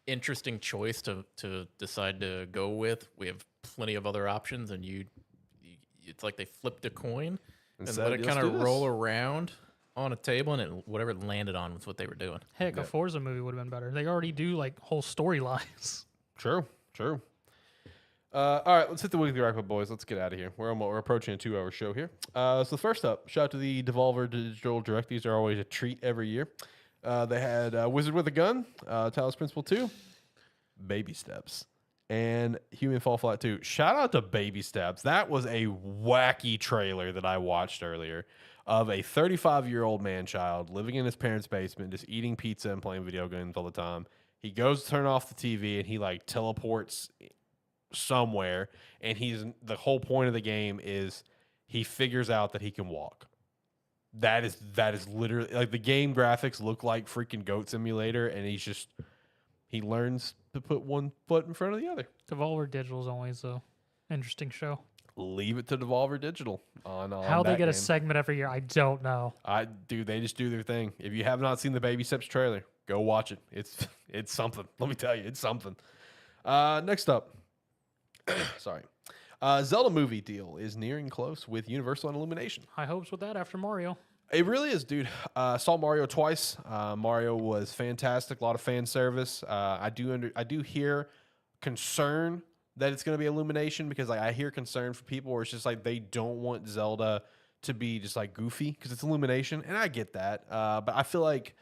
B: interesting choice to decide to go with. We have plenty of other options, and it's like they flipped a coin and
A: said,
B: let it
A: "Let's
B: kind
A: do
B: of
A: this."
B: roll around on a table, and whatever it landed on was what they were doing.
D: Heck, a Forza movie would have been better. They already do like whole storylines.
A: True. All right, let's hit the weekly wrap up, boys. Let's get out of here. We're approaching a 2-hour show here. So first up, shout out to the Devolver Digital Direct. These are always a treat every year. They had Wizard with a Gun, Talos Principle 2, Baby Steps, and Human Fall Flat 2. Shout out to Baby Steps. That was a wacky trailer that I watched earlier of a 35-year-old man-child living in his parents' basement, just eating pizza and playing video games all the time. He goes to turn off the TV, and he like teleports somewhere, and the whole point of the game is he figures out that he can walk. That is literally like the game graphics look like freaking Goat Simulator, and he learns to put one foot in front of the other.
D: Devolver Digital is always a interesting show.
A: Leave it to Devolver Digital on
D: How they
A: that
D: get a
A: game.
D: segment every year, I don't know.
A: They just do their thing. If you have not seen the Baby Steps trailer, go watch it. It's something. Let me tell you, it's something. Next up, sorry. Zelda movie deal is nearing close with Universal and Illumination.
D: High hopes with that after Mario.
A: It really is, dude. Saw Mario twice. Mario was fantastic. A lot of fan service. I do hear concern that it's going to be Illumination, because like I hear concern for people where it's just like they don't want Zelda to be just like goofy because it's Illumination, and I get that. But I feel like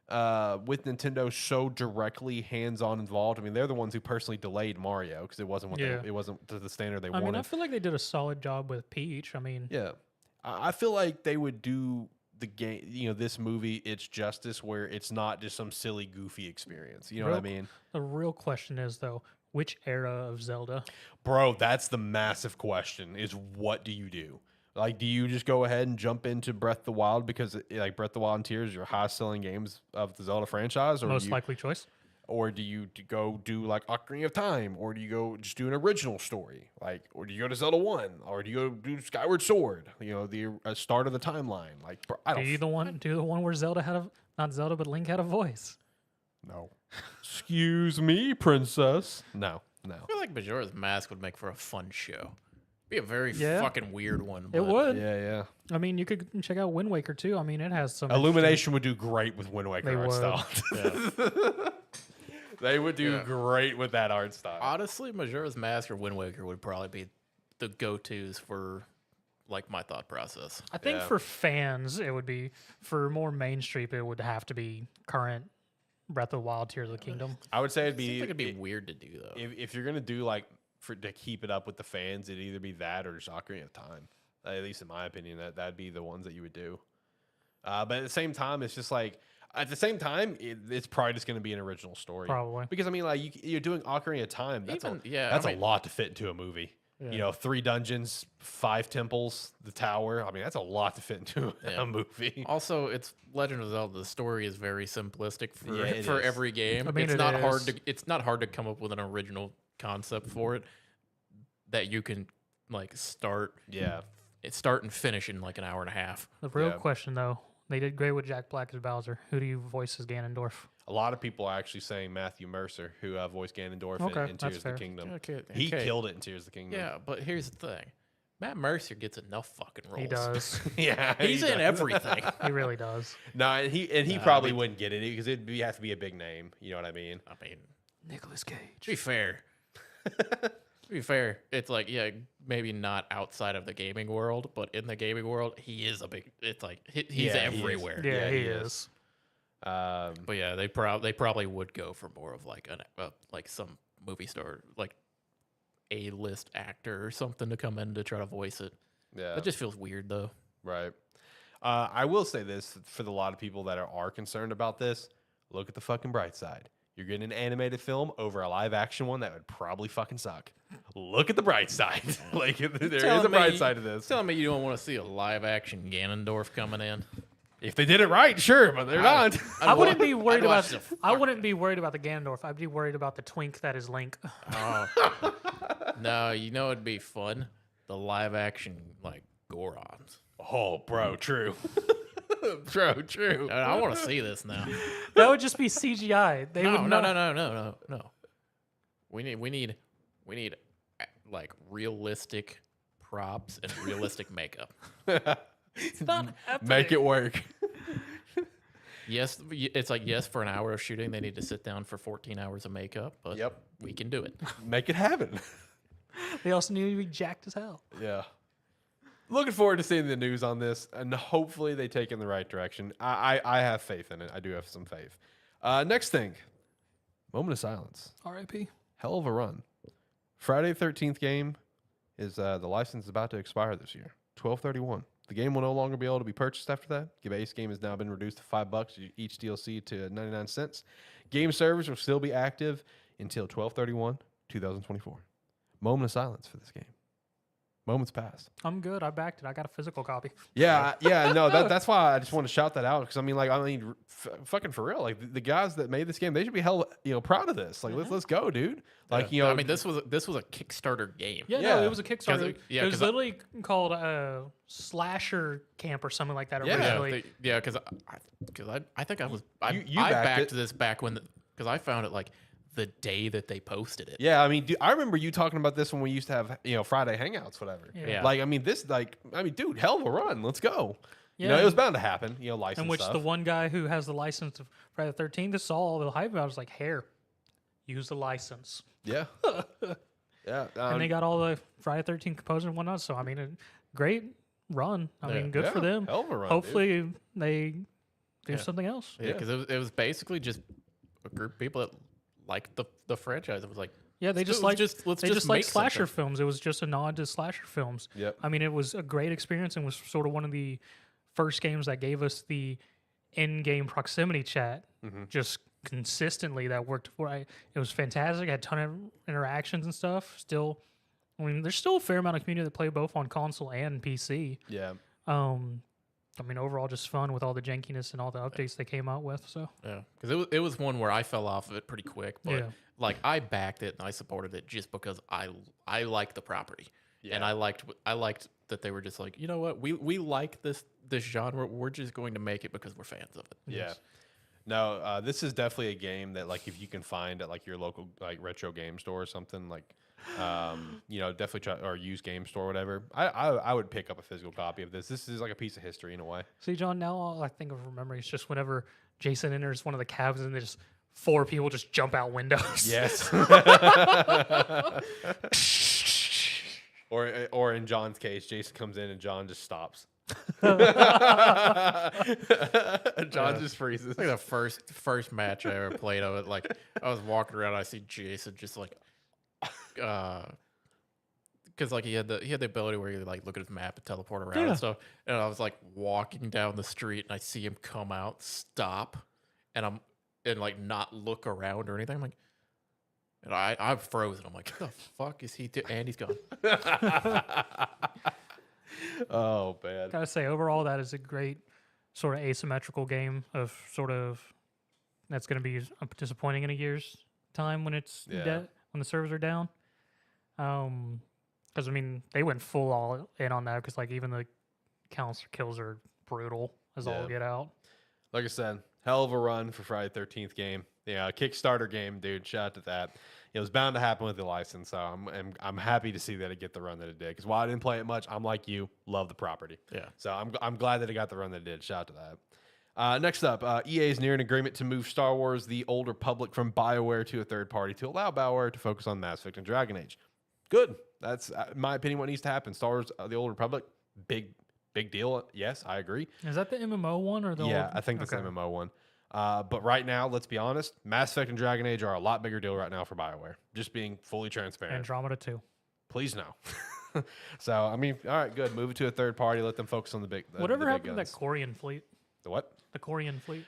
A: with Nintendo so directly hands-on involved, I mean, they're the ones who personally delayed Mario because it wasn't it wasn't to the standard they wanted.
D: I mean, I feel like they did a solid job with Peach. I mean,
A: Yeah, I feel like they would do the game, this movie, its justice, where it's not just some silly, goofy experience. You know what I mean?
D: The real question is though, which era of Zelda?
A: Bro, that's the massive question: is what do you do? Like, do you just go ahead and jump into Breath of the Wild because, like, Breath of the Wild and Tears are your highest-selling games of the Zelda franchise, or
D: Most likely choice.
A: Or do you go do like Ocarina of Time, or do you go just do an original story, like, or do you go to Zelda 1, or do you go do Skyward Sword? The start of the timeline. Like, bro, I don't.
D: Do the one where Zelda had not Zelda, but Link had a voice.
A: No. Excuse me, princess. No.
B: I feel like Majora's Mask would make for a fun show. Be a very
D: Yeah.
B: fucking weird one.
D: It would.
A: Yeah.
D: I mean, you could check out Wind Waker too. I mean, it has some
A: Illumination would do great with Wind Waker
D: They
A: art
D: would.
A: style. They would do great with that art style.
B: Honestly, Majora's Mask or Wind Waker would probably be the go-tos for like my thought process.
D: I think
A: Yeah.
D: for fans, it would be for more mainstream. It would have to be current Breath of the Wild, Tears of the Kingdom.
A: I would say it'd
B: Seems
A: be
B: like it'd be weird to do though.
A: if you're gonna do like to keep it up with the fans, it'd either be that or just Ocarina of Time. At least in my opinion, that'd be the ones that you would do. But at the same time, it's just like it's probably just gonna be an original story.
D: Probably.
A: Because I mean, like you're doing Ocarina of Time. That's
B: I mean,
A: a lot to fit into a movie.
D: Yeah.
A: 3 dungeons, 5 temples, the tower. I mean, that's a lot to fit into a movie.
B: Also, it's Legend of Zelda. The story is very simplistic for
A: Yeah, it
B: for
A: is.
B: every game.
D: I mean,
B: it's not hard
D: is.
B: to it's not hard to come up with an original concept for it that you can like start and finish in like an hour and a half.
D: The real
A: Yeah.
D: question, though, they did great with Jack Black as Bowser. Who do you voice as Ganondorf?
A: A lot of people are actually saying Matthew Mercer, who voiced Ganondorf
D: Okay,
A: in
D: that's
A: Tears of
D: fair.
A: the Kingdom.
B: Okay,
A: He
B: okay.
A: killed it in Tears of the Kingdom.
B: Yeah, but here's the thing. Matt Mercer gets enough fucking roles.
D: He does.
A: Yeah,
B: He's
A: he
B: in
A: does.
B: everything.
D: He really does.
A: No, and he probably wouldn't get it because it'd have to be a big name. You know what I mean?
B: I mean,
D: Nicolas Cage.
B: to be fair, it's like, yeah, maybe not outside of the gaming world, but in the gaming world, he is a big. It's like he's
A: Yeah, he is.
B: everywhere.
D: Yeah, he
A: he
D: is.
B: But yeah, they probably would go for more of like like some movie star, like A-list actor or something to come in to try to voice it.
A: Yeah,
B: It just feels weird though.
A: right. I will say this for the lot of people that are concerned about this. Look at the fucking bright side. You're getting an animated film over a live action one that would probably fucking suck. Look at the bright side. Like there is a bright side to this.
B: Telling me you don't want to see a live action Ganondorf coming in?
A: If they did it right, sure, but they're not.
D: I wouldn't be worried
B: I'd watch
D: about.
B: the
D: I wouldn't be worried about the Ganondorf. I'd be worried about the twink that is Link.
B: Oh. No, it'd be fun. The live action like Gorons.
A: Oh, bro, true. True.
B: I want to see this now.
D: That would just be CGI. They
B: No,
D: would
B: no,
D: not.
B: no. We need like realistic props and realistic makeup.
D: It's not happening.
A: Make it work.
B: Yes, it's like yes for an hour of shooting. They need to sit down for 14 hours of makeup, but
A: Yep.
B: we can do it.
A: Make it happen.
D: They also need to be jacked as hell.
A: Yeah. Looking forward to seeing the news on this, and hopefully they take it in the right direction. I have faith in it. I do have some faith. Next thing, moment of silence.
D: R.I.P.
A: Hell of a run. Friday the 13th game is the license is about to expire this year, 12/31. The game will no longer be able to be purchased after that. The base game has now been reduced to $5, each DLC to 99 cents. Game servers will still be active until 12/31/2024. Moment of silence for this game. Moments passed.
D: I'm good. I backed it. I got a physical copy.
A: Yeah, no, that's why I just want to shout that out because fucking for real, like the guys that made this game, they should be held, proud of this. Like, let's go, dude. Like,
B: I mean, this was a Kickstarter game.
D: Yeah,
A: Yeah.
D: no, it was a Kickstarter.
B: Yeah,
D: it was
B: 'cause I-
D: literally called Slasher Camp or something like that
A: Yeah.
D: originally.
B: Because I think I
A: You
B: I
A: backed
B: backed
A: it.
B: this back when because I found it like the day that they posted it.
A: Yeah, I mean, dude, I remember you talking about this when we used to have, Friday hangouts, whatever.
D: Yeah.
A: Like, dude, hell of a run. Let's go.
D: Yeah.
A: It was bound to happen, license
D: In which
A: stuff.
D: the one guy who has the license of Friday the 13th saw all the hype about it, was like, here, use the license.
A: Yeah. Yeah.
D: And they got all the Friday the 13th composers and whatnot. So, I mean, a great run. I mean, good for them.
A: Hell of a run.
D: Hopefully, they do
B: Yeah.
D: something else.
B: Yeah, because it was basically just a group of people that liked the franchise. It was like,
D: Yeah, they
B: let's
D: just
B: do-
D: like
B: let's
D: they
B: just
D: just like
B: make
D: slasher
B: something.
D: films. It was just a nod to slasher films.
A: Yep.
D: I mean, it was a great experience and was sort of one of the first games that gave us the in-game proximity chat just consistently. That worked right. It was fantastic. Had a ton of interactions and stuff. Still, I mean, there's still a fair amount of community that play both on console and PC.
A: Yeah.
D: I mean, overall, just fun with all the jankiness and all the updates they came out with. So
B: yeah, because it was one where I fell off of it pretty quick. But
D: Yeah.
B: like I backed it and I supported it just because I like the property. And I liked that they were just like, you know what, we like this genre. We're just going to make it because we're fans of it.
A: Yeah. No, this is definitely a game that, like, if you can find at like your local like retro game store or something, like, definitely try or use game store or whatever. I would pick up a physical copy of this. This is like a piece of history in a way.
D: see, John, now all I think of remembering is just whenever Jason enters one of the cabs and there's 4 people just jump out windows.
A: Yes. or in John's case, Jason comes in and John just stops. John just freezes.
B: It's like the first match I ever played of it. Like I was walking around, I see Jason just like, because like he had the ability where he like look at his map and teleport around
D: Yeah.
B: and stuff. And I was like walking down the street and I see him come out, stop, and like not look around or anything. I'm like, and I'm frozen. I'm like, what the fuck is he doing? And he's gone.
A: Oh man.
D: Gotta say, overall, that is a great sort of asymmetrical game of sort of that's going to be disappointing in a year's time when it's when the servers are down. Because I mean, they went full all in on that because like even the counts for kills are brutal as all
A: Yeah.
D: get out.
A: Like I said, hell of a run for Friday the 13th game. Yeah, Kickstarter game, dude. Shout out to that. It was bound to happen with the license, so I'm happy to see that it get the run that it did. Because while I didn't play it much, I'm like you, love the property.
B: Yeah.
A: So I'm glad that it got the run that it did. Shout out to that. Next up, EA is near an agreement to move Star Wars: The Old Republic from BioWare to a third party to allow BioWare to focus on Mass Effect and Dragon Age. Good. That's, in my opinion, what needs to happen. Star Wars: The Old Republic, big deal. Yes, I agree.
D: Is that the MMO one or the
A: Yeah,
D: old?
A: I think that's
D: Okay.
A: the MMO one. But right now, let's be honest, Mass Effect and Dragon Age are a lot bigger deal right now for BioWare. Just being fully transparent.
D: Andromeda 2.
A: Please no. So, I mean, all right, good. Move it to a third party. Let them focus on the big.
D: Whatever
A: the big
D: happened to that
A: guns.
D: Corian fleet?
A: The what?
D: The Corian fleet?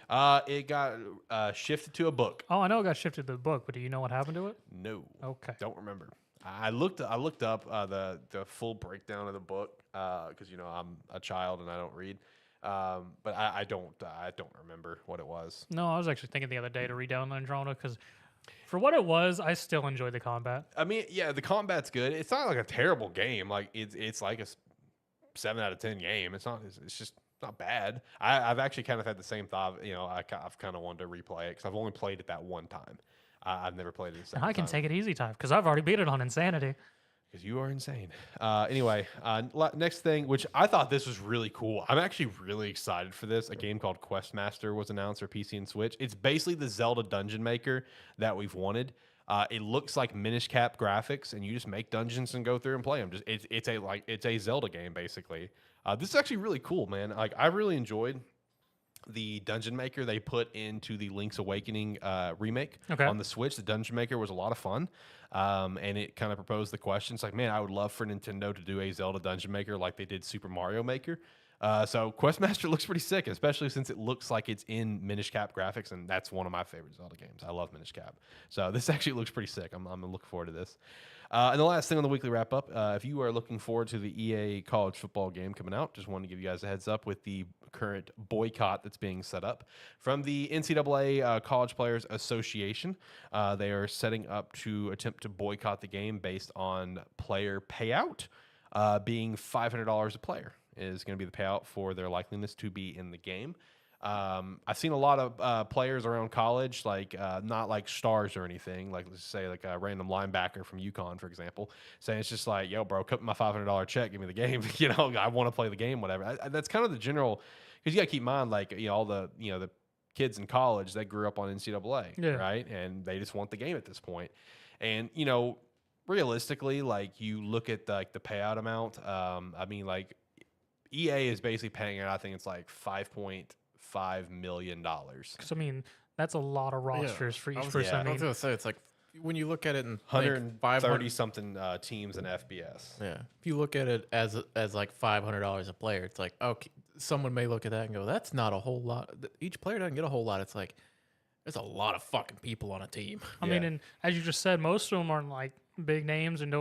A: It got shifted to a book.
D: Oh, I know it got shifted to the book, but do you know what happened to it?
A: No.
D: Okay.
A: Don't remember. I looked up the full breakdown of the book because I'm a child and I don't read. But I don't remember what it was.
D: No, I was actually thinking the other day to read down Andromeda because for what it was, I still enjoyed the combat.
A: I mean, yeah, the combat's good. It's not like a terrible game. Like it's like a 7 out of 10 game. It's not. It's just not bad. I've actually kind of had the same thought. You know, I've kind of wanted to replay it because I've only played it that one time. I've never played it a second
D: And I can
A: time.
D: take it easy time because I've already beat it on Insanity.
A: Because you are insane. Anyway, next thing, which I thought this was really cool. I'm actually really excited for this. A game called Questmaster was announced for PC and Switch. It's basically the Zelda Dungeon Maker that we've wanted. It looks like Minish Cap graphics, and you just make dungeons and go through and play them. It's a Zelda game basically. This is actually really cool, man. Like I really enjoyed the Dungeon Maker they put into the Link's Awakening remake on the Switch. The Dungeon Maker was a lot of fun, and it kind of proposed the question. It's like, man, I would love for Nintendo to do a Zelda Dungeon Maker like they did Super Mario Maker. So Questmaster looks pretty sick, especially since it looks like it's in Minish Cap graphics, and that's one of my favorite Zelda games. I love Minish Cap. So this actually looks pretty sick. I'm looking forward to this. And the last thing on the weekly wrap up, if you are looking forward to the EA college football game coming out, just wanted to give you guys a heads up with the current boycott that's being set up from the NCAA College Players Association. They are setting up to attempt to boycott the game based on player payout being $500 a player is going to be the payout for their likeliness to be in the game. I've seen a lot of players around college, like not like stars or anything, like let's say like a random linebacker from UConn, for example, saying it's just like, yo, bro, cut my $500 check, give me the game. You know, I want to play the game, whatever. That's kind of the general, because you got to keep in mind, like, you know, all the, you know, the kids in college that grew up on NCAA, right? And they just want the game at this point. And, you know, realistically, like you look at like the payout amount, I mean, like EA is basically paying it, I think it's like $5.5 million.
D: Because I mean, that's a lot of rosters for each person.
B: I was gonna say it's like when you look at it in
A: 130 something teams in FBS.
B: Yeah, if you look at it as like $500 a player, it's like, okay, someone may look at that and go, that's not a whole lot. Each player doesn't get a whole lot. It's like there's a lot of fucking people on a team.
D: I mean, and as you just said, most of them aren't like big names and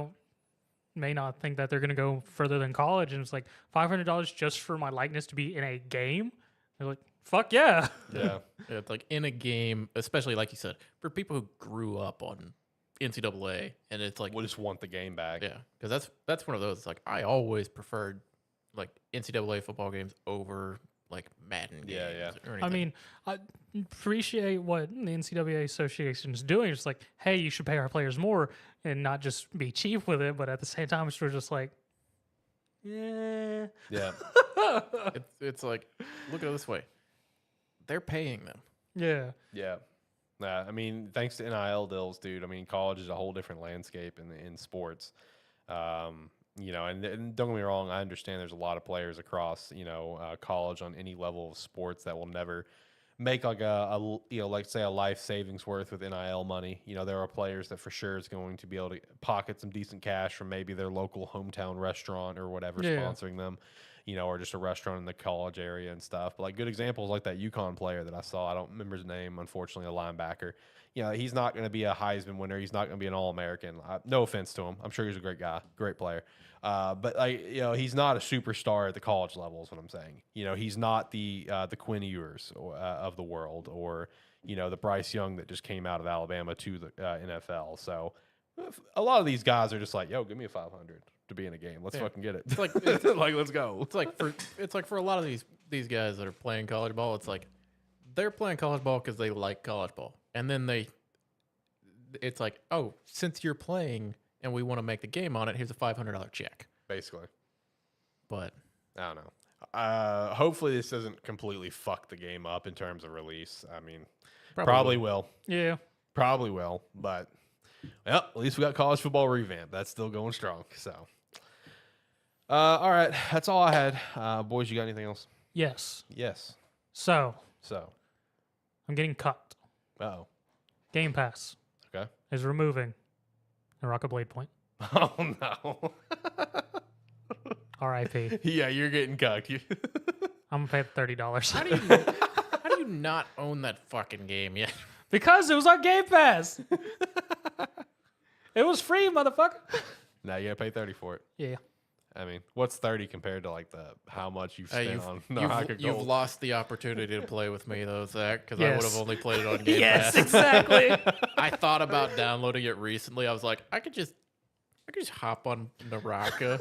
D: may not think that they're going to go further than college. And it's like $500 just for my likeness to be in a game. They're like, fuck yeah.
A: Yeah.
B: Yeah, it's like in a game, especially like you said, for people who grew up on NCAA, and it's like,
A: We just want the game back.
B: yeah, because that's one of those. Like I always preferred like NCAA football games over like Madden games.
A: Yeah.
B: Or anything.
D: I mean, I appreciate what the NCAA Association is doing. It's like, hey, you should pay our players more and not just be cheap with it. But at the same time, it's just like, yeah.
A: Yeah.
B: it's like, look at it this way, they're paying them.
D: Yeah.
A: Yeah. I mean, thanks to NIL deals, dude. I mean, college is a whole different landscape in sports. You know, and don't get me wrong, I understand there's a lot of players across, you know, college on any level of sports that will never make like a you know, like say a life savings worth with NIL money. You know, there are players that for sure is going to be able to pocket some decent cash from maybe their local hometown restaurant or whatever sponsoring them, you know, or just a restaurant in the college area and stuff. But like good examples like that UConn player that I saw, I don't remember his name, unfortunately, a linebacker. You know, he's not going to be a Heisman winner. He's not going to be an All-American. No offense to him. I'm sure he's a great guy, great player. But like, you know, he's not a superstar at the college level is what I'm saying. You know, he's not the Quinn Ewers of the world, or, you know, the Bryce Young that just came out of Alabama to the NFL. So a lot of these guys are just like, yo, give me a 500 to be in a game. Let's fucking get it.
B: It's like
A: like, let's go.
B: It's like for a lot of these guys that are playing college ball, it's like they're playing college ball because they like college ball, and then it's like, oh, since you're playing and we want to make the game on it, here's a $500 check,
A: Basically.
B: But
A: I don't know. Hopefully this doesn't completely fuck the game up in terms of release. I mean, probably will.
D: Yeah.
A: Probably will. But, well, at least we got college football revamp. That's still going strong. So, all right. That's all I had. Boys, you got anything else?
D: Yes.
A: Yes.
D: So
A: So,
D: I'm getting cut.
A: oh.
D: Game Pass
A: Okay.
D: is removing the Rocket Blade Point.
A: Oh, no.
D: R.I.P.
A: Yeah, you're getting cucked.
D: I'm gonna pay $30
B: how do you not own that fucking game yet?
D: because it was on Game Pass. It was free, motherfucker.
A: Now you got to pay 30 for it.
D: Yeah.
A: I mean, what's 30 compared to like how much you've spent on the Rocket
B: You've
A: Gold?
B: lost the opportunity to play with me though, Zach, because I
D: Yes.
B: would have only played it on Game
D: Yes,
B: Pass.
D: exactly.
B: I thought about downloading it recently. I was like, I could just hop on Naraka,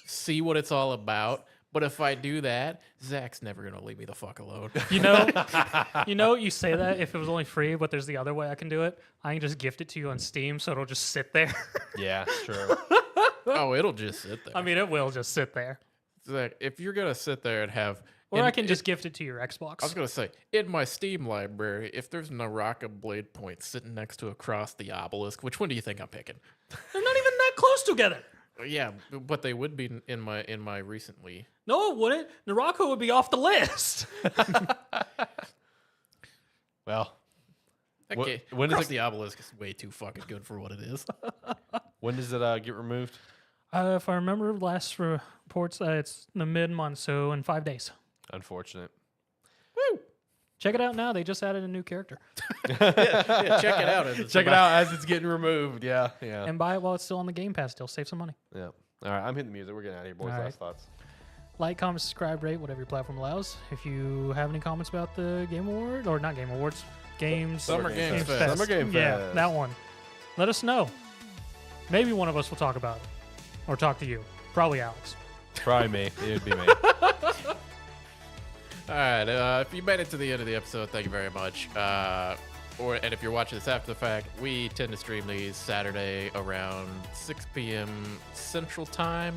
B: see what it's all about. But if I do that, Zach's never gonna leave me the fuck alone.
D: You say that if it was only free, but there's the other way I can do it. I can just gift it to you on Steam, so it'll just sit there.
A: Yeah, true.
B: Oh, it'll just sit there.
D: I mean, it will just sit there.
B: Zach, if you're gonna sit there and have,
D: Or I can just gift it to your Xbox.
B: I was gonna say, in my Steam library, if there's Naraka blade points sitting next to a cross the obelisk, which one do you think I'm picking?
D: They're not even that close together.
B: Yeah, but they would be in my recently.
D: No, it wouldn't. Naraka would be off the list.
A: Well,
B: Okay,
A: when
B: cross
A: is it,
B: the obelisk is way too fucking good for what it is.
A: when does it get removed?
D: If I remember last reports, it's the mid-month, so in 5 days.
A: Unfortunate.
B: Woo!
D: Check it out now. They just added a new character.
B: Yeah, check it out.
A: Check it out as it's getting removed. Yeah, yeah.
D: And buy it while it's still on the Game Pass. Still save some money.
A: Yeah. All right, I'm hitting the music. We're getting out of here, boys.
D: All right.
A: Last thoughts.
D: Like, comment, subscribe, rate, whatever your platform allows. If you have any comments about the Game Award, or not Game Awards, Games...
B: Summer Games Fest.
A: Summer Game
D: Yeah,
A: Fest.
D: that one. Let us know. Maybe one of us will talk about it. Or talk to you. Probably Alex.
A: Probably me. It'd be me.
B: All right, if you made it to the end of the episode, thank you very much. And if you're watching this after the fact, we tend to stream these Saturday around 6 p.m. Central Time.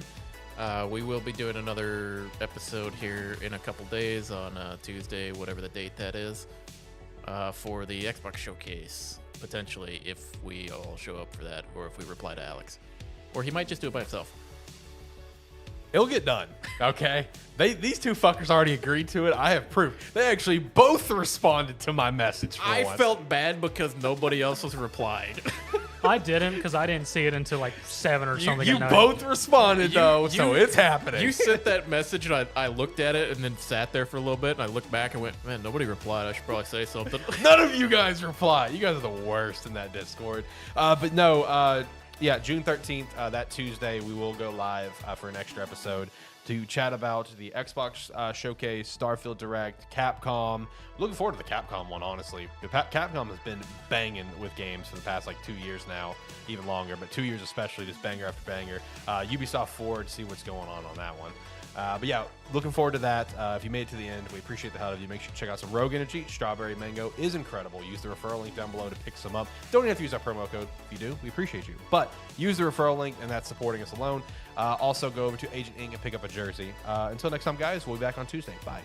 B: We will be doing another episode here in a couple days on Tuesday, whatever the date that is, for the Xbox Showcase, potentially, if we all show up for that, or if we reply to Alex. Or he might just do it by himself.
A: It'll get done. Okay. These two fuckers already agreed to it. I have proof. They actually both responded to my message. For
B: I
A: once.
B: felt bad because nobody else was replied.
D: I didn't, because I didn't see it until like 7 or something.
A: You
D: at night.
A: both responded though, so it's happening.
B: You sent that message, and I looked at it, and then sat there for a little bit, and I looked back and went, man, nobody replied. I should probably say something.
A: None of you guys reply. You guys are the worst in that Discord. But no, yeah, June 13th, that Tuesday, we will go live for an extra episode to chat about the Xbox Showcase, Starfield Direct, Capcom. Looking forward to the Capcom one, honestly. Capcom has been banging with games for the past like 2 years now, even longer, but 2 years especially, just banger after banger. Ubisoft Forward, see what's going on that one. But yeah, looking forward to that. If you made it to the end, we appreciate the hell out of you. Make sure to check out some Rogue Energy. Strawberry Mango is incredible. Use the referral link down below to pick some up. Don't even have to use our promo code. If you do, we appreciate you. But use the referral link, and that's supporting us alone. Also, go over to Agent Inc. and pick up a jersey. Until next time, guys, we'll be back on Tuesday. Bye.